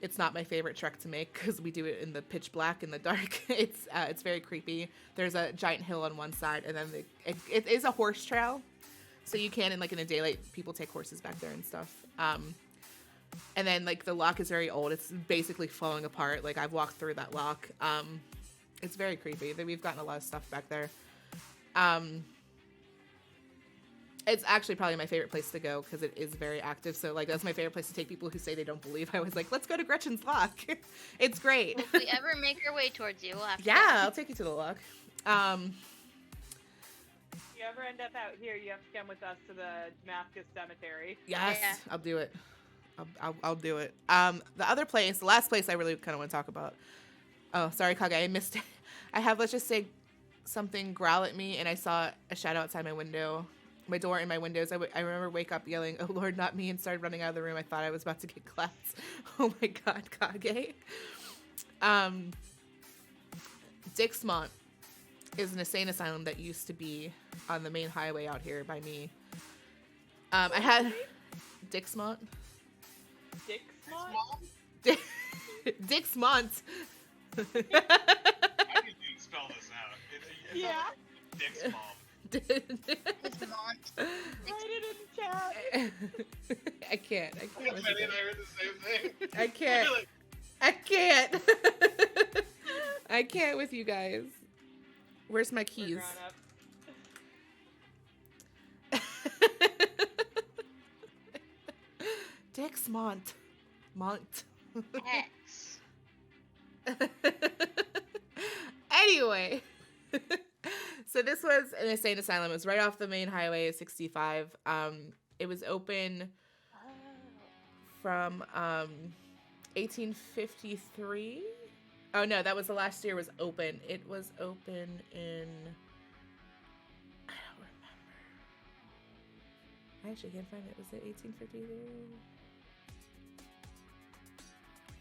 It's not my favorite trek to make because we do it in the pitch black in the dark. It's very creepy. There's a giant hill on one side, and then it is a horse trail, so you can in the daylight people take horses back there and stuff. And then like the lock is very old. It's basically falling apart. Like I've walked through that lock. It's very creepy. We've gotten a lot of stuff back there. It's actually probably my favorite place to go because it is very active. So like that's my favorite place to take people who say they don't believe. I was like, let's go to Gretchen's Lock. It's great. Well, if we ever make our way towards you, we'll have to Yeah, go. I'll take you to the lock. If you ever end up out here, you have to come with us to the Damascus Cemetery. Yes, Yeah. I'll do it. I'll do it. The last place I really kind of want to talk about. Oh, sorry, Kage, I missed it. I have, let's just say, something growl at me, and I saw a shadow outside my window. My door and my windows. I remember wake up yelling, "Oh Lord, not me!" and started running out of the room. I thought I was about to get clapped. Oh my God, Kage. Dixmont is an insane asylum that used to be on the main highway out here by me. I had Dixmont. Dixmont? Dixmont. How do you spell this out? It's Yeah. Dick's mom. It's Mont. Write it in chat. I can't. Maddie and I heard the same thing. I can't. We're like, I can't. I can't with you guys. Where's my We're keys? grown up. Dixmont. Mont. X. Anyway. So this was an insane asylum. It was right off the main highway, 65. It was open from 1853. Oh no, that was the last year it was open. It was open in, I don't remember. I actually can't find it. Was it 1853?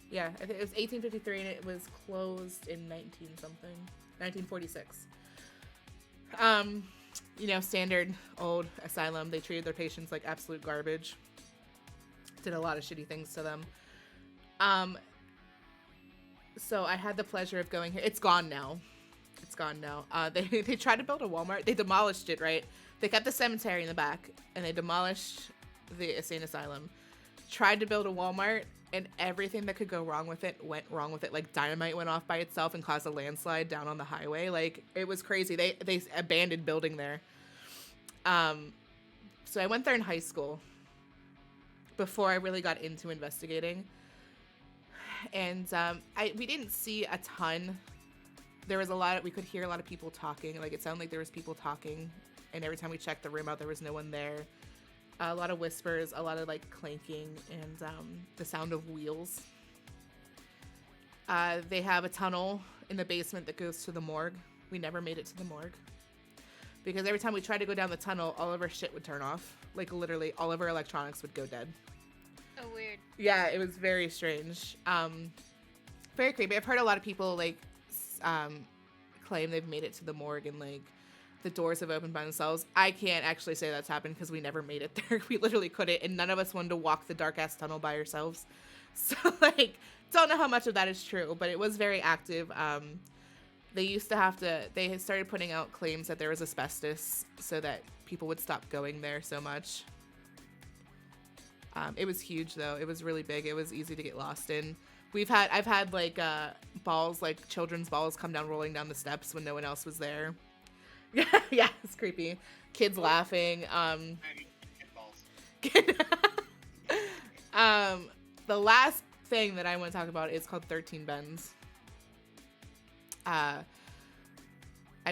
Yeah, I think it was 1853 and it was closed in 1946. Standard old asylum. They treated their patients like absolute garbage. Did a lot of shitty things to them. So I had the pleasure of going here. It's gone now. They tried to build a Walmart. They demolished it, right? They kept the cemetery in the back and they demolished the insane asylum. Tried to build a Walmart and everything that could go wrong with it went wrong with it. Like dynamite went off by itself and caused a landslide down on the highway. Like it was crazy. They abandoned building there. So I went there in high school before I really got into investigating. And we didn't see a ton. There was we could hear a lot of people talking. Like, it sounded like there was people talking. And every time we checked the room out, there was no one there. A lot of whispers, a lot of, like, clanking, and the sound of wheels. They have a tunnel in the basement that goes to the morgue. We never made it to the morgue. Because every time we tried to go down the tunnel, all of our shit would turn off. Like, literally, all of our electronics would go dead. Oh, weird. Yeah, it was very strange. Very creepy. I've heard a lot of people, like, claim they've made it to the morgue and, like, the doors have opened by themselves. I can't actually say that's happened because we never made it there. We literally couldn't, and none of us wanted to walk the dark-ass tunnel by ourselves. So, like, don't know how much of that is true, but it was very active. They had started putting out claims that there was asbestos so that people would stop going there so much. It was huge, though. It was really big. It was easy to get lost in. I've had like balls, like children's balls, come down rolling down the steps when no one else was there. Yeah, it's creepy. Kids laughing. The last thing that I want to talk about is called 13 Bends. I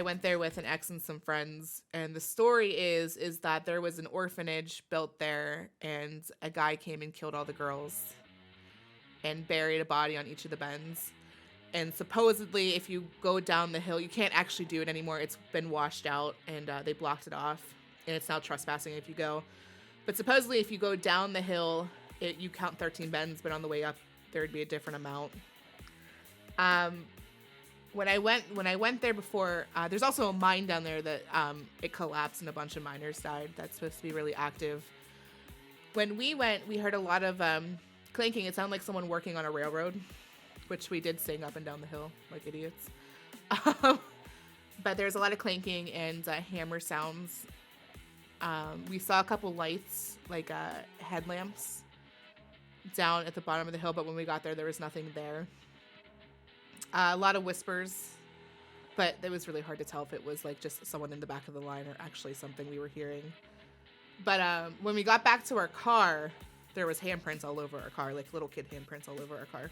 went there with an ex and some friends, and the story is that there was an orphanage built there, and a guy came and killed all the girls and buried a body on each of the bends. And supposedly, if you go down the hill, you can't actually do it anymore. It's been washed out, and they blocked it off, and it's now trespassing if you go. But supposedly, if you go down the hill, you count 13 bends, but on the way up, there would be a different amount. When I went there before, there's also a mine down there that it collapsed and a bunch of miners died. That's supposed to be really active. When we went, we heard a lot of clanking. It sounded like someone working on a railroad, which we did sing up and down the hill like idiots. But there's a lot of clanking and hammer sounds. We saw a couple lights, like headlamps, down at the bottom of the hill, but when we got there, there was nothing there. A lot of whispers, but it was really hard to tell if it was like just someone in the back of the line or actually something we were hearing. But when we got back to our car, there was handprints all over our car, like little kid handprints all over our car.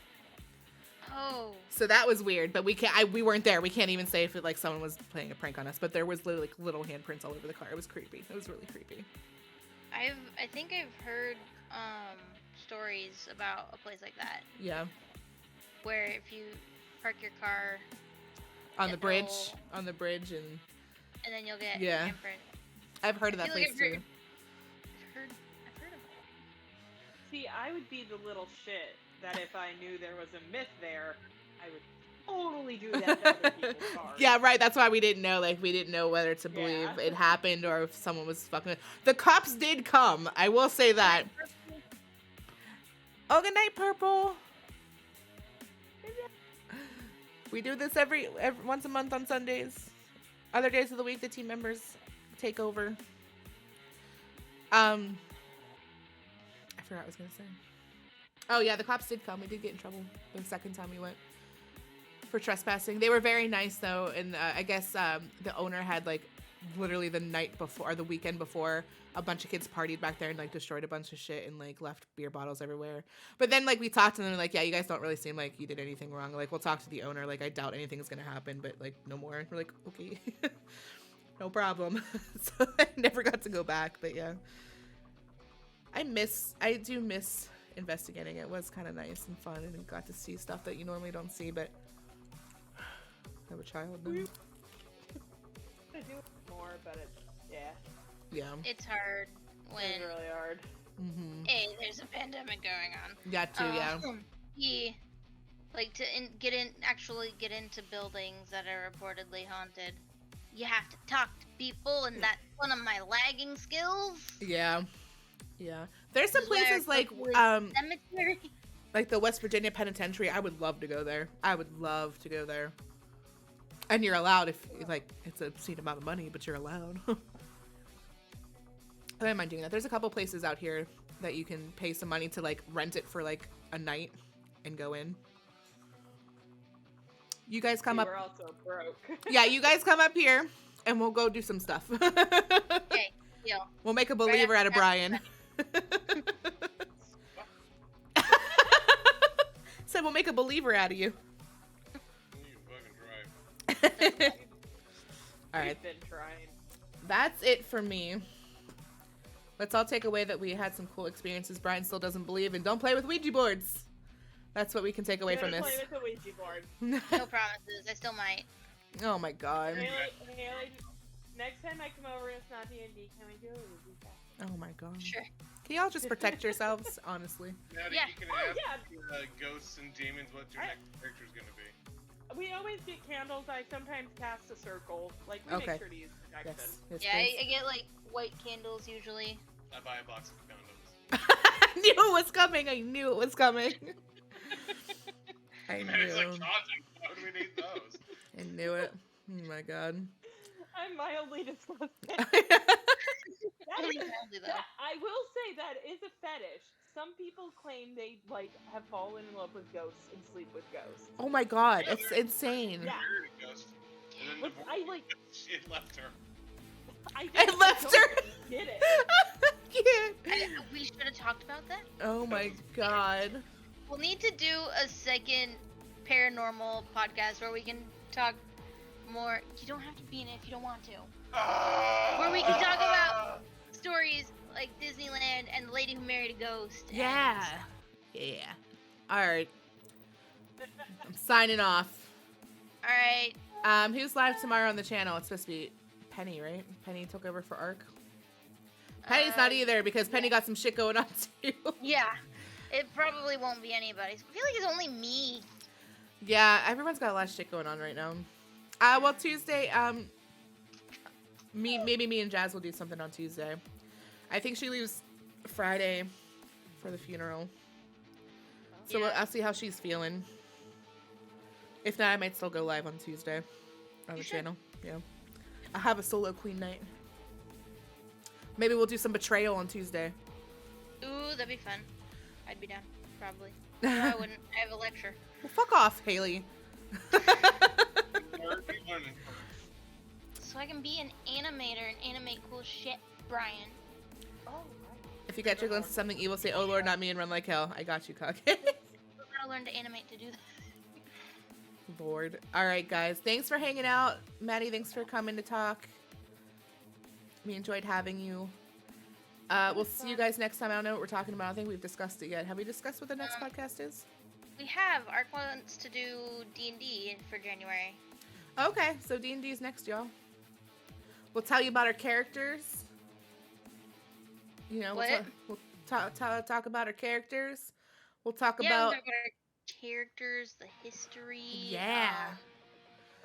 Oh. So that was weird, but we weren't there. We can't even say if like someone was playing a prank on us, but there was literally like little handprints all over the car. It was creepy. It was really creepy. I think I've heard stories about a place like that. Yeah. Where if you park your car on the bridge, and then you'll get yeah. a handprint. I've heard of that place too. I've heard of it. See, I would be the little shit that if I knew there was a myth there, I would totally do that to other people's cars. Yeah, right. That's why we didn't know. Like, we didn't know whether to believe it happened or if someone was fucking. The cops did come. I will say that. Oh, good night, Purple. We do this every once a month on Sundays. Other days of the week, the team members take over. I forgot what I was gonna say. Oh yeah, the cops did come. We did get in trouble the second time we went for trespassing. They were very nice though, and I guess the owner had like literally the night before, or the weekend before, a bunch of kids partied back there and like destroyed a bunch of shit and like left beer bottles everywhere. But then like we talked to them and like, yeah, you guys don't really seem like you did anything wrong. Like we'll talk to the owner. Like I doubt anything's gonna happen, but like no more. And we're like, okay, no problem. So I never got to go back, but yeah, I do miss investigating. It was kind of nice and fun, and we got to see stuff that you normally don't see. But I have a child now. I do more, but it's Yeah. It's hard when it's really hard. Mm-hmm. A, there's a pandemic going on. That too, yeah. B, like to actually get into buildings that are reportedly haunted, you have to talk to people, and that's one of my lagging skills. Yeah. Yeah. There's some places like cemetery. Like the West Virginia Penitentiary. I would love to go there. I would love to go there. And you're allowed if like it's a obscene amount of money, but you're allowed. I don't mind doing that. There's a couple places out here that you can pay some money to like rent it for like a night and go in. You guys come up. We're also broke. Yeah, you guys come up here and we'll go do some stuff. Okay. Deal. We'll make a believer out of Brian. Said we'll make a believer out of you. You fucking drive. All right, We've been trying. that's it for me. Let's all take away that we had some cool experiences. Brian still doesn't believe, and don't play with Ouija boards. That's what we can take away from Gonna this. play with the Ouija board. No promises. I still might. Oh my god. Haley, next time I come over and it's not D&D, can we do a Ouija board? Oh my god. Sure. Can y'all just protect yourselves, honestly? Maddie, Yeah. you can Oh, ask yeah. ghosts and demons what your next character's gonna be. We always get candles. I sometimes cast a circle. Like, we Okay. make sure to use protection. Yes. Yes, Yeah, please. I get like white candles usually. I buy a box of condoms. I knew it was coming. I knew it was coming. I Maddie's like, knew. condoms, why would we need those? I knew it. Oh my god. I'm mildly disgusted. Only mildly, though. I will say that is a fetish. Some people claim they like have fallen in love with ghosts and sleep with ghosts. Oh my god. It's insane. Yeah. Married a ghost. And then But I like. it left her. I I think left ghosts her. Did it? Yeah. We should have talked about that. Oh my god. We'll need to do a second paranormal podcast where we can talk more. You don't have to be in it if you don't want to. Where we can talk about stories like Disneyland and the lady who married a ghost. and- Yeah. Yeah. Alright. I'm signing off. All right. Who's live tomorrow on the channel? It's supposed to be Penny, right? Penny took over for Ark. Penny's not either because Penny got some shit going on too. Yeah. It probably won't be anybody. I feel like it's only me. Yeah, everyone's got a lot of shit going on right now. Well, Tuesday, maybe me and Jazz will do something on Tuesday. I think she leaves Friday for the funeral. So Yeah. I'll see how she's feeling. If not, I might still go live on Tuesday on the You should. channel. Yeah. I'll have a solo queen night. Maybe we'll do some betrayal on Tuesday. Ooh, that'd be fun. I'd be down, probably. No, I wouldn't. I have a lecture. Well, fuck off, Haley. Where are you learning from? So I can be an animator and animate cool shit, Brian. Oh, If you catch a glimpse of something evil, say, "Oh Lord, not me," and run like hell. I got you, cock. I gotta learn to animate to do that. Lord. All right, guys. Thanks for hanging out. Maddie, thanks for coming to talk. We enjoyed having you. We'll see you guys next time. I don't know what we're talking about. I think we've discussed it yet. Have we discussed what the next podcast is? We have. Ark wants to do D&D for January. Okay, so D&D is next, y'all. We'll tell you about our characters. You know, What? we'll talk about our characters. We'll talk Yeah, about... we'll talk about our characters, the history. Yeah.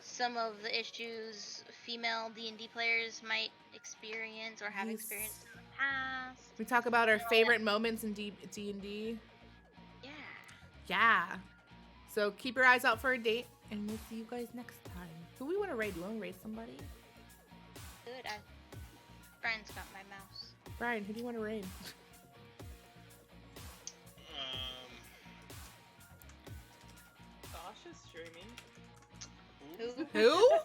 Some of the issues female D&D players might experience or have Yes. experienced in the past. We talk about our favorite moments in D&D. Yeah. Yeah. So keep your eyes out for a date, and we'll see you guys next time. Who we want to raid? Do you want to raid somebody? Good. Brian's got my mouse. Brian, who do you want to raid? Bosch is streaming. Who? Who?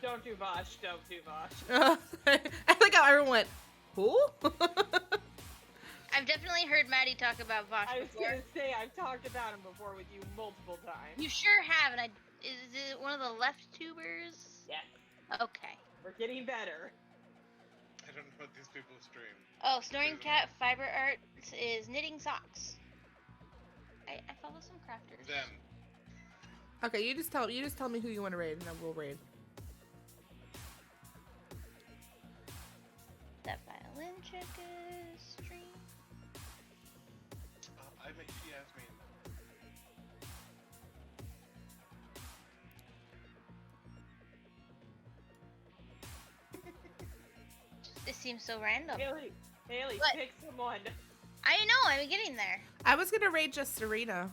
Don't do Bosch. Don't do Bosch. I like how everyone went, who? I've definitely heard Maddie talk about Vosh I was before. gonna say I've talked about him before with you multiple times. You sure have, and is it one of the left tubers? Yes, Okay. we're getting better. I don't know what these people stream. Oh, Snoring Cat Fiber Arts is knitting socks. I follow some crafters. Them. Okay, you just tell me who you want to raid, and then we'll raid. That violin chick is stream. She asked me. This seems so random. Haley, What? pick someone. I know, I'm getting there. I was gonna raid just Serena.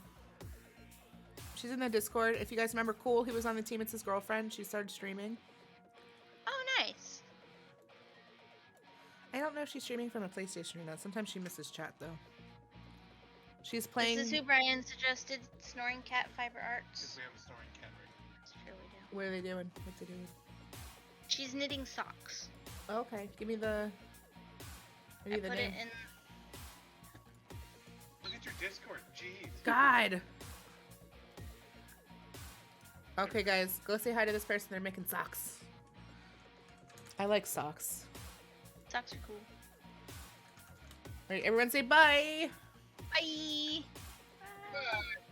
She's in the Discord. If you guys remember, Cool, he was on the team. It's his girlfriend. She started streaming. Oh, nice. I don't know if she's streaming from a PlayStation or not. Sometimes she misses chat though. She's playing. This is who Brian suggested, Snoring Cat Fiber Arts. Because we have a snoring cat right It's true, we do. What are they doing? What's they doing? She's knitting socks. Okay, give me the. I Maybe the put name. it in. Look at your Discord. Jeez. God. Okay, guys, go say hi to this person. They're making socks. I like socks. Socks are cool. All right, everyone say bye. Bye. Bye.